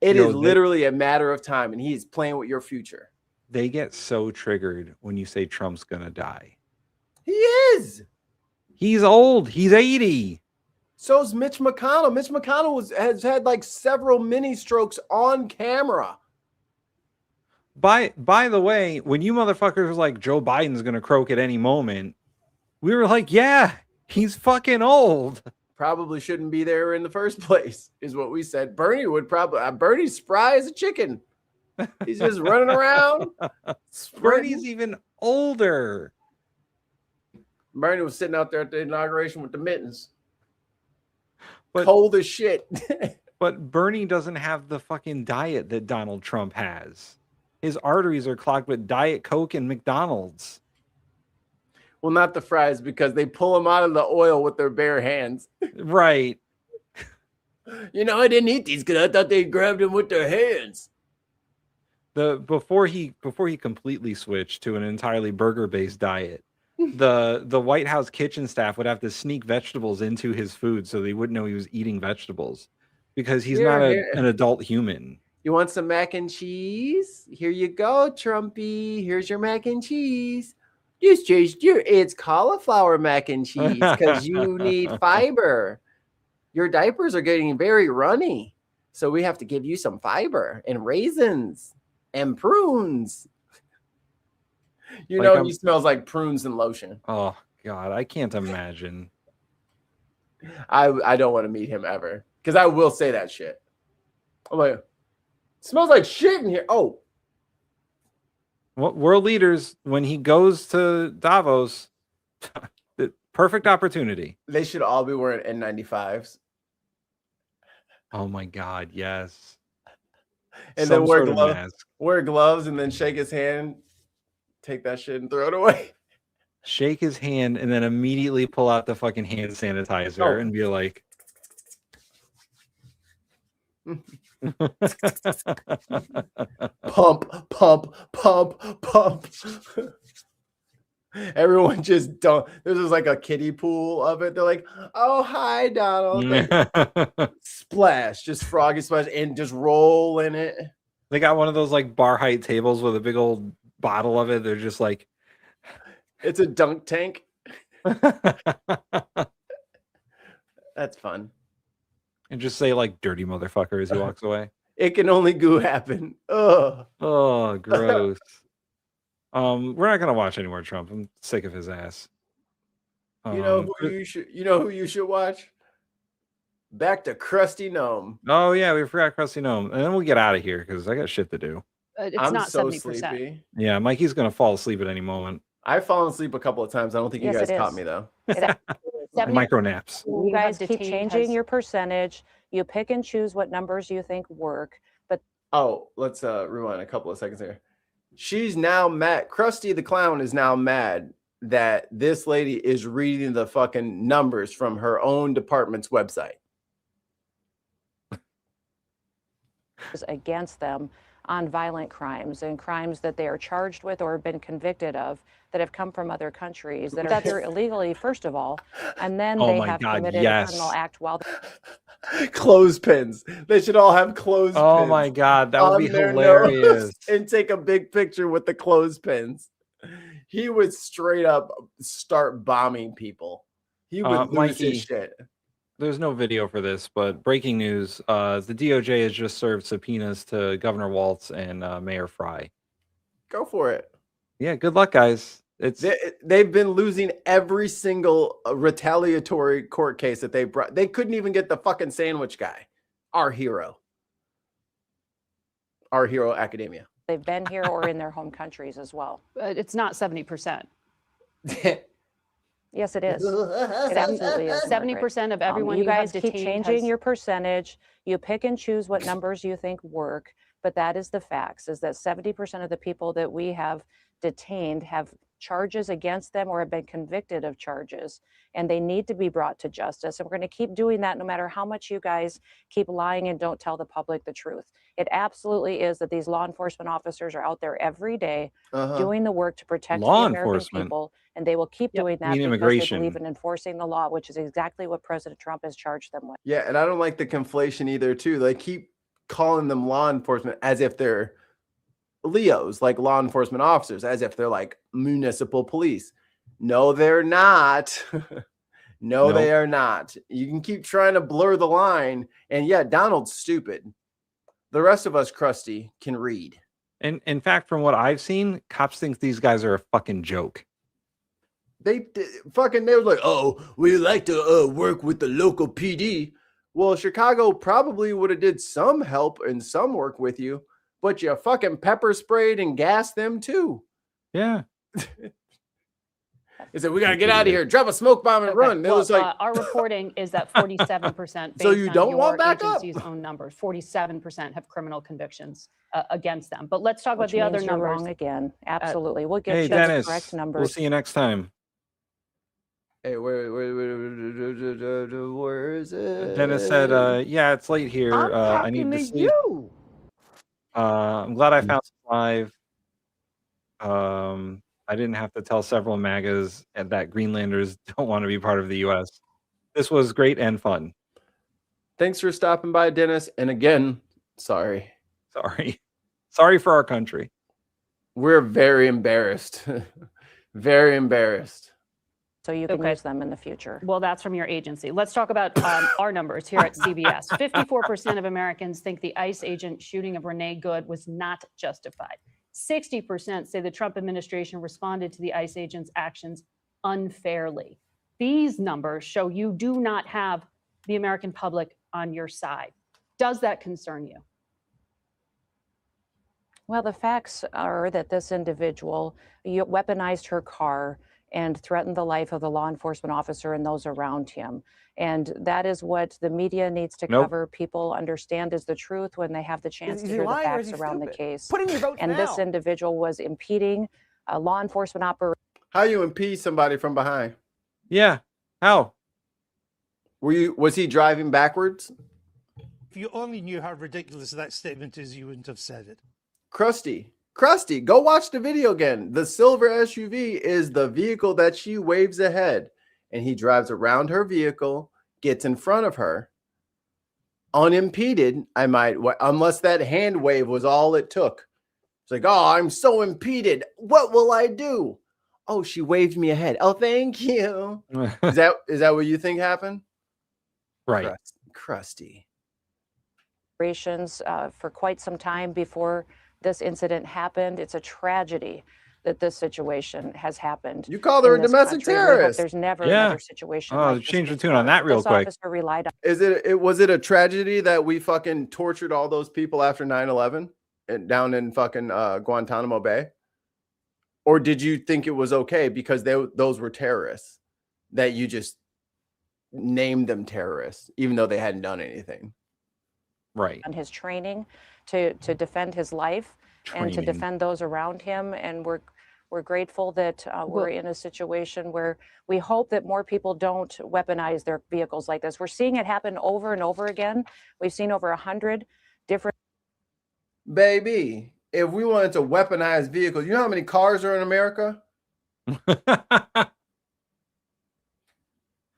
It is literally a matter of time, and he's playing with your future. They get so triggered when you say Trump's going to die. He is. He's old. He's 80. So's Mitch McConnell. Mitch McConnell has had like several mini strokes on camera. By the way, when you motherfuckers were like Joe Biden's going to croak at any moment, we were like, yeah, he's fucking old. Probably shouldn't be there in the first place, is what we said. Bernie would probably. Bernie's spry as a chicken. He's just running around. Bernie's even older. Bernie was sitting out there at the inauguration with the mittens. Cold as shit. But Bernie doesn't have the fucking diet that Donald Trump has. His arteries are clogged with Diet Coke and McDonald's. Well, not the fries, because they pull them out of the oil with their bare hands. Right. You know, I didn't eat these because I thought they grabbed them with their hands. Before he completely switched to an entirely burger-based diet, the White House kitchen staff would have to sneak vegetables into his food so they wouldn't know he was eating vegetables because he's not an adult human. You want some mac and cheese? Here you go, Trumpy. Here's your mac and cheese. It's cauliflower mac and cheese because you need fiber. Your diapers are getting very runny, so we have to give you some fiber and raisins and prunes. You know, he smells like prunes and lotion. Oh God, I can't imagine. I don't want to meet him ever because I will say that shit. I'm like, it smells like shit in here. Oh, world leaders, when he goes to Davos, the perfect opportunity. They should all be wearing N95s. Oh my God, yes. And then wear gloves and then shake his hand, take that shit and throw it away. Shake his hand and then immediately pull out the fucking hand sanitizer and be like, pump, pump, pump, pump. Everyone just don't. This is like a kiddie pool of it. They're like, "Oh, hi, Donald." Like, splash, just froggy splash, and just roll in it. They got one of those like bar height tables with a big old bottle of it. They're just like, it's a dunk tank. That's fun. And just say like "dirty motherfucker" as he walks away. It can only goo happen. Ugh. Oh, gross. We're not gonna watch any more Trump. I'm sick of his ass. You know who you should watch? Back to Krusty Gnome. Oh yeah, we forgot Krusty Gnome, and then we'll get out of here because I got shit to do. I'm not so 70%. Sleepy. Yeah, Mikey's gonna fall asleep at any moment. I've fallen asleep a couple of times. I don't think you guys caught me though. Micro naps. You guys keep changing your percentage. You pick and choose what numbers you think work. But let's rewind a couple of seconds here. She's now mad. Krusty the Clown is now mad that this lady is reading the fucking numbers from her own department's website. against them on violent crimes and crimes that they are charged with or have been convicted of that have come from other countries that are here illegally, first of all, and then they have committed a criminal act while Clothespins. They should all have clothespins. Oh my God, that would be on their hilarious. nose and take a big picture with the clothespins. He would straight up start bombing people. He would lose Mikey, his shit. There's no video for this, but breaking news: the DOJ has just served subpoenas to Governor Walz and Mayor Fry. Go for it. Yeah, good luck, guys. They've been losing every single retaliatory court case that they brought. They couldn't even get the fucking sandwich guy, our hero academia. they've been here or in their home countries as well. It's not 70%. Yes, it is. It absolutely is. 70% of everyone you guys have keep detained changing has- your percentage. You pick and choose what numbers you think work, but that is the facts, is that 70% of the people that we have detained have charges against them or have been convicted of charges, and they need to be brought to justice. And we're going to keep doing that no matter how much you guys keep lying and don't tell the public the truth. It absolutely is that these law enforcement officers are out there every day doing the work to protect Law the American enforcement. people, and they will keep doing that mean because immigration. they believe in enforcing the law, which is exactly what President Trump has charged them with. Yeah, and I don't like the conflation either, too. They keep calling them law enforcement as if they're Leos, like law enforcement officers, as if they're like municipal police. No, they're not. No, they are not. You can keep trying to blur the line. And yeah, Donald's stupid. The rest of us, Krusty, can read. And in fact, from what I've seen, cops think these guys are a fucking joke. They were like, oh, we like to work with the local PD. Well, Chicago probably would have did some help and some work with you, but you fucking pepper sprayed and gassed them too. Yeah. He said, we got to get out of here, drop a smoke bomb and run. It Well, was like, our reporting is that 47% based So you on don't your want backup? agency's own numbers, 47% have criminal convictions against them. But let's talk about Which the other means you're numbers. wrong again. Absolutely. We'll get Hey, you Dennis, the correct numbers. we'll see you next time. hey, where is it? Dennis said, yeah, it's late here. I need to sleep. I'm glad I found this live. I didn't have to tell several MAGAs that Greenlanders don't want to be part of the U.S. This was great and fun. Thanks for stopping by, Dennis. And again, sorry. Sorry for our country. We're very embarrassed. Very embarrassed. So you can use them in the future. Well, that's from your agency. Let's talk about our numbers here at CBS. 54% of Americans think the ICE agent shooting of Renee Good was not justified. 60% say the Trump administration responded to the ICE agent's actions unfairly. These numbers show you do not have the American public on your side. Does that concern you? Well, the facts are that this individual weaponized her car and threatened the life of the law enforcement officer and those around him. And that is what the media needs to cover. People understand is the truth when they have the chance to hear the facts around the case. Put in your votes and now. this individual was impeding a law enforcement operation. How you impede somebody from behind? Yeah. How? Was he driving backwards? If you only knew how ridiculous that statement is, you wouldn't have said it. Krusty, go watch the video again. The silver SUV is the vehicle that she waves ahead, and he drives around her vehicle, gets in front of her, unimpeded. Unless that hand wave was all it took. It's like, oh, I'm so impeded. What will I do? Oh, she waved me ahead. Oh, thank you. Is that what you think happened? Right. Krusty. For quite some time before this incident happened. It's a tragedy that this situation has happened. You called her a domestic terrorist. There's never another situation. Oh, like change the this tune on that real this quick. officer relied on. Was it a tragedy that we fucking tortured all those people after 9/11 and down in fucking Guantanamo Bay? Or did you think it was okay because those were terrorists that you just named them terrorists even though they hadn't done anything? Right. On his training to defend his life and to defend those around him. And we're grateful that we're in a situation where we hope that more people don't weaponize their vehicles like this. We're seeing it happen over and over again. We've seen over 100 different. Baby, if we wanted to weaponize vehicles, you know how many cars are in America?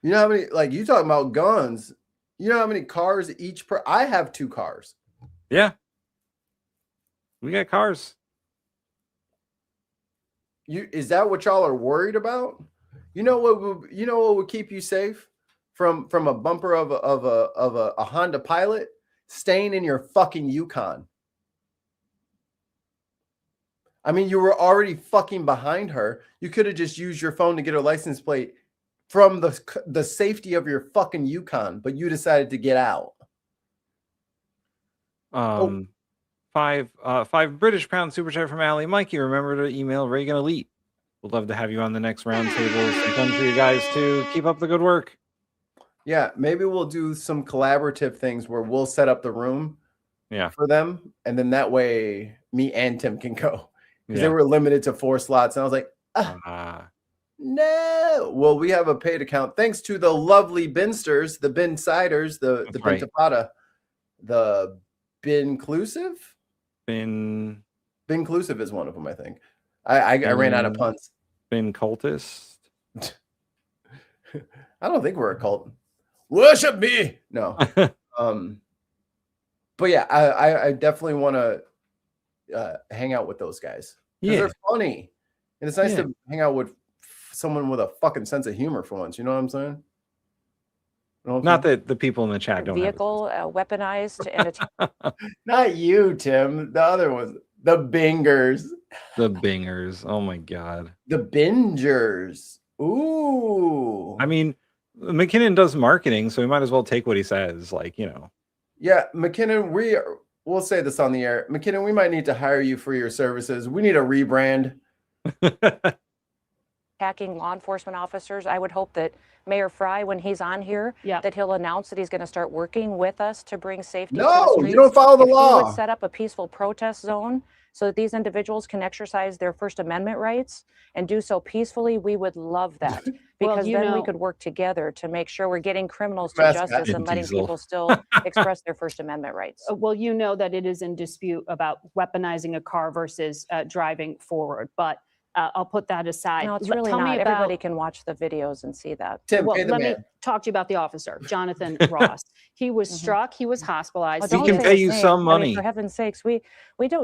You know how many, like, you talking about guns. You know how many cars each per? I have 2 cars. Yeah. We got cars. Is that what y'all are worried about? You know what would keep you safe from a bumper of a Honda Pilot staying in your fucking Yukon? I mean, you were already fucking behind her. You could have just used your phone to get her license plate from the safety of your fucking Yukon, but you decided to get out. 5 British pound super chat from Allie. Mikey, remember to email Reagan Elite. We'd love to have you on the next roundtable. Some fun for you guys too. Keep up the good work. Yeah, maybe we'll do some collaborative things where we'll set up the room for them, and then that way me and Tim can go. Because they were limited to 4 slots, and I was like, no. Well, we have a paid account thanks to the lovely Binsters, the Binsiders, the Bintapata, the Binclusive. Binclusive is one of them, I think. I ran out of puns. Bin cultist. I don't think we're a cult. Worship me. No. But yeah, I definitely want to hang out with those guys. Because they're funny. And it's nice to hang out with someone with a fucking sense of humor for once. You know what I'm saying? Not that the people in the chat don't vehicle weaponized and Not you, Tim. The other ones. The Bingers. The Bingers. Oh my God. The Bingers. Ooh. I mean, McKinnon does marketing, so we might as well take what he says. Like, you know. Yeah, McKinnon, we'll say this on the air. McKinnon, we might need to hire you for your services. We need a rebrand. attacking law enforcement officers. I would hope that Mayor Fry, when he's on here, that he'll announce that he's going to start working with us to bring safety to the streets. You don't follow the law. He would set up a peaceful protest zone so that these individuals can exercise their First Amendment rights and do so peacefully. We would love that because then we could work together to make sure we're getting criminals to justice and letting people still express their First Amendment rights. Well, you know that it is in dispute about weaponizing a car versus driving forward, but I'll put that aside. No, it's really not. Everybody can watch the videos and see that. Tim, well, let me talk to you about the officer, Jonathan Ross. He was struck. He was hospitalized. He can pay you some money. I mean, for heaven's sakes, we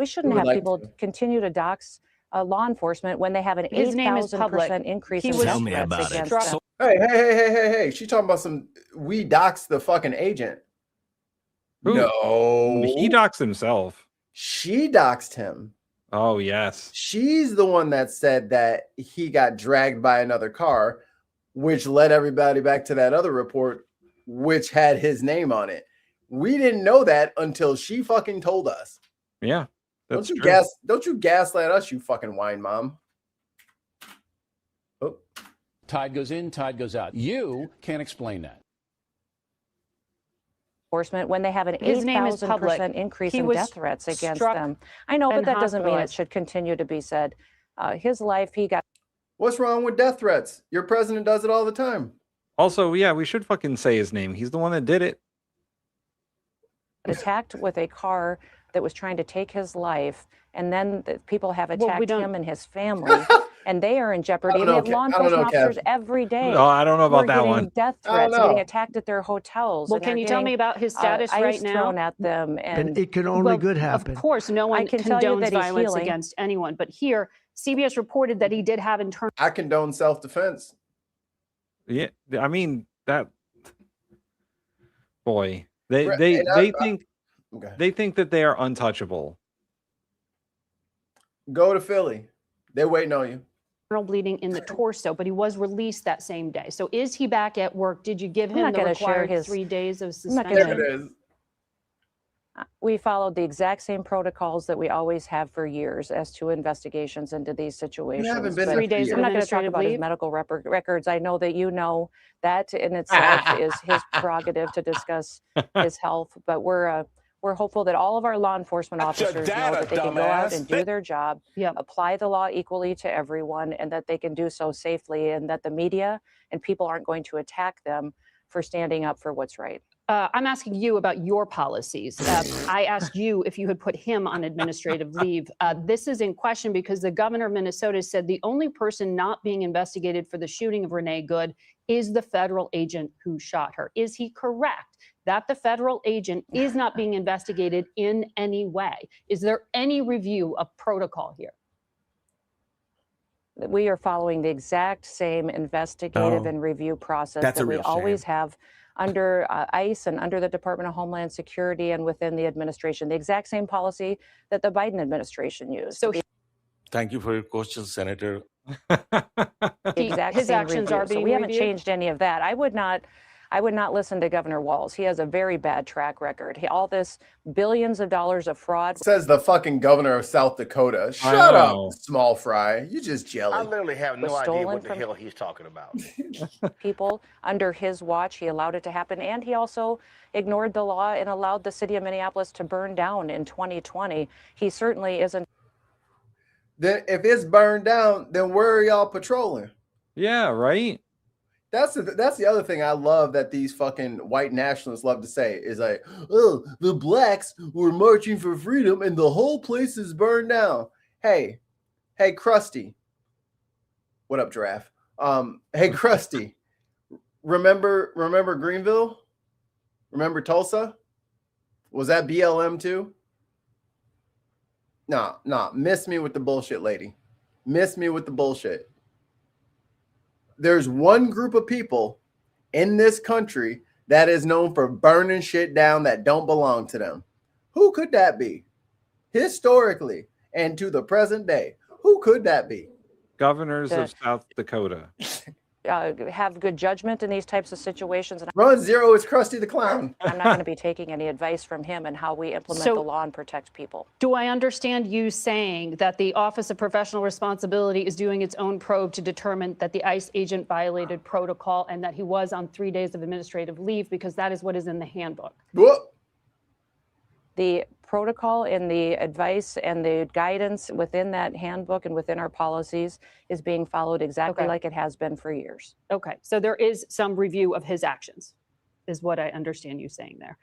shouldn't have people continue to dox law enforcement when they have an 8,000% increase in death threats against them. Hey! She talking about some. We doxed the fucking agent. Ooh. No, he doxed himself. She doxed him. Oh, yes. She's the one that said that he got dragged by another car, which led everybody back to that other report, which had his name on it. We didn't know that until she fucking told us. Yeah. Don't you gaslight us, you fucking wine mom. Oh. Tide goes in, tide goes out. You can't explain that. Enforcement when they have an 8,000% increase in death threats against them. I know, but that doesn't mean it should continue to be said. His life, he got. What's wrong with death threats? Your president does it all the time. Also, yeah, we should fucking say his name. He's the one that did it. Attacked with a car that was trying to take his life, and then the people have attacked him and his family, and they are in jeopardy. We have law enforcement officers every day. No, I don't know about that one. Death threats, getting attacked at their hotels. Well, can you tell me about his status right now? Thrown at them, and it can only good happen. Of course, no one condones violence against anyone, but here, CBS reported that he did have internal. I condone self-defense. Yeah, I mean that. Boy, they think that they are untouchable. Go to Philly. They're waiting on you. Bleeding in the torso, but he was released that same day. So is he back at work? Did you give him the required 3 days of suspension? There it is. We followed the exact same protocols that we always have for years as to investigations into these situations. You haven't been 3 days. I'm not going to talk about his medical records. I know that you know that in itself is his prerogative to discuss his health, but we're hopeful that all of our law enforcement officers know that they can go out and do their job, apply the law equally to everyone, and that they can do so safely, and that the media and people aren't going to attack them for standing up for what's right. I'm asking you about your policies. I asked you if you had put him on administrative leave. This is in question because the governor of Minnesota said the only person not being investigated for the shooting of Renee Good is the federal agent who shot her. Is he correct that the federal agent is not being investigated in any way? Is there any review of protocol here? We are following the exact same investigative and review process That's that a we real always shame. have under ICE and under the Department of Homeland Security and within the administration. The exact same policy that the Biden administration used. So Thank you for your question, Senator. His actions are being so we haven't reviewed? changed any of that. I would not listen to Governor Walz. He has a very bad track record. All this billions of dollars of fraud. Says the fucking governor of South Dakota. Shut up, small fry. You just jelly. I literally have Was no idea stolen what the from- hell he's talking about. People under his watch. He allowed it to happen, and he also ignored the law and allowed the city of Minneapolis to burn down in 2020. He certainly isn't. Then if it's burned down, then where are y'all patrolling? Yeah, right. That's the other thing I love that these fucking white nationalists love to say is like, oh, the blacks were marching for freedom and the whole place is burned down. Hey, Krusty. What up, Giraffe? Hey, Krusty. Remember Greenville? Remember Tulsa? Was that BLM too? Nah. Miss me with the bullshit, lady. Miss me with the bullshit. There's one group of people in this country that is known for burning shit down that don't belong to them. Who could that be? Historically and to the present day, who could that be? Governors of South Dakota. Have good judgment in these types of situations. And Run Zero is Krusty the Clown. I'm not going to be taking any advice from him and how we implement the law and protect people. Do I understand you saying that the Office of Professional Responsibility is doing its own probe to determine that the ICE agent violated protocol and that he was on 3 days of administrative leave, because that is what is in the handbook? What? The protocol and the advice and the guidance within that handbook and within our policies is being followed exactly like it has been for years. Okay, so there is some review of his actions, is what I understand you saying there.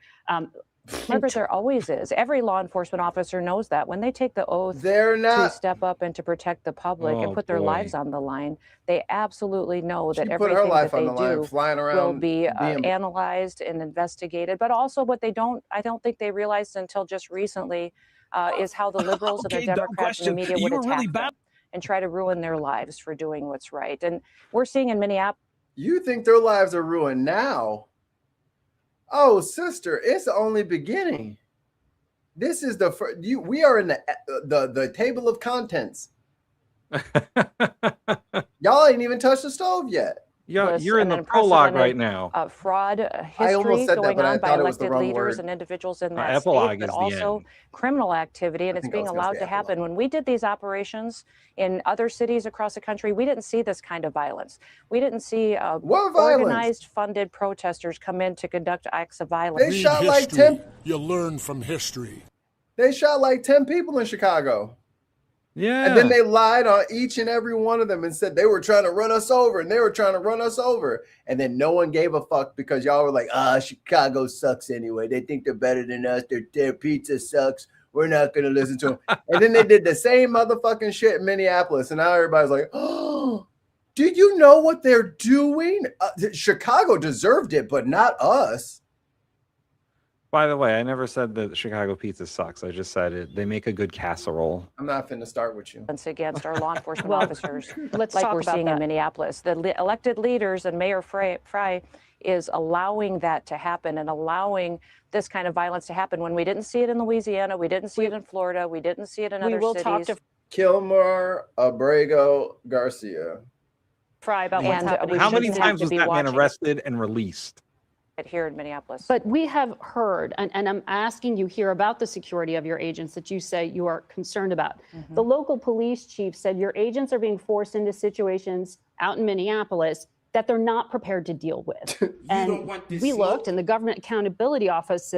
Margaret, there always is. Every law enforcement officer knows that. When they take the oath to step up and to protect the public and put their lives on the line, they absolutely know that everything that they do will be analyzed and investigated. But also what I don't think they realized until just recently is how the liberals and the Democrats and the media would attack them and try to ruin their lives for doing what's right. And we're seeing in Minneapolis. You think their lives are ruined now? Oh, sister, it's the only beginning. This is the first. We are in the table of contents. Y'all ain't even touched the stove yet. Yeah, you're in the prologue right now. Fraud history going on by elected leaders word. and individuals in that epilogue state, but is the also end. criminal activity, and it's being allowed to happen. When we did these operations in other cities across the country, we didn't see this kind of violence. We didn't see organized, funded protesters come in to conduct acts of violence. They shot like 10. You learn from history. They shot like 10 people in Chicago. Yeah. And then they lied on each and every one of them and said they were trying to run us over and they were trying to run us over. And then no one gave a fuck because y'all were like, Chicago sucks anyway. They think they're better than us. Their pizza sucks. We're not going to listen to them. And then they did the same motherfucking shit in Minneapolis. And now everybody's like, oh, do you know what they're doing? Chicago deserved it, but not us. By the way, I never said that Chicago pizza sucks. I just said they make a good casserole. I'm not finna start with you. Against our law enforcement officers, let's like talk we're about seeing that. in Minneapolis. The elected leaders and Mayor Fry is allowing that to happen and allowing this kind of violence to happen when we didn't see it in Louisiana, we didn't see it in Florida, we didn't see it in other cities. Talk to Kilmer Abrego Garcia. Fry about what's happening. How many times was that man arrested and released? Here in Minneapolis. But we have heard, and I'm asking you here about the security of your agents that you say you are concerned about. The local police chief said your agents are being forced into situations out in Minneapolis that they're not prepared to deal with. And we looked, and the Government Accountability Office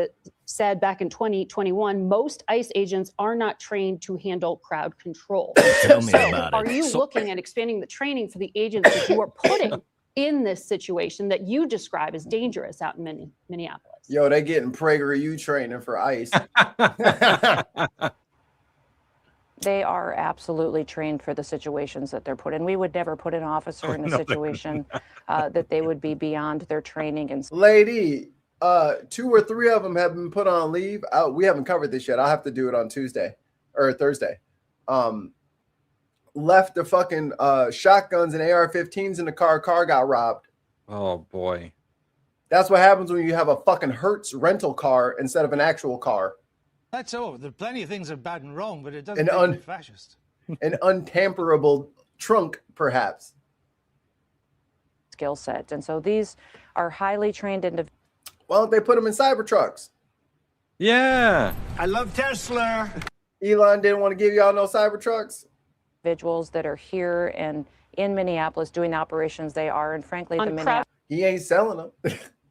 said back in 2021, most ICE agents are not trained to handle crowd control. Tell me about it. Are you looking at expanding the training for the agents that you are putting in this situation that you describe as dangerous out in Minneapolis? Yo, they getting PragerU training for ICE. They are absolutely trained for the situations that they're put in. We would never put an officer in a situation that they would be beyond their training. And Lady, 2 or 3 of them have been put on leave. We haven't covered this yet. I'll have to do it on Tuesday or Thursday. Left the fucking shotguns and AR-15s in the car. Car got robbed. Oh boy. That's what happens when you have a fucking Hertz rental car instead of an actual car. That's all. There are plenty of things that are bad and wrong, but it doesn't make you fascist. An untamperable trunk, perhaps. skill set. And so these are highly trained individuals. Why don't they put them in Cybertrucks? Yeah. I love Tesla. Elon didn't want to give y'all no Cybertrucks. Individuals that are here and in Minneapolis doing the operations they are. And frankly, the Minneapolis He ain't selling them.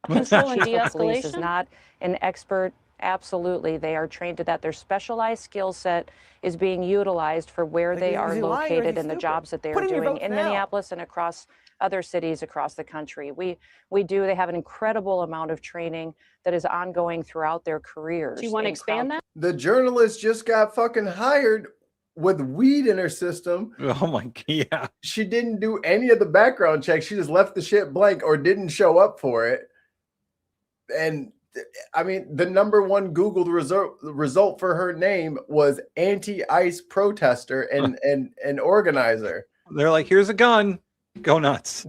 Control and de-escalation is not an expert. Absolutely, they are trained to that. Their specialized skill set is being utilized for where they are located and the jobs that they are doing in Minneapolis and across other cities across the country. They have an incredible amount of training that is ongoing throughout their careers. Do you want to expand that? The journalist just got fucking hired with weed in her system. Oh my God. Yeah. She didn't do any of the background checks. She just left the shit blank or didn't show up for it. And I mean, the #1 Googled result for her name was anti-ICE protester and organizer. They're like, here's a gun. Go nuts.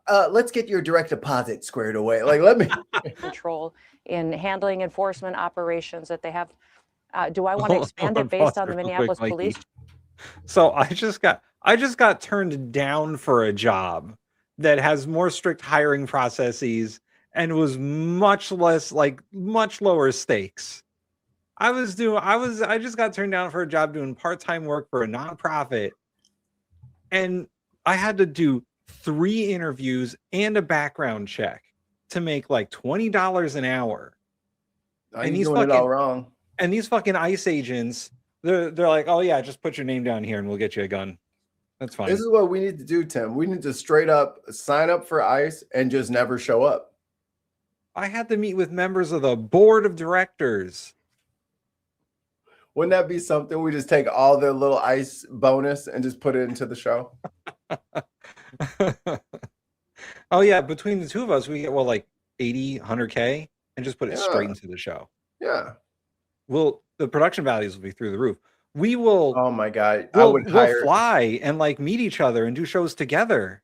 Let's get your direct deposit squared away. Like, let me control in handling enforcement operations that they have. Do I want to expand it based on the Minneapolis police? So I just got turned down for a job that has more strict hiring processes and was much lower stakes. I just got turned down for a job doing part-time work for a nonprofit. And I had to do 3 interviews and a background check to make like $20 an hour. And he's doing it all wrong. And these fucking ICE agents, they're like, oh yeah, just put your name down here and we'll get you a gun. That's fine. This is what we need to do, Tim. We need to straight up sign up for ICE and just never show up. I had to meet with members of the board of directors. Wouldn't that be something? We just take all their little ICE bonus and just put it into the show. Oh yeah, between the two of us, we get like 80, 100K and just put it straight into the show. Yeah. Well, the production values will be through the roof. We will. Oh my God. We'll fly and like meet each other and do shows together.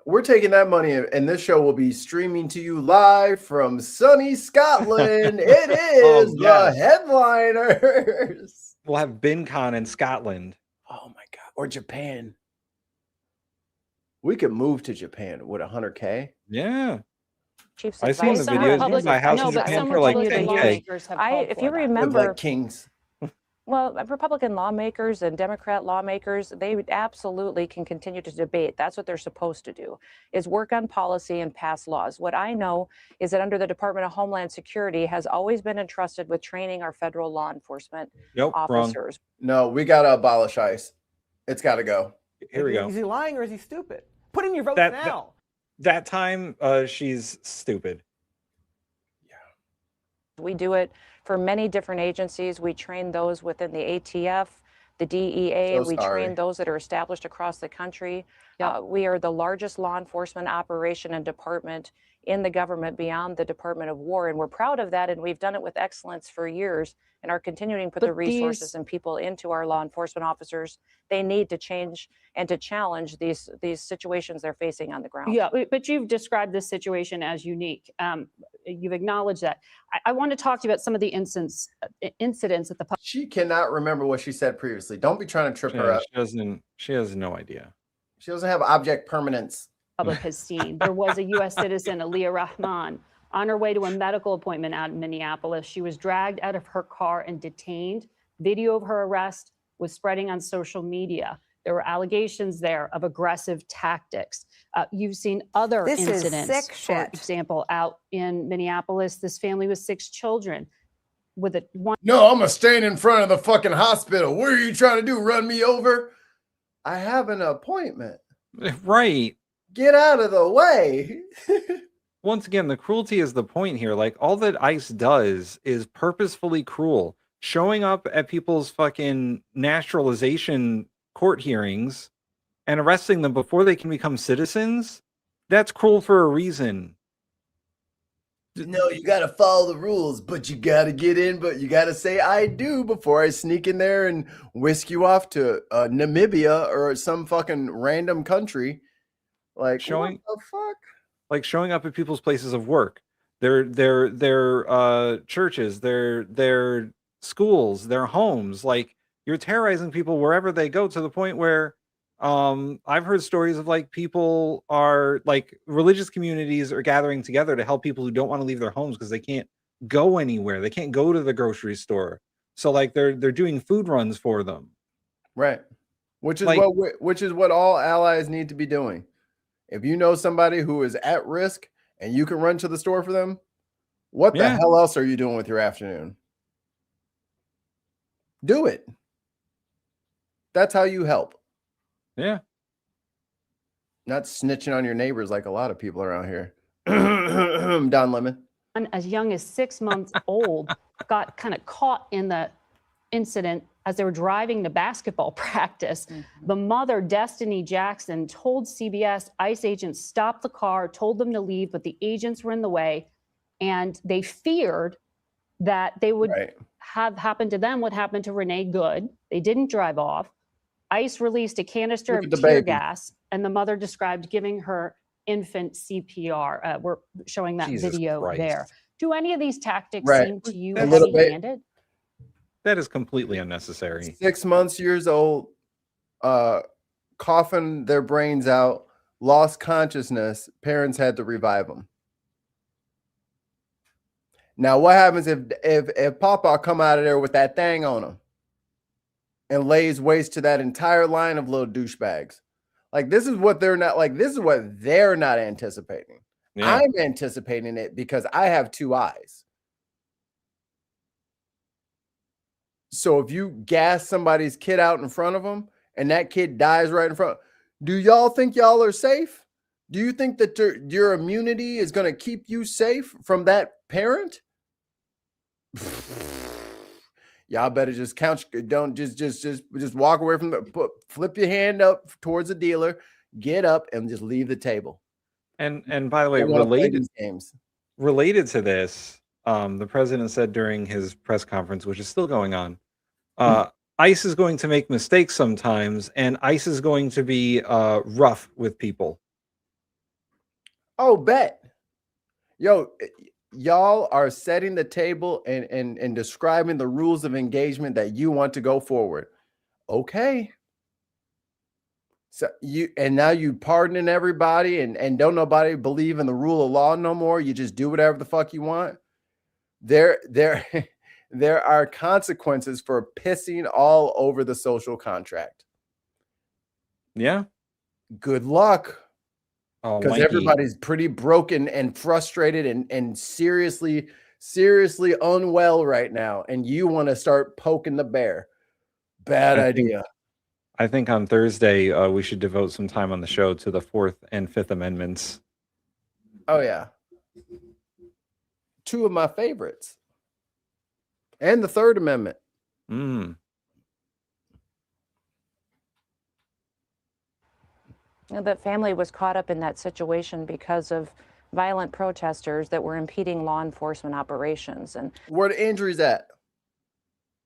We're taking that money, and this show will be streaming to you live from sunny Scotland. It is the Headliners. We'll have BinCon in Scotland. Oh my God. Or Japan. We could move to Japan with 100K. Yeah. Chiefs I seen the videos. My house in Japan for like 10K. If you remember, like kings. Well, Republican lawmakers and Democrat lawmakers, they absolutely can continue to debate. That's what they're supposed to do, is work on policy and pass laws. What I know is that under the Department of Homeland Security has always been entrusted with training our federal law enforcement officers. No, we got to abolish ICE. It's got to go. Here we go. Is he lying or is he stupid? Put in your vote now. That time, she's stupid. We do it for many different agencies. We train those within the ATF, the DEA. We train those that are established across the country. We are the largest law enforcement operation and department in the government beyond the Department of War. And we're proud of that. And we've done it with excellence for years and are continuing to put the resources and people into our law enforcement officers. They need to change and to challenge these situations they're facing on the ground. Yeah, but you've described this situation as unique. You've acknowledged that. I want to talk to you about some of the incidents at the public. She cannot remember what she said previously. Don't be trying to trip her up. She has no idea. She doesn't have object permanence. Public has seen. There was a U.S. citizen, Aliyah Rahman, on her way to a medical appointment out in Minneapolis. She was dragged out of her car and detained. Video of her arrest was spreading on social media. There were allegations there of aggressive tactics. You've seen other incidents, for example, out in Minneapolis. This family with 6 children with No, I'm going to stand in front of the fucking hospital. What are you trying to do? Run me over? I have an appointment. Right. Get out of the way. once again, the cruelty is the point here. Like, all that ICE does is purposefully cruel. Showing up at people's fucking naturalization court hearings and arresting them before they can become citizens, that's cruel for a reason. No, you got to follow the rules, but you got to get in, but you got to say I do before I sneak in there and whisk you off to Namibia or some fucking random country. Like, Showing what the fuck? Like showing up at people's places of work, their churches, their schools, their homes. Like, you're terrorizing people wherever they go, to the point where I've heard stories of like people are like religious communities are gathering together to help people who don't want to leave their homes because they can't go anywhere. They can't go to the grocery store. So like they're doing food runs for them. Right. Which is Like, what all allies need to be doing. If you know somebody who is at risk and you can run to the store for them, what the hell else are you doing with your afternoon? Do it. That's how you help. Yeah. Not snitching on your neighbors like a lot of people around here. Don Lemon. As young as 6 months old, got kind of caught in the incident as they were driving to basketball practice. The mother, Destiny Jackson, told CBS ICE agents stopped the car, told them to leave, but the agents were in the way, and they feared that they would have happened to them what happened to Renee Good. They didn't drive off. ICE released a canister of tear gas, and the mother described giving her infant CPR. We're showing that video there. Do any of these tactics seem to you heavy-handed? That is completely unnecessary. 6 months, years old, coughing their brains out, lost consciousness. Parents had to revive them. Now, what happens if Papa come out of there with that thing on him and lays waste to that entire line of little douchebags? Like, this is what they're not like. This is what they're not anticipating. Yeah. I'm anticipating it because I have two eyes. So if you gas somebody's kid out in front of them and that kid dies right in front, do y'all think y'all are safe? Do you think that your immunity is going to keep you safe from that parent? Y'all better just count. Don't just walk away from flip your hand up towards the dealer, get up and just leave the table. And by the way, related to this, the president said during his press conference, which is still going on, ICE is going to make mistakes sometimes, and ICE is going to be rough with people. Oh, bet. Yo, y'all are setting the table and describing the rules of engagement that you want to go forward. Okay. So now you pardoning everybody and don't nobody believe in the rule of law no more. You just do whatever the fuck you want. There are consequences for pissing all over the social contract. Yeah. Good luck. Because Mikey, everybody's pretty broken and frustrated and seriously unwell right now. And you want to start poking the bear. Bad idea. I think on Thursday, we should devote some time on the show to the 4th and 5th Amendments. Oh, yeah. Two of my favorites. And the 3rd Amendment. That family was caught up in that situation because of violent protesters that were impeding law enforcement operations. And where the injuries at?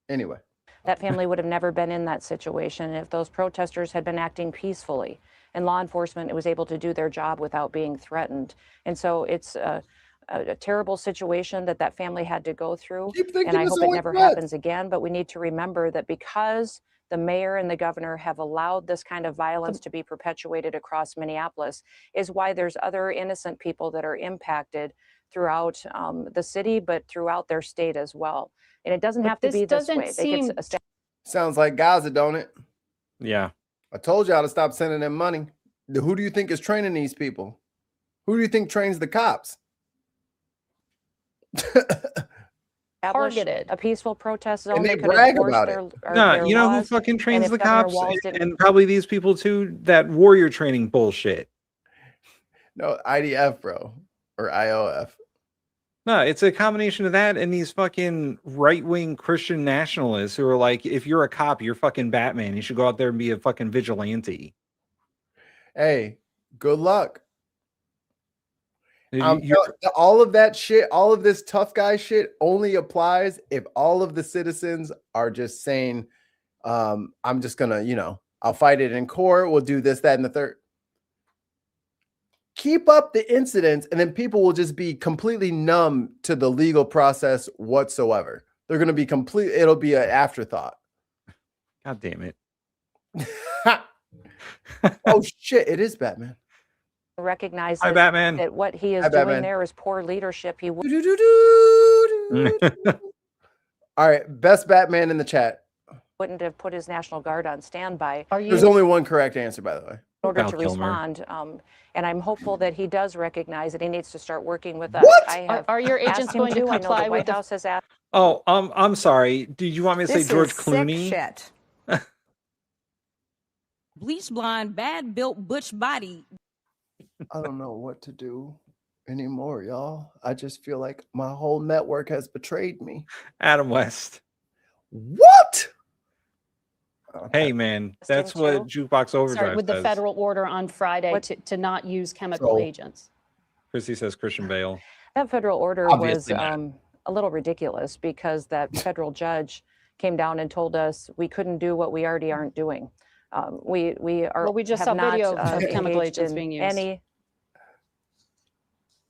Anyway. That family would have never been in that situation if those protesters had been acting peacefully and law enforcement was able to do their job without being threatened. And so it's a terrible situation that family had to go through. And I hope it never happens again. But we need to remember that because the mayor and the governor have allowed this kind of violence to be perpetuated across Minneapolis is why there's other innocent people that are impacted throughout the city, but throughout their state as well. And it doesn't have to be this way. Sounds like Gaza, don't it? Yeah. I told y'all to stop sending them money. Who do you think is training these people? Who do you think trains the cops? Targeted a peaceful protest zone. And they brag about it. No, you know who fucking trains the cops? And probably these people too, that warrior training bullshit. No, IDF, bro. or IOF. No, it's a combination of that and these fucking right-wing Christian nationalists who are like, if you're a cop, you're fucking Batman. You should go out there and be a fucking vigilante. Hey, good luck. All of that shit, all of this tough guy shit only applies if all of the citizens are just saying, I'm just gonna, I'll fight it in court. We'll do this, that, and the third. Keep up the incidents, and then people will just be completely numb to the legal process whatsoever. They're going to be it'll be an afterthought. God damn it. Oh shit, it is Batman. Recognize Hi, Batman. that what he is Hi, doing Batman. there is poor leadership. He would. All right, best Batman in the chat. Wouldn't have put his National Guard on standby. There's only one correct answer, by the way. In order Val to Kilmer. respond, and I'm hopeful that he does recognize that he needs to start working with us. What? Are your agents asked him going to I know the comply with White the House has asked. Oh, I'm sorry. Did you want me to say George Clooney? Shit. Bleach blonde, bad built butch body. I don't know what to do anymore, y'all. I just feel like my whole network has betrayed me. Adam West. What? Hey, man, that's what Jukebox Overdrive with the says. federal order on Friday to not use chemical agents. Chrissy says Christian Bale. That federal order Obviously was a little ridiculous because that federal judge came down and told us we couldn't do what we already aren't doing. We just have saw not, video of chemical engaged agents in being used.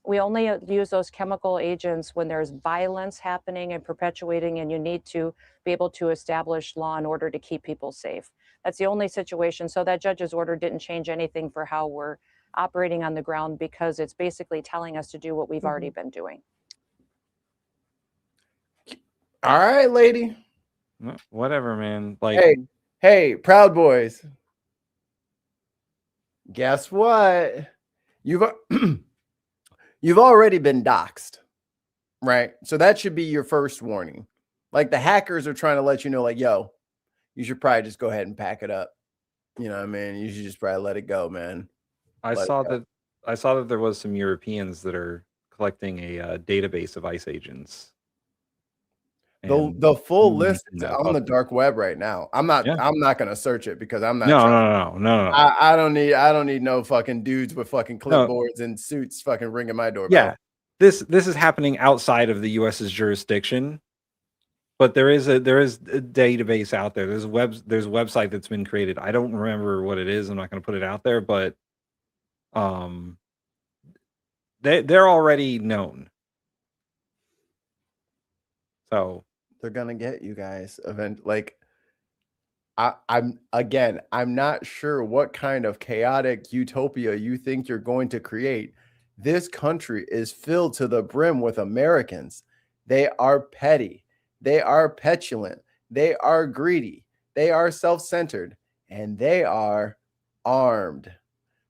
We only use those chemical agents when there's violence happening and perpetuating, and you need to be able to establish law and order to keep people safe. That's the only situation. So that judge's order didn't change anything for how we're operating on the ground because it's basically telling us to do what we've already been doing. All right, lady. Whatever, man. Like, hey, Proud Boys. Guess what? You've already been doxxed, right? So that should be your first warning. Like the hackers are trying to let you know, like, yo, you should probably just go ahead and pack it up. You know what I mean? You should just probably let it go, man. I saw that there was some Europeans that are collecting a database of ICE agents. The full list is on the dark web right now. I'm not going to search it because I'm not. No. I don't need no fucking dudes with fucking clipboards and suits fucking ringing my doorbell. Yeah, this is happening outside of the U.S.'s jurisdiction, but there is a database out there. There's a website that's been created. I don't remember what it is. I'm not going to put it out there, but they're already known. So they're gonna get you guys I'm not sure what kind of chaotic utopia you think you're going to create. This country is filled to the brim with Americans. They are petty, they are petulant, they are greedy, they are self-centered, and they are armed.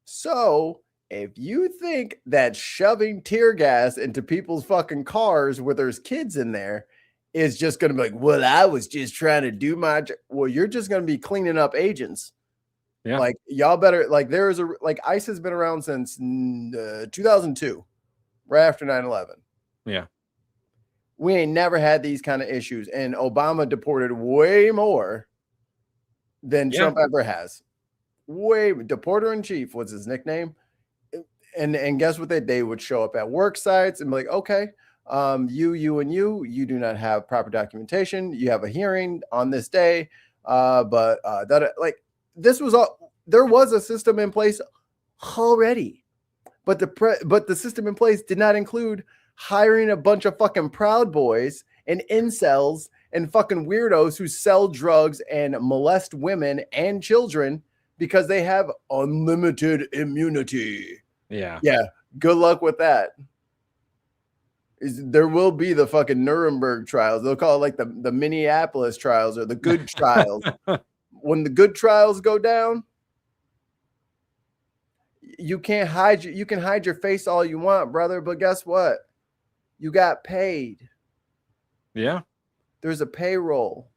So if you think that shoving tear gas into people's fucking cars where there's kids in there is just going to be like, well, I was just trying to do my job. Well, you're just going to be cleaning up agents. Yeah. Like, y'all better, ICE has been around since 2002, right after 9/11. Yeah. We ain't never had these kind of issues. And Obama deported way more than Trump ever has. Deporter in chief was his nickname. And guess what? They would show up at work sites and be like, okay, you do not have proper documentation. You have a hearing on this day. There was a system in place already, but the system in place did not include hiring a bunch of fucking Proud Boys and incels and fucking weirdos who sell drugs and molest women and children because they have unlimited immunity. Yeah. Good luck with that. There will be the fucking Nuremberg trials. They'll call it like the Minneapolis trials or the good trials. When the good trials go down, you can't hide you can hide your face all you want, brother, but guess what? You got paid. Yeah. There's a payroll.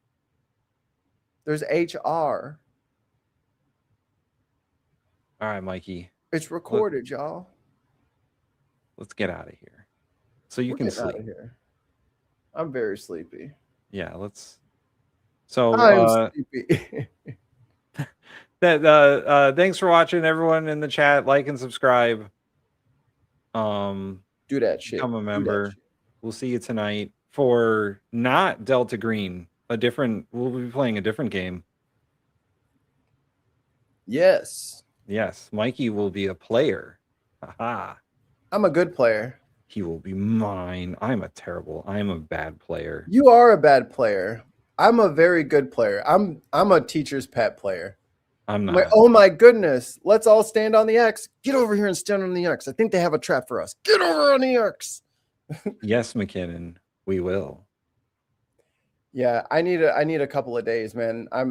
There's HR. All right, Mikey. It's recorded, y'all. let's get out of here so you We're can getting sleep. out of here. I'm very sleepy. Yeah, let's. So I'm sleepy. thanks for watching, everyone in the chat. Like and subscribe. Do that shit. Become a member. We'll see you tonight for not Delta Green. We'll be playing a different game. Yes. Yes, Mikey will be a player. Haha. I'm a good player. He will be mine. I'm a bad player. You are a bad player. I'm a very good player. I'm a teacher's pet player. I'm not. Oh my goodness. Let's all stand on the X. Get over here and stand on the X. I think they have a trap for us. Get over on the X. Yes, McKinnon, we will. Yeah, I need a couple of days, man. I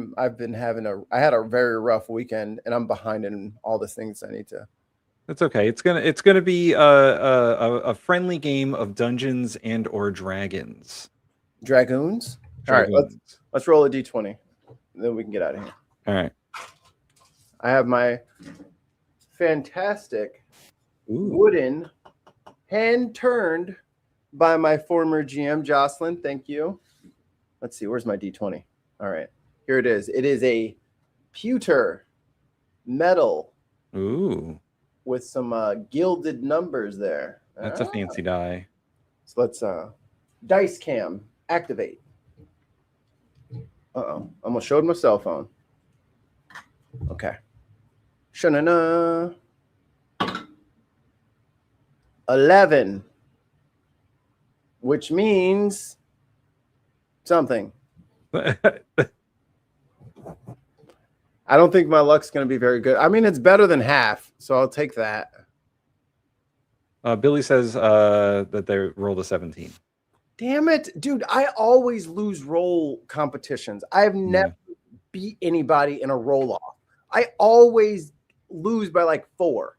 had a very rough weekend and I'm behind in all the things I need to. That's okay. It's gonna be a friendly game of Dungeons and or Dragons. Dragoons? All right, let's roll a D20. Then we can get out of here. All right. I have my fantastic wooden hand turned by my former GM, Jocelyn. Thank you. Let's see. Where's my D20? All right. Here it is. It is a pewter metal. Ooh. With some gilded numbers there. That's a fancy die. So let's dice cam activate. Almost showed my cell phone. Okay. Shanana. 11, which means something. I don't think my luck's going to be very good. I mean, it's better than half, so I'll take that. Billy says that they rolled a 17. Damn it, dude. I always lose roll competitions. I've never beat anybody in a roll-off. I always lose by like 4.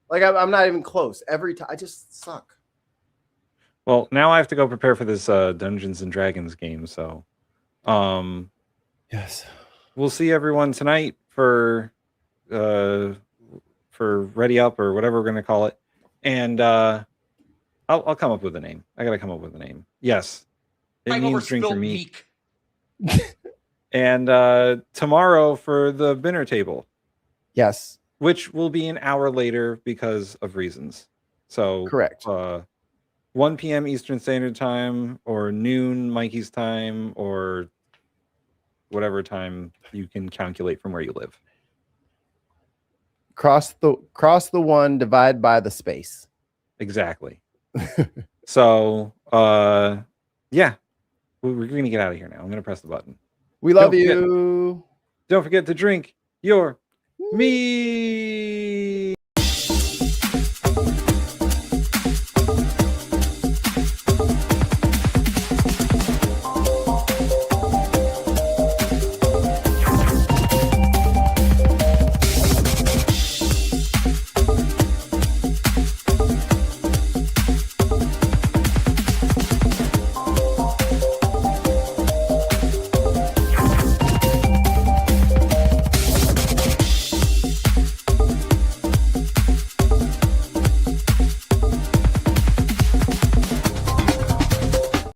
Like I'm not even close every time. I just suck. Well, now I have to go prepare for this Dungeons and Dragons game. So, yes, we'll see everyone tonight for Ready Up or whatever we're gonna call it, and I'll come up with a name. I gotta come up with a name. Yes, it means drink your meat. And tomorrow for the dinner table. Yes. Which will be an hour later because of reasons. So correct. 1 p.m. Eastern Standard Time or noon Mikey's time or whatever time you can calculate from where you live. Cross the 1, divide by the space. Exactly. So yeah, we're gonna get out of here now. I'm gonna press the button. We love you. Don't forget to drink your meat.